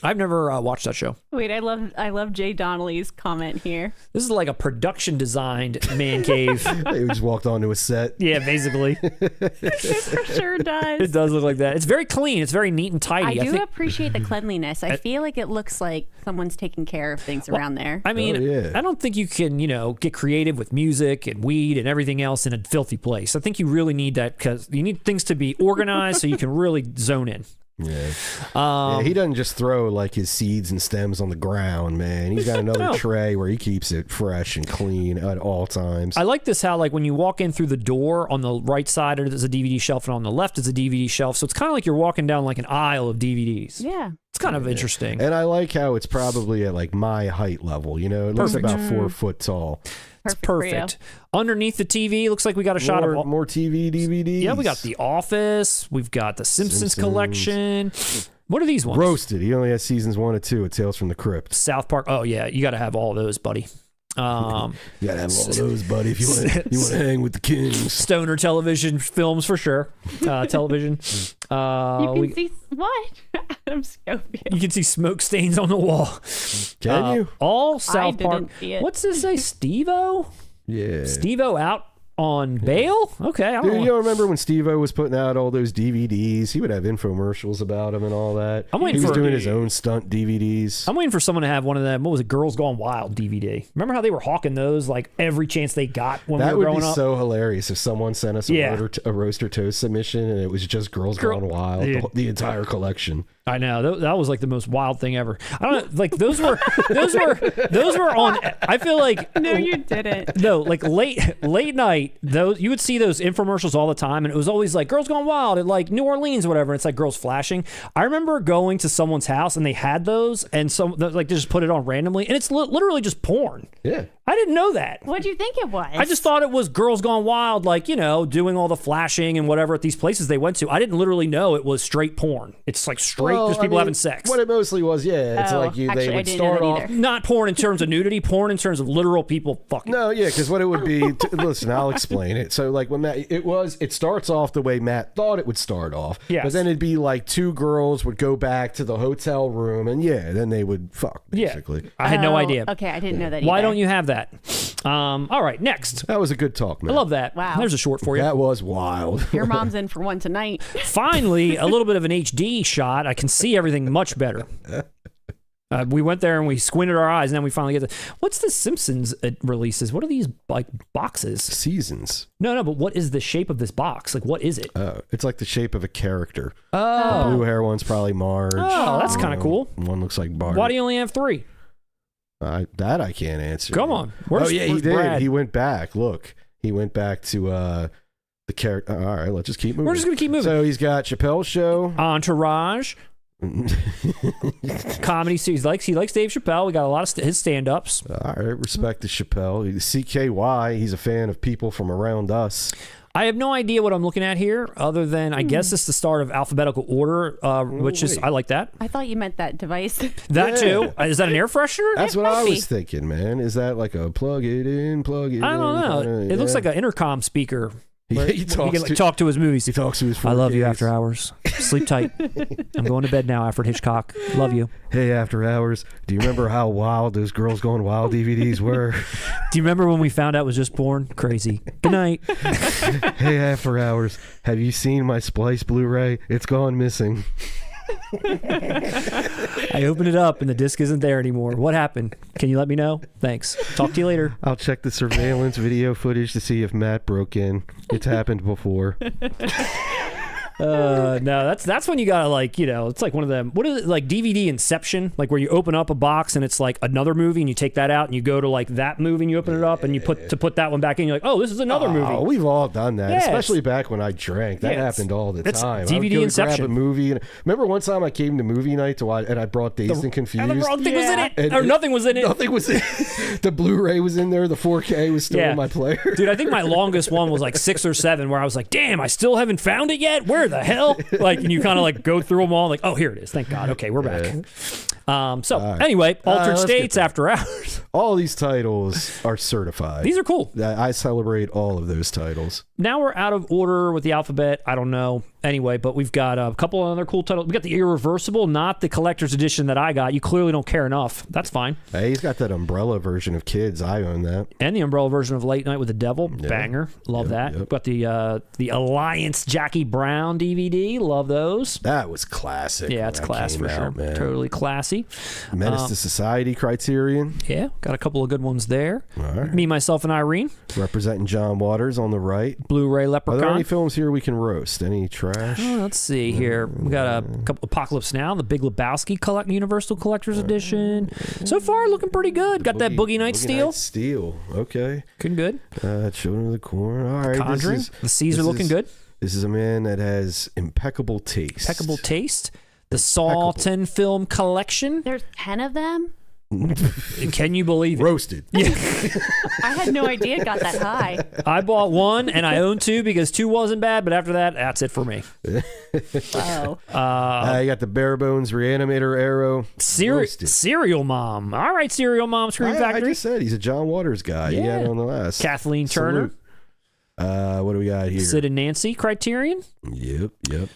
I've never watched that show. Wait, I love Jay Donnelly's comment here. This is like a production designed man cave. He just walked onto a set. Yeah, basically. It for sure does. It does look like that. It's very clean. It's very neat and tidy. I do appreciate the cleanliness. I feel like it looks like someone's taking care of things around there. I mean, I don't think you can, get creative with music and weed and everything else in a filthy place. I think you really need that because you need things to be organized so you can really zone in. Yeah. He doesn't just throw like his seeds and stems on the ground, man. He's got another tray where he keeps it fresh and clean at all times. I like this how like when you walk in through the door on the right side there's a DVD shelf and on the left is a DVD shelf. So it's kind of like you're walking down like an aisle of DVDs. Yeah. It's kind of interesting. And I like how it's probably at like my height level, it looks about 4 foot tall. It's for you. perfect. Underneath the TV, looks like we got a shot of more TV DVDs. Yeah, we got The Office. We've got the Simpsons collection. What are these ones? Roasted. He only has seasons 1 and 2 of Tales from the Crypt. South Park. Oh yeah, you got to have all those, buddy. You gotta have all those, buddy, if you want to hang with the kings. Stoner television films for sure. Television. You can see what? Adam Schofield. You can see smoke stains on the wall. Can you? All South Park. didn't see it. What's this say? Steve-O? Yeah. Steve-O out on bail? Okay. I don't Dude, know. you don't remember when Steve-O was putting out all those DVDs? He would have infomercials about him and all that. I'm waiting he was for- doing his own stunt DVDs. I'm waiting for someone to have one of them. What was it? Girls Gone Wild DVD. Remember how they were hawking those like every chance they got when That we were would growing be up? so hilarious if someone sent us a roaster toast submission and it was just Girls Gone Wild, the entire collection. I know that was like the most wild thing ever. I don't know, like those were on. I feel like No, you didn't. no, like late night. Those you would see those infomercials all the time, and it was always like Girls Gone Wild at like New Orleans or whatever. It's like girls flashing. I remember going to someone's house and they had those, and like they just put it on randomly, and it's literally just porn. Yeah. I didn't know that. What'd you think it was? I just thought it was Girls Gone Wild, like, you know, doing all the flashing and whatever at these places they went to. I didn't literally know it was straight porn. It's like straight, just people having sex. What it mostly was, yeah. It's like actually, they I would didn't start know off. that either. Not porn in terms of nudity, porn in terms of literal people fucking. No, yeah, because what it would be, listen, I'll explain it. So, like, when it starts off the way Matt thought it would start off. Yes. But then it'd be like two girls would go back to the hotel room and, then they would fuck, basically. Yeah. I had no idea. Okay, I didn't know that. Why either. don't you have that? All right, next. That was a good talk, man. I love that. Wow. There's a short for you. That was wild. Your mom's in for one tonight. Finally, a little bit of an HD shot. I can see everything much better. We went there and we squinted our eyes, and then we finally get to. What's the Simpsons releases? What are these like boxes? Seasons. No, but what is the shape of this box? Like, what is it? It's like the shape of a character. Oh, The blue hair one's probably Marge. Oh, that's kind of cool. One looks like Bart. Why do you only have 3? That I can't answer. Come on. He Where's did. Brad? He went back. Look, he went back to the character. All right, let's just keep moving. We're just gonna keep moving. So he's got Chappelle's Show. Entourage, comedy. So he likes Dave Chappelle. We got a lot of his stand-ups. All right, respect to Chappelle. CKY. He's a fan of people from around us. I have no idea what I'm looking at here, other than I guess it's the start of alphabetical order, which is I like that. I thought you meant that device. That too. Is that an air freshener? That's what I might was thinking, man. Is that like a plug it in, plug it in? I don't know. kinda- It looks like an intercom speaker. He He talks can like, talk to his movies. He talks to his. I love you 4Ks. after hours. Sleep tight. I'm going to bed now, Alfred Hitchcock. Love you. Hey, After Hours. Do you remember how wild those Girls Gone Wild DVDs were? Do you remember when we found out it was just porn? Crazy. Good night. Hey, After Hours. Have you seen my Splice Blu-ray? It's gone missing. I opened it up and the disc isn't there anymore. What happened? Can you let me know? Thanks. Talk to you later. I'll check the surveillance video footage to see if Matt broke in. It's happened before. No, that's when you gotta like, you know, it's like one of them. What is it, like DVD Inception? Like where you open up a box and it's like another movie and you take that out and you go to like that movie and you open it up and you put that one back in. You're like, oh, this is another movie. Oh, we've all done that, Yes. especially back when I drank. That Yes. happened all the That's time. DVD I would go Inception. grab a movie. And remember one time I came to movie night to watch, and I brought Dazed and Confused. And the wrong thing was in it, And or nothing was in it. Nothing was in it. The Blu-ray was in there. The 4K was still in my player. Dude, I think my longest one was like 6 or 7, where I was like, damn, I still haven't found it yet. Where the hell? Like, and you kind of like go through them all, like, oh, here it is. Thank God. Okay, we're back. Anyway, Altered let's get States back. After Hours. All these titles are certified. These are cool. I celebrate all of those titles. Now we're out of order with the alphabet. I don't know. Anyway, but we've got a couple of other cool titles. We got the Irreversible, not the collector's edition that I got. You clearly don't care enough. That's fine. Hey, he's got that umbrella version of Kids. I own that. And the umbrella version of Late Night with the Devil. Banger. Love that. Yep. Got the Alliance Jackie Brown DVD. Love those. That was classic. Yeah, when it's that class came for sure. out, man. Totally classy. Menace to Society Criterion. Yeah, got a couple of good ones there. All right. Me, Myself, and Irene. Representing John Waters on the right. Blu-ray Are there Leprechaun. any films here we can roast? Any trash? Let's see here. We got a couple Apocalypse Now, the Big Lebowski Universal Collector's Edition. So far, looking pretty good. Got that Boogie Nights Steel. Steel. Okay. Looking good. Children of the Corn. All right. Conjuring. The Caesar looking good. This is a man that has impeccable taste. Impeccable taste. The Saw 10 film collection. There's 10 of them. Can you believe it? Roasted. Yeah. I had no idea it got that high. I bought 1 and I own 2 because 2 wasn't bad, but after that, that's it for me. Oh. You got the bare bones reanimator Arrow. Cereal Mom. All right, Cereal Mom, Scream Factory. I just said he's a John Waters guy. Yeah. He had it on the last. Kathleen Turner. What do we got here? Sid and Nancy, Criterion. Yep.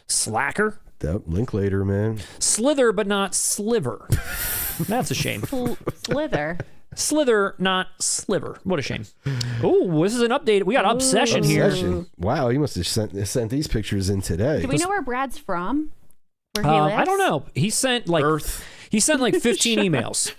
Slacker. Linklater, man. Slither, but not Sliver. That's a shame. Slither. Slither, not Sliver. What a shame. Oh, this is an update. We got Obsession here. Wow, he must have sent these pictures in today. Do we know where Brad's from? Where he lives? I don't know. He sent like Earth. He sent like 15 emails.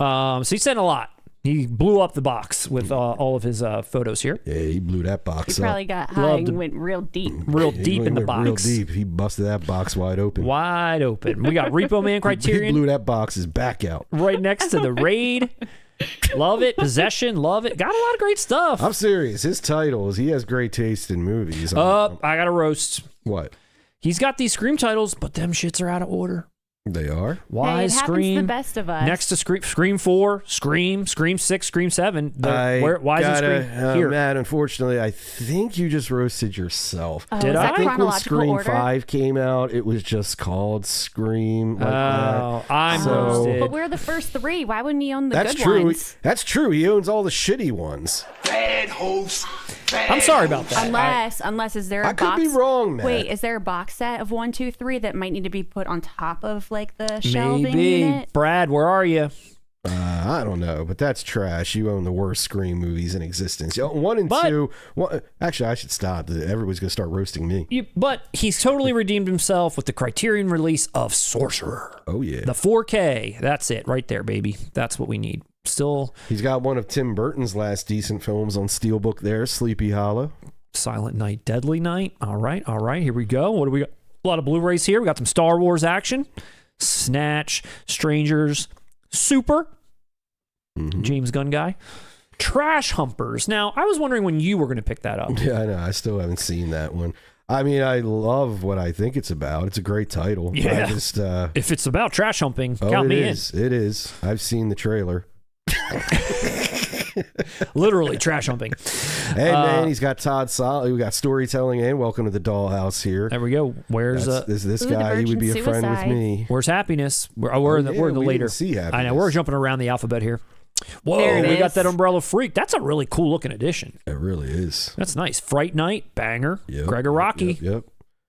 So he sent a lot. He blew up the box with all of his photos here. Yeah, he blew that box He up. probably got high and went real deep. Real deep in the box. Real deep. He busted that box wide open. Wide open. We got Repo Man Criterion. He blew that box's back out. Right next to the Raid. Love it. Possession. Love it. Got a lot of great stuff. I'm serious. His titles, he has great taste in movies. I got a roast. What? He's got these Scream titles, but them shits are out of order. They are? Why hey, is it happens Scream to the best of us. next to Scream 4, Scream 6, Scream 7? Why is it Scream here? Matt, unfortunately, I think you just roasted yourself. Oh, Did is I? that I think when chronological Scream order? 5 came out, it was just called Scream. Like I'm roasted. But we're the first 3. Why wouldn't he own the That's good true. ones? That's true. He owns all the shitty ones. Bad host. I'm sorry about that. Unless is there a I box? could be wrong, Matt. Wait, is there a box set of 1, 2, 3 that might need to be put on top of like the shelving Maybe. unit? Brad, where are you? I don't know, but that's trash. You own the worst Scream movies in existence. 1 and 2. Actually, I should stop. Everybody's going to start roasting me. But he's totally redeemed himself with the Criterion release of Sorcerer. Oh, yeah. The 4K. That's it right there, baby. That's what we need. Still. He's got one of Tim Burton's last decent films on Steelbook there, Sleepy Hollow. Silent Night, Deadly Night. All right. Here we go. What do we got? A lot of Blu-rays here. We got some Star Wars action. Snatch, Strangers, Super, James Gunn guy. Trash Humpers. Now, I was wondering when you were going to pick that up. Yeah, I know. I still haven't seen that one. I mean, I love what I think it's about. It's a great title. Yeah. I just, if it's about trash humping, count me in. It is. I've seen the trailer. Literally trash humping. Hey, man, he's got Todd Solid. We got storytelling and Welcome to the Dollhouse here. There we go. Where's this guy? He would be a friend with me. Where's Happiness? We're in the later. I know. We're jumping around the alphabet here. Whoa, we got that Umbrella Freak. That's a really cool looking edition. It really is. That's nice. Fright Night, banger. Yep, Gregor Rocky. Yep.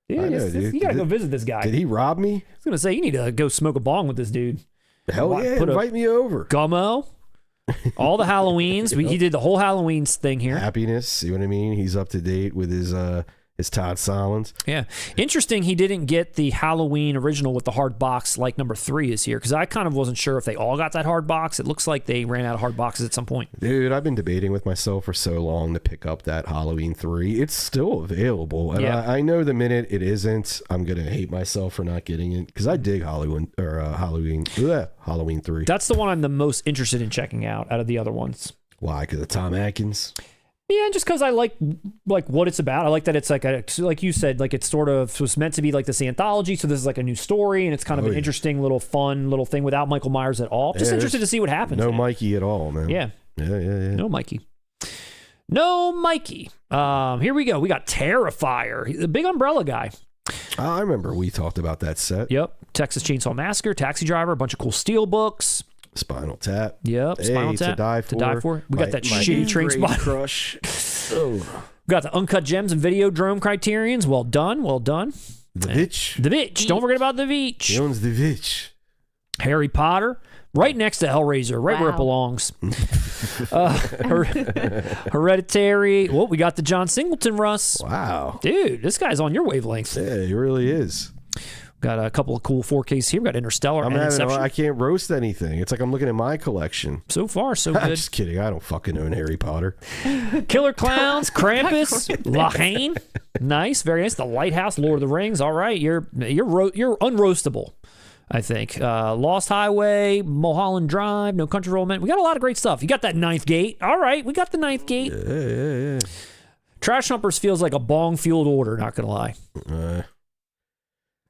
Dude, you got to go visit this guy. Did he rob me? I was going to say, you need to go smoke a bong with this dude. Hell yeah, invite me over. Gummo. All the Halloweens. He did the whole Halloween thing here. Happiness. See what I mean? He's up to date with his Todd Solondz. Yeah. Interesting he didn't get the Halloween original with the hard box like number 3 is here, because I kind of wasn't sure if they all got that hard box. It looks like they ran out of hard boxes at some point. Dude, I've been debating with myself for so long to pick up that Halloween 3. It's still available. And yeah. I know the minute it isn't, I'm going to hate myself for not getting it, because I dig Halloween 3. That's the one I'm the most interested in checking out of the other ones. Why? Because of Tom Atkins? Yeah, just because I like what it's about. I like that it's like you said, like it's sort of was meant to be like this anthology. So this is like a new story, and it's kind of an interesting little fun little thing without Michael Myers at all. Just interested to see what happens. No Mikey at all, man. Yeah. No Mikey. Here we go. We got Terrifier, the big umbrella guy. I remember we talked about that set. Yep. Texas Chainsaw Massacre, Taxi Driver, a bunch of cool Steelbooks. Spinal Tap. Yep. Spinal Tap. To Die For. We got that shitty Train Spot. Crush. We got the Uncut Gems and Videodrome Criterions. Well done. The Vitch. Don't forget about the Vitch. He owns the Vitch. Harry Potter. Right next to Hellraiser. Right where it belongs. Hereditary. Well, we got the John Singleton, Russ. Wow. Dude, this guy's on your wavelength. Yeah, he really is. Got a couple of cool 4Ks here. We got Interstellar and Inception. I can't roast anything. It's like I'm looking at my collection. So far, so good. Just kidding. I don't fucking own Harry Potter. Killer Clowns, Krampus, Lahane. Nice, very nice. The Lighthouse, Lord of the Rings. All right, you're unroastable, I think. Lost Highway, Mulholland Drive, No Country for Old Men. We got a lot of great stuff. You got that Ninth Gate. All right, we got the Ninth Gate. Yeah. Trash Humpers feels like a bong-fueled order, not going to lie.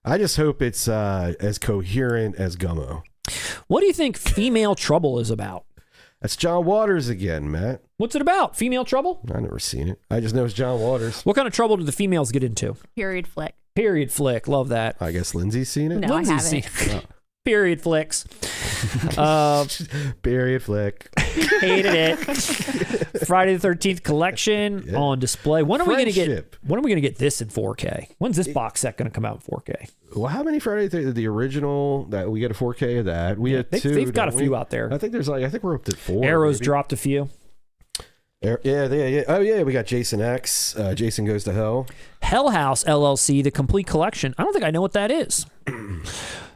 I just hope it's as coherent as Gummo. What do you think Female Trouble is about? That's John Waters again, Matt. What's it about? Female trouble? I've never seen it. I just know it's John Waters. What kind of trouble do the females get into? Period flick. Period flick. Love that. I guess Lindsay's seen it. No, Lindsay's I haven't. seen it. Period flicks. Period flick. Hated it. Friday the 13th collection on display. When are we going to get this in 4K? When's this box set going to come out in 4K? Well, how many Friday the original that we get a 4K of that? We had two. They've got a few out there. I think we're up to 4. Arrow's maybe. dropped a few. Yeah. Oh yeah, we got Jason X. Jason Goes to Hell. Hell House LLC, the complete collection. I don't think I know what that is.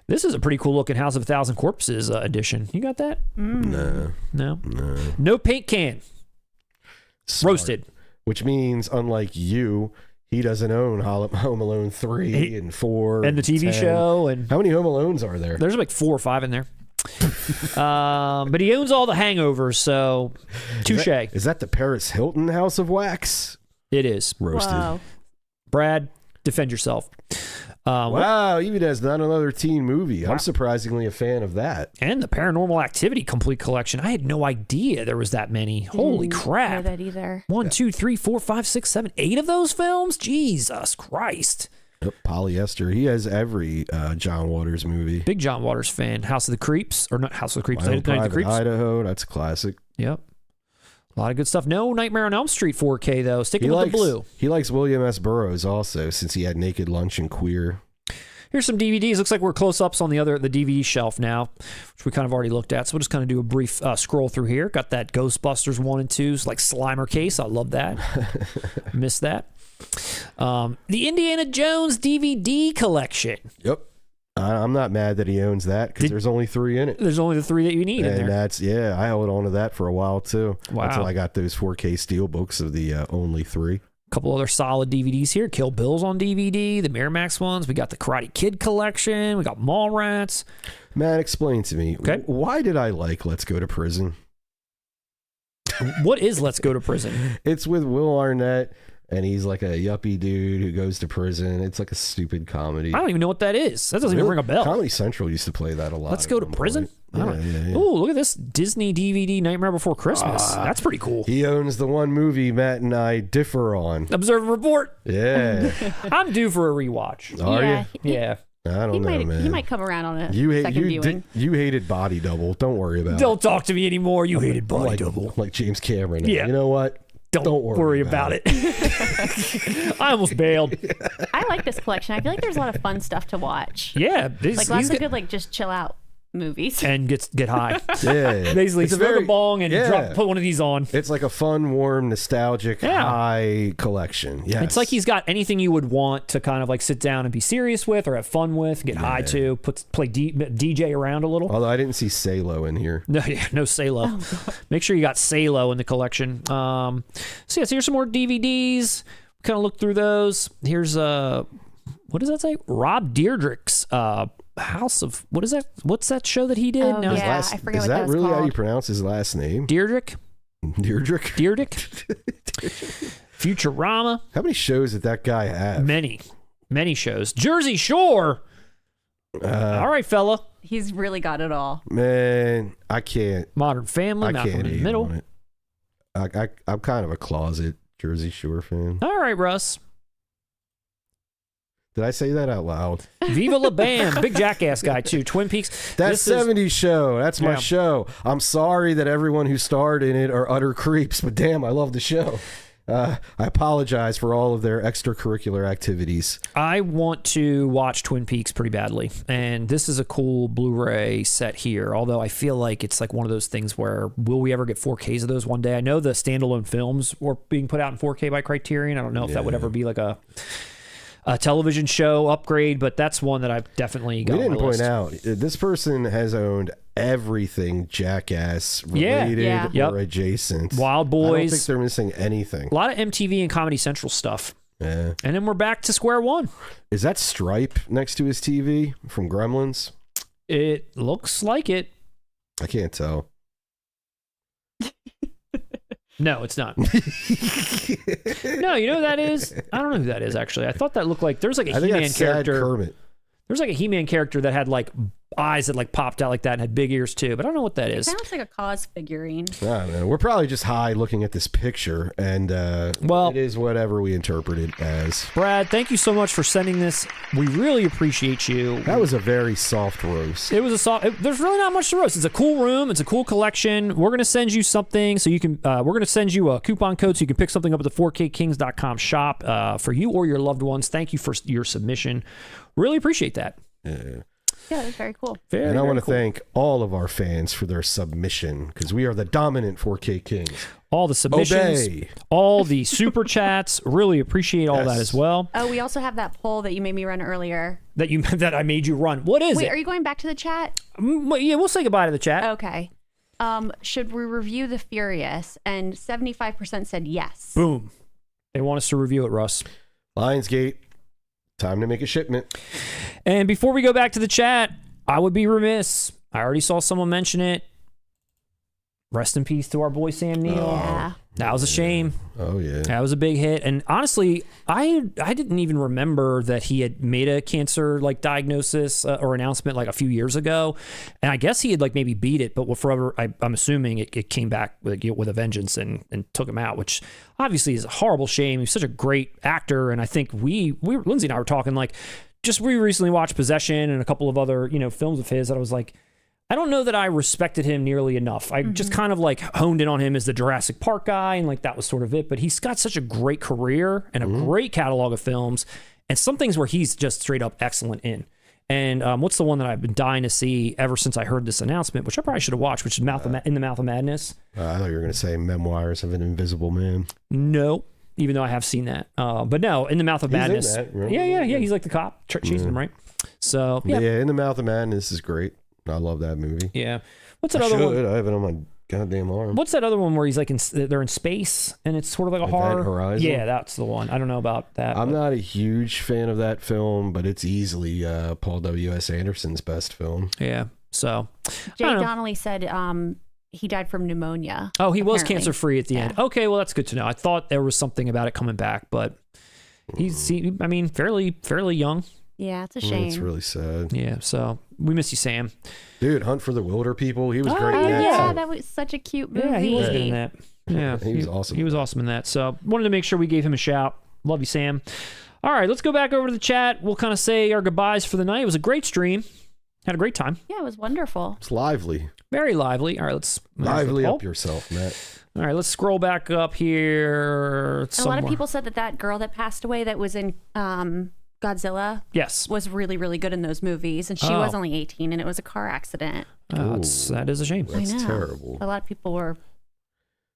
This is a pretty cool looking House of a Thousand Corpses edition. You got that? No. No paint can. Smart. Roasted. Which means, unlike you, he doesn't own Home Alone 3 and 4 and the TV 10. show. And how many Home Alones are there? There's like 4 or 5 in there. But he owns all the Hangovers, so touche. Is that the Paris Hilton House of Wax? It is. Roasted. Whoa. Brad, defend yourself. Wow, even as not another teen movie. Wow. I'm surprisingly a fan of that. And the Paranormal Activity complete collection. I had no idea there was that many. Holy crap. I didn't know that either. 1, 2, 3, 4, 5, 6, 7, 8 of those films? Jesus Christ. Yep, Polyester. He has every John Waters movie. Big John Waters fan. House of the Creeps. Or not House of the Creeps. Night of the Creeps. Idaho. That's a classic. Yep. A lot of good stuff. No Nightmare on Elm Street 4K, though. Sticking with the blue. He likes William S. Burroughs also, since he had Naked Lunch and Queer. Here's some DVDs. Looks like we're close-ups on the DVD shelf now, which we kind of already looked at. So we'll just kind of do a brief scroll through here. Got that Ghostbusters 1 and 2's like Slimer case. I love that. Missed that. The Indiana Jones DVD collection. Yep. I'm not mad that he owns that because there's only 3 in it. There's only the 3 that you need in there. And I held on to that for a while too. Wow. Until I got those 4K Steelbooks of the only 3. A couple other solid DVDs here. Kill Bill's on DVD, the Miramax ones. We got the Karate Kid collection. We got Mallrats. Matt, explain to me. Okay. Why did I like Let's Go to Prison? What is Let's Go to Prison? It's with Will Arnett, and he's like a yuppie dude who goes to prison. It's like a stupid comedy. I don't even know what that is. That doesn't even ring a bell. Comedy Central used to play that a lot. Let's Go to Prison? Yeah. Oh, look at this Disney DVD Nightmare Before Christmas. That's pretty cool. He owns the one movie Matt and I differ on. Observe and Report. Yeah. I'm due for a rewatch. Are you? Yeah. I don't know, man. He might come around on a second viewing. You hated Body Double. Don't worry about it. Don't talk to me anymore. You hated Body Double. Like James Cameron. Yeah. You know what? Don't worry about it. I almost bailed. I like this collection. I feel like there's a lot of fun stuff to watch. Yeah. Like lots of good, like just chill out movies. And get high. Yeah. Basically, smoke a bong and put one of these on. It's like a fun, warm, nostalgic, high collection. Yeah. It's like he's got anything you would want to kind of like sit down and be serious with or have fun with, get high to, play DJ around a little. Although I didn't see Salo in here. No Salo. Make sure you got Salo in the collection. So here's some more DVDs. Kind of look through those. Here's what does that say? Rob Dyrdek's House of what is that? What's that show that he did? I forget what that was called. Is that really how you pronounce his last name? Dyrdek. Futurama. How many shows did that guy have? Many shows. Jersey Shore. All right, fella. He's really got it all. Man, I can't. Modern Family. Malcolm in the Middle. I'm kind of a closet Jersey Shore fan. All right, Russ. Did I say that out loud? Viva La Bam. Big Jackass guy, too. Twin Peaks. That's 70s show. That's my show. I'm sorry that everyone who starred in it are utter creeps, but damn, I love the show. I apologize for all of their extracurricular activities. I want to watch Twin Peaks pretty badly, and this is a cool Blu-ray set here, although I feel like it's like one of those things where will we ever get 4Ks of those one day? I know the standalone films were being put out in 4K by Criterion. I don't know if that would ever be like a television show upgrade, but that's one that I've definitely got. We didn't point out this person has owned everything Jackass related or adjacent. Wild Boys. I don't think they're missing anything. A lot of MTV and Comedy Central stuff. Yeah. And then we're back to square one. Is that Stripe next to his TV from Gremlins? It looks like it. I can't tell. No, it's not. No, you know who that is? I don't know who that is, actually. I thought that looked like... There's like a He-Man character. Kermit. There's like a He-Man character that had like eyes that like popped out like that and had big ears too, but I don't know what that is. It sounds like a cause figurine. I don't know. We're probably just high looking at this picture, and it is whatever we interpret it as. Brad, thank you so much for sending this. We really appreciate you. That was a very soft roast. It was a soft. There's really not much to roast. It's a cool room. It's a cool collection. We're gonna send you something so you can. We're gonna send you a coupon code so you can pick something up at the 4kkings.com shop for you or your loved ones. Thank you for your submission. Really appreciate that. Yeah, that's very cool. And I want to thank all of our fans for their submission, because we are the dominant 4K Kings. All the submissions, all the super chats. Really appreciate all that as well. Oh, we also have that poll that you made me run earlier. That I made you run. What is it? Wait, are you going back to the chat? Yeah, we'll say goodbye to the chat. Okay. Should we review The Furious? And 75% said yes. Boom. They want us to review it, Russ. Lionsgate, time to make a shipment. And before we go back to the chat, I would be remiss. I already saw someone mention it. Rest in peace to our boy Sam Neill. Yeah. That was a shame. Oh, yeah. That was a big hit. And honestly, I didn't even remember that he had made a cancer like diagnosis or announcement like a few years ago. And I guess he had like maybe beat it, but forever, I'm assuming it came back with a vengeance and took him out, which obviously is a horrible shame. He's such a great actor. And I think Lindsay and I were talking like, we recently watched Possession and a couple of other, films of his that I was like, I don't know that I respected him nearly enough. I just kind of like honed in on him as the Jurassic Park guy, and like that was sort of it. But he's got such a great career and a great catalog of films, and some things where he's just straight up excellent in. And what's the one that I've been dying to see ever since I heard this announcement, which I probably should have watched, which is In the Mouth of Madness. I thought you were going to say Memoirs of an Invisible Man. No, even though I have seen that. But no, In the Mouth of Madness. In that, right? Yeah. He's like the cop chasing him, right? So yeah, In the Mouth of Madness is great. I love that movie. Yeah. What's that other one? I have it on my goddamn arm. What's that other one where he's like they're in space and it's sort of like a horror? Horizon? Yeah, that's the one. I don't know about that. I'm not a huge fan of that film, but it's easily Paul W.S. Anderson's best film. Yeah. So Jay Donnelly said he died from pneumonia. Oh, he was cancer free at the end. Okay, well that's good to know. I thought there was something about it coming back, but he's fairly young. Yeah, it's a shame. It's really sad. Yeah, so we miss you, Sam. Dude, Hunt for the Wilder People. He was great in that. Yeah, that was such a cute movie. Yeah, he was good in that. Yeah, he was awesome. He was awesome in that. So wanted to make sure we gave him a shout. Love you, Sam. All right, let's go back over to the chat. We'll kind of say our goodbyes for the night. It was a great stream. Had a great time. Yeah, it was wonderful. It's lively. Very lively. All right, let's lively up yourself, Matt. All right, let's scroll back up here. A lot of people said that girl that passed away that was in Godzilla was really, really good in those movies, and she was only 18, and it was a car accident. That is a shame. That's terrible. A lot of people were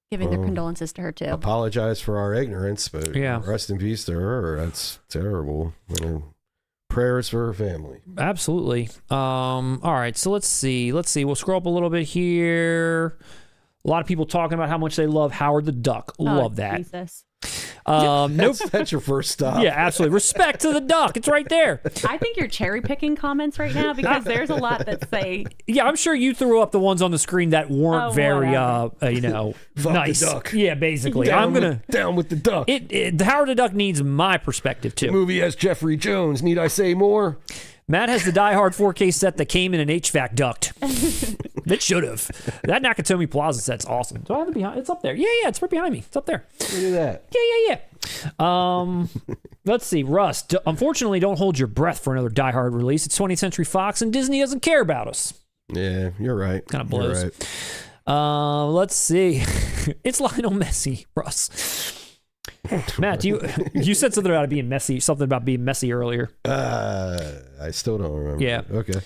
giving their condolences to her too. Apologize for our ignorance, but rest in peace to her. That's terrible. Prayers for her family. Absolutely. All right, so let's see. We'll scroll up a little bit here. A lot of people talking about how much they love Howard the Duck. Love that. Jesus. Nope. That's your first stop. Yeah, absolutely. Respect to the duck. It's right there. I think you're cherry picking comments right now because there's a lot that say. Yeah, I'm sure you threw up the ones on the screen that weren't very, Fuck nice. The duck. Yeah, basically. Down with the duck. The Howard the Duck needs my perspective too. The movie has Jeffrey Jones. Need I say more? Matt has the Die Hard 4K set that came in an HVAC duct. It should have. That Nakatomi Plaza set's awesome. Do I have it behind? It's up there. Yeah, it's right behind me. It's up there. Look at that. Yeah. Let's see. Russ, unfortunately, don't hold your breath for another Die Hard release. It's 20th Century Fox, and Disney doesn't care about us. Yeah, you're right. Kind of blows. Right. Let's see. It's Lionel Messi, Russ. Matt, you said something about it being messy, earlier. I still don't remember. Yeah. Okay.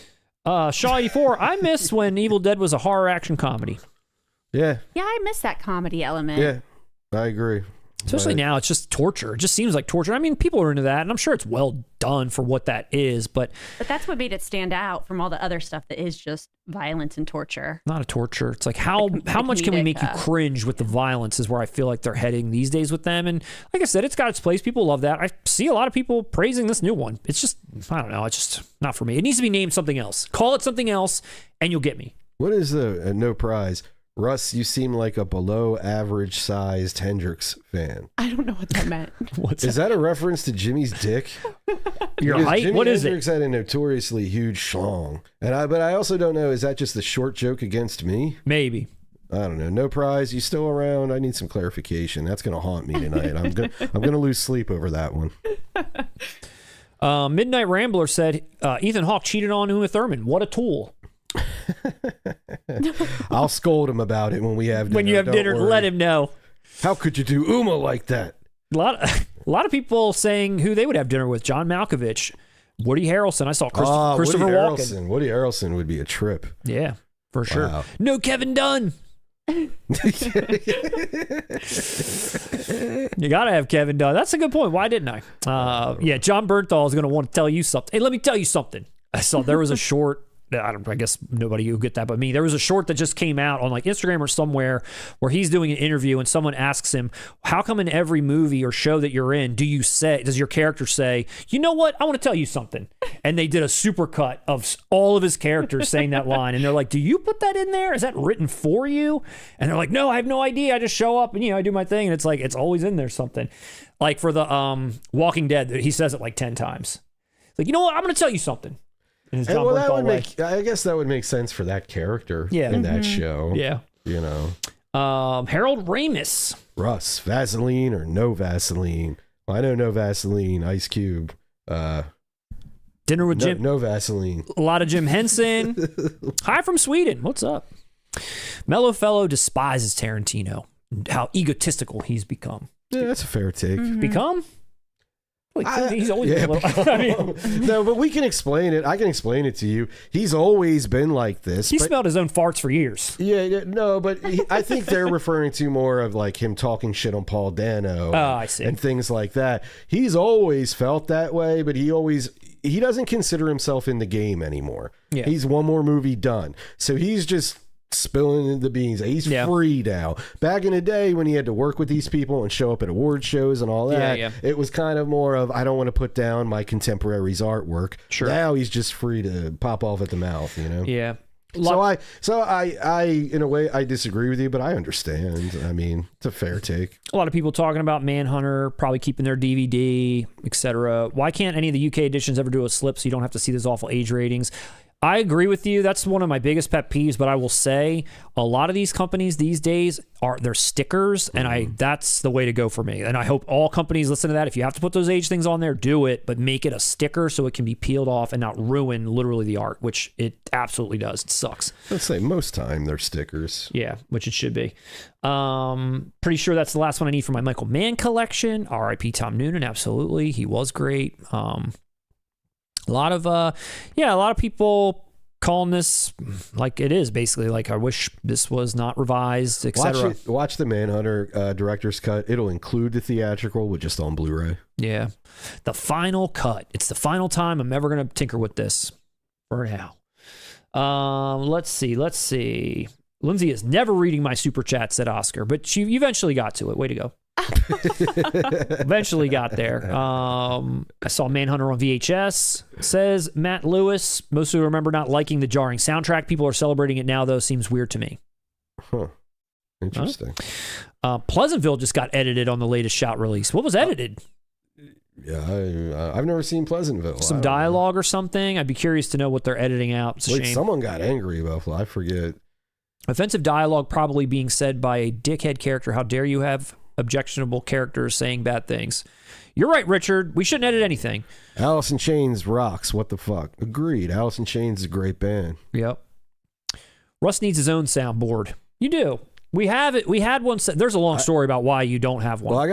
Shaw84, I miss when Evil Dead was a horror action comedy. Yeah. Yeah, I miss that comedy element. Yeah, I agree. Especially now, it's just torture. It just seems like torture. I mean, people are into that, and I'm sure it's well done for what that is, but that's what made it stand out from all the other stuff that is just violence and torture. Not a torture. It's like how much can we make you cringe with the violence is where I feel like they're heading these days with them. And like I said, it's got its place. People love that. I see a lot of people praising this new one. It's just, I don't know. It's just not for me. It needs to be named something else. Call it something else, and you'll get me. What is the no prize? Russ, you seem like a below average sized Hendrix fan. I don't know what that meant. Is that a reference to Jimmy's dick? Your height? Jimi What is Hendrix it? had a notoriously huge schlong. But I also don't know, is that just the short joke against me? Maybe. I don't know. No prize. You still around? I need some clarification. That's going to haunt me tonight. I'm going to lose sleep over that one. Midnight Rambler said Ethan Hawke cheated on Uma Thurman. What a tool. I'll scold him about it when we have dinner. When you have Don't dinner, worry. let him know. How could you do Uma like that? A lot of people saying who they would have dinner with. John Malkovich, Woody Harrelson. I saw Christopher Walken. Woody Harrelson would be a trip. Yeah, for sure. Wow. No Kevin Dunn. You gotta have Kevin Dunn. That's a good point. Why didn't I? Yeah, John Bernthal is gonna want to tell you something. Hey, let me tell you something. I saw there was a short. I guess nobody will get that but me. There was a short that just came out on like Instagram or somewhere where he's doing an interview and someone asks him, how come in every movie or show that you're in, does your character say, you know what, I want to tell you something? And they did a supercut of all of his characters saying that line. And they're like, do you put that in there? Is that written for you? And they're like, no, I have no idea. I just show up and, I do my thing. And it's like, it's always in there something. Like for the Walking Dead, he says it like 10 times. It's like, you know what, I'm going to tell you something. And well, that would I guess that would make sense for that character in that show. Yeah. Harold Ramis. Russ, Vaseline or no Vaseline? Well, I know no Vaseline, Ice Cube. Dinner with Jim. No Vaseline. A lot of Jim Henson. Hi from Sweden. What's up? Mellow Fellow despises Tarantino. How egotistical he's become. Yeah, that's a fair take. Become? He's always been a little, No, but we can explain it. I can explain it to you. He's always been like this. He smelled his own farts for years. Yeah, no, but I think they're referring to more of like him talking shit on Paul Dano. I see. And things like that. He's always felt that way, but he doesn't consider himself in the game anymore. Yeah. He's one more movie done. So he's just spilling the beans. He's free now. Back in the day when he had to work with these people and show up at award shows and all that, it was kind of more of, I don't want to put down my contemporary's artwork. Sure. Now he's just free to pop off at the mouth, Yeah. So I in a way I disagree with you, but I understand. I mean, it's a fair take. A lot of people talking about Manhunter probably keeping their DVD, etc. Why can't any of the UK editions ever do a slip so you don't have to see those awful age ratings? I agree with you. That's one of my biggest pet peeves, but I will say a lot of these companies these days they're stickers, and that's the way to go for me. And I hope all companies listen to that. If you have to put those age things on there, do it, but make it a sticker so it can be peeled off and not ruin literally the art, which it absolutely does. It sucks. Let's say most time they're stickers. Yeah, which it should be. Pretty sure that's the last one I need for my Michael Mann collection. R.I.P. Tom Noonan, absolutely. He was great. A lot of people calling this like it is basically like I wish this was not revised, etc. Watch the Manhunter director's cut. It'll include the theatrical with just on Blu-ray. Yeah, the final cut. It's the final time I'm ever gonna tinker with this. For now. Let's see. Lindsay is never reading my super chat, said Oscar, but she eventually got to it. Way to go. Eventually got there. I saw Manhunter on VHS, says Matt Lewis. Most people remember not liking the jarring soundtrack. People are celebrating it now, though. Seems weird to me. Huh. Interesting. Pleasantville just got edited on the latest shot release. What was edited? Yeah, I've never seen Pleasantville. Some dialogue or something. I'd be curious to know what they're editing out. It's a shame. Someone got angry about it. I forget. Offensive dialogue probably being said by a dickhead character. How dare you have objectionable characters saying bad things. You're right, Richard. We shouldn't edit anything. Alice in Chains rocks. What the fuck? Agreed. Alice in Chains is a great band. Yep. Russ needs his own soundboard. You do. We have it. We had one. There's a long story about why you don't have one. Well, I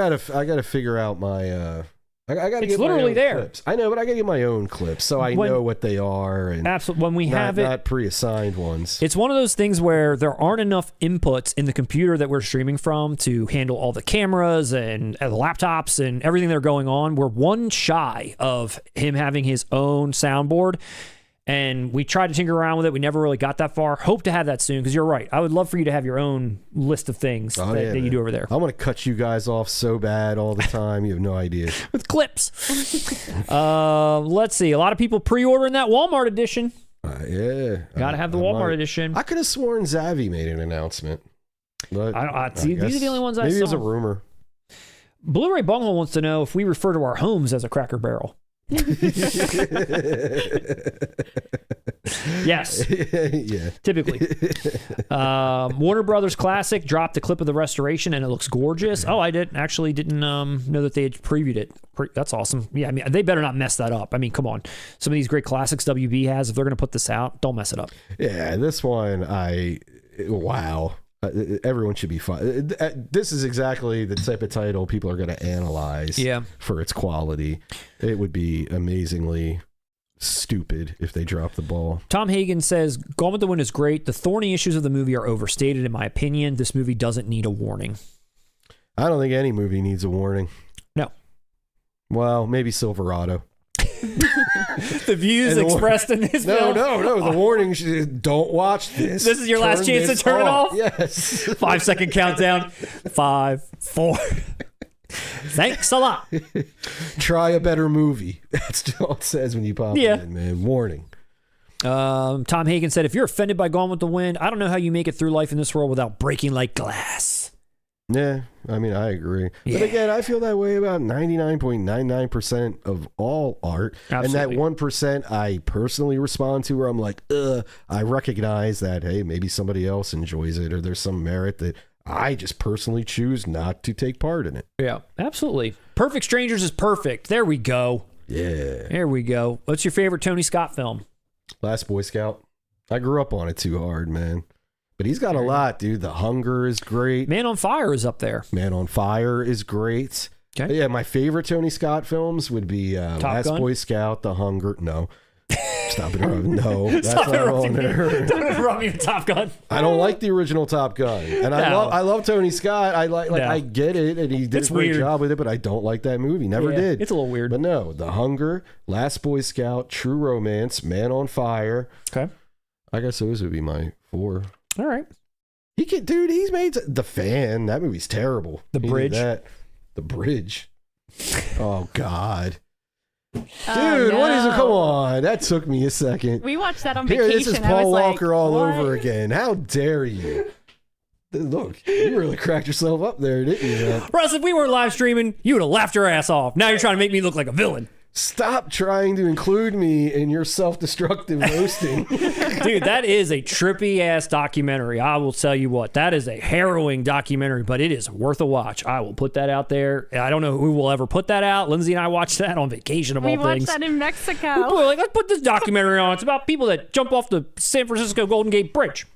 gotta figure out my. I gotta it's get literally my own there. Clips. I know, but I gotta get my own clips so I know what they are. And absolutely. When we have it, not pre-assigned ones. It's one of those things where there aren't enough inputs in the computer that we're streaming from to handle all the cameras and the laptops and everything that are going on. We're one shy of him having his own soundboard. And we tried to tinker around with it. We never really got that far. Hope to have that soon, because you're right. I would love for you to have your own list of things that you do over there. I want to cut you guys off so bad all the time. You have no idea. With clips. Let's see. A lot of people pre-ordering that Walmart edition. Yeah. Got to have the Walmart edition. I could have sworn Zavi made an announcement. But I see. These are the only ones I saw. Maybe it was a rumor. Blu-ray Bunghole wants to know if we refer to our homes as a Cracker Barrel. Yes. Yeah. Typically. Warner Brothers Classic dropped a clip of the restoration, and it looks gorgeous. Oh, I didn't know that they had previewed it. That's awesome. Yeah, I mean, they better not mess that up. I mean, come on. Some of these great classics WB has, if they're going to put this out, don't mess it up. Yeah, this one, wow. Everyone should be fine. This is exactly the type of title people are going to analyze for its quality. It would be amazingly stupid if they drop the ball. Tom Hagen says, Gone with the Wind is great. The thorny issues of the movie are overstated, in my opinion. This movie doesn't need a warning. I don't think any movie needs a warning. No. Well, maybe Silverado. The views expressed in this film. No. The warning is don't watch this. This is your last chance to turn it off? Yes. 5 second countdown. 5, 4. Thanks a lot. Try a better movie. That's all it says when you pop it in, man. Warning. Tom Hagen said, if you're offended by Gone with the Wind, I don't know how you make it through life in this world without breaking like glass. Yeah, I mean, I agree. Yeah. But again, I feel that way about 99.99% of all art. Absolutely. And that 1% I personally respond to where I'm like, I recognize that, hey, maybe somebody else enjoys it or there's some merit that I just personally choose not to take part in it. Yeah, absolutely. Perfect Strangers is perfect. There we go. Yeah. There we go. What's your favorite Tony Scott film? Last Boy Scout. I grew up on it too hard, man. But he's got a lot, dude. The Hunger is great. Man on Fire is up there. Man on Fire is great. Okay. Yeah, my favorite Tony Scott films would be Last Gun? Boy Scout, The Hunger. No. Stop interrupting. No, that's Stop not on there. Don't interrupt me with Top Gun. I don't like the original Top Gun. And I love Tony Scott. I get it, and he did a great job with it, but I don't like that movie. Never did. It's a little weird. But no, The Hunger, Last Boy Scout, True Romance, Man on Fire. Okay. I guess those would be my 4. All right. He's made The Fan. That movie's terrible. The Bridge. The Bridge. Oh, God. Dude, no. what is it? Come on. That took me a second. We watched that on vacation. Here, this is Paul Walker all what? over again. How dare you? Look, you really cracked yourself up there, didn't you, man? Russ, if we weren't live streaming, you would have laughed your ass off. Now you're trying to make me look like a villain. Stop trying to include me in your self-destructive roasting. Dude, that is a trippy-ass documentary. I will tell you what. That is a harrowing documentary, but it is worth a watch. I will put that out there. I don't know who will ever put that out. Lindsay and I watched that on vacation, of all things. We watched that in Mexico. We were like, let's put this documentary on. It's about people that jump off the San Francisco Golden Gate Bridge.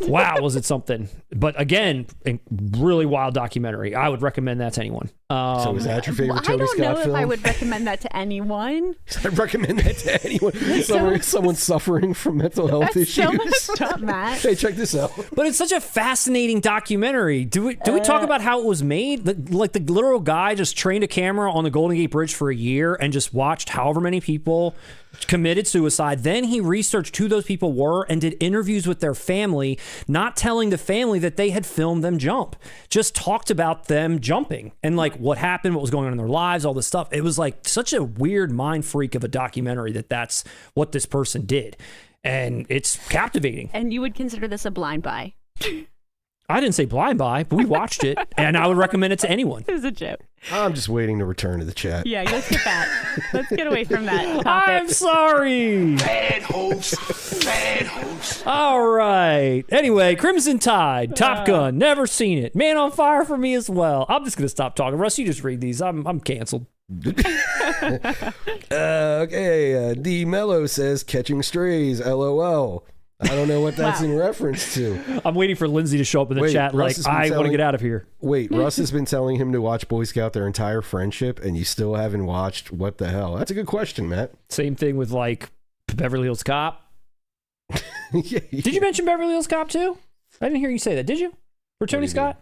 Wow, was it something? But again, a really wild documentary. I would recommend that to anyone. So is that your favorite Tony Scott film? I don't know if I would recommend that to anyone. I recommend that to anyone. Someone suffering from mental health issues. That's so messed up, Matt. Hey, check this out. But it's such a fascinating documentary. Do we talk about how it was made? Like the literal guy just trained a camera on the Golden Gate Bridge for a year and just watched however many people committed suicide. Then he researched who those people were and did interviews with their family, not telling the family that they had filmed them jump. Just talked about them jumping and like what happened, what was going on in their lives, all this stuff. It was like such a weird mind freak of a documentary that's what this person did. And it's captivating. And you would consider this a blind buy? I didn't say blind buy, but we watched it, and I would recommend it to anyone. It was a joke. I'm just waiting to return to the chat. Yeah, let's get that. Let's get away from that topic. I'm sorry. Bad host. Bad host. All right. Anyway, Crimson Tide, Top Gun, never seen it. Man on Fire for me as well. I'm just going to stop talking. Russ, you just read these. I'm canceled. Okay, D Mello says Catching Strays, LOL. I don't know what that's in reference to. I'm waiting for Lindsay to show up in the chat like, I want to get out of here. Wait, Russ has been telling him to watch Boy Scout their entire friendship, and you still haven't watched What the Hell? That's a good question, Matt. Same thing with like Beverly Hills Cop. Yeah. Did you mention Beverly Hills Cop too? I didn't hear you say that. Did you? For Tony Scott?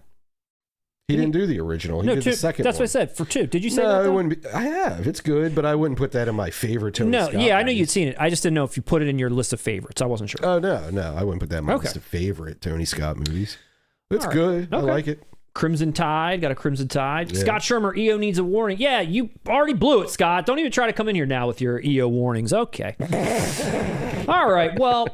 He didn't do the original. He did the second That's one. what I said. For 2. Did you say that? No, it wouldn't be. I have. It's good, but I wouldn't put that in my favorite Tony Scott. Yeah, I know movies. you'd seen it. I just didn't know if you put it in your list of favorites. I wasn't sure. Oh, no. I wouldn't put that in my list of favorite Tony Scott movies. It's good. Okay. I like it. Crimson Tide. Got a Crimson Tide. Yeah. Scott Shermer, EO needs a warning. Yeah, you already blew it, Scott. Don't even try to come in here now with your EO warnings. Okay. All right. Well,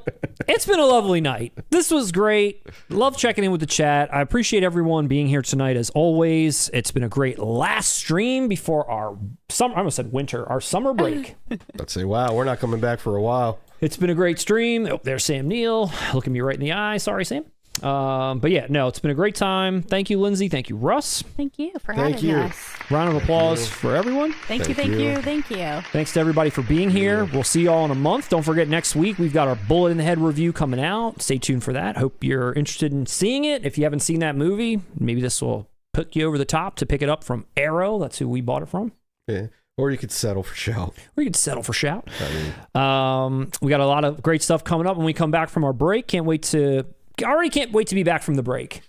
it's been a lovely night. This was great. Love checking in with the chat. I appreciate everyone being here tonight as always. It's been a great last stream before our summer. I almost said winter. Our summer break. I'd say, wow, we're not coming back for a while. It's been a great stream. Oh, there's Sam Neill looking me right in the eye. Sorry, Sam. But yeah, no, it's been a great time. Thank you, Lindsay. Thank you, Russ. Thank you for having us. Round of applause for everyone. Thank you. Thanks to everybody for being here. We'll see you all in a month. Don't forget, next week we've got our Bullet in the Head review coming out. Stay tuned for that. Hope you're interested in seeing it. If you haven't seen that movie, maybe this will put you over the top to pick it up from Arrow. That's who we bought it from. Yeah. Or you could settle for Shout. We got a lot of great stuff coming up when we come back from our break. Can't wait to be back from the break.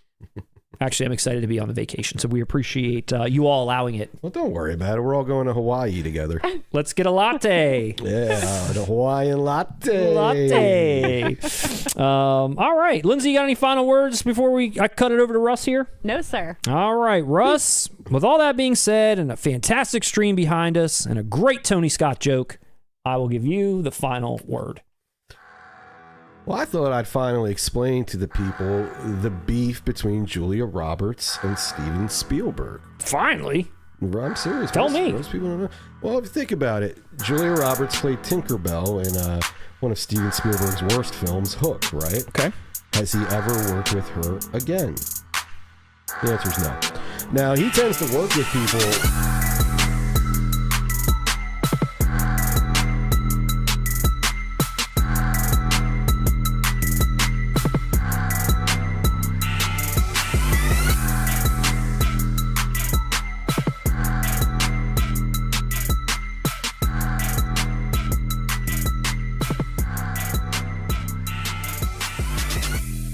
Actually, I'm excited to be on the vacation, so we appreciate you all allowing it. Well, don't worry about it. We're all going to Hawaii together. Let's get a latte. Yeah, the Hawaiian latte. All right. Lindsay, you got any final words before I cut it over to Russ here? No, sir. All right, Russ, with all that being said and a fantastic stream behind us and a great Tony Scott joke, I will give you the final word. Well, I thought I'd finally explain to the people the beef between Julia Roberts and Steven Spielberg. Finally? I'm serious. Tell me. Most people don't know. Well, if you think about it, Julia Roberts played Tinkerbell in one of Steven Spielberg's worst films, Hook, right? Okay. Has he ever worked with her again? The answer is no. Now, he tends to work with people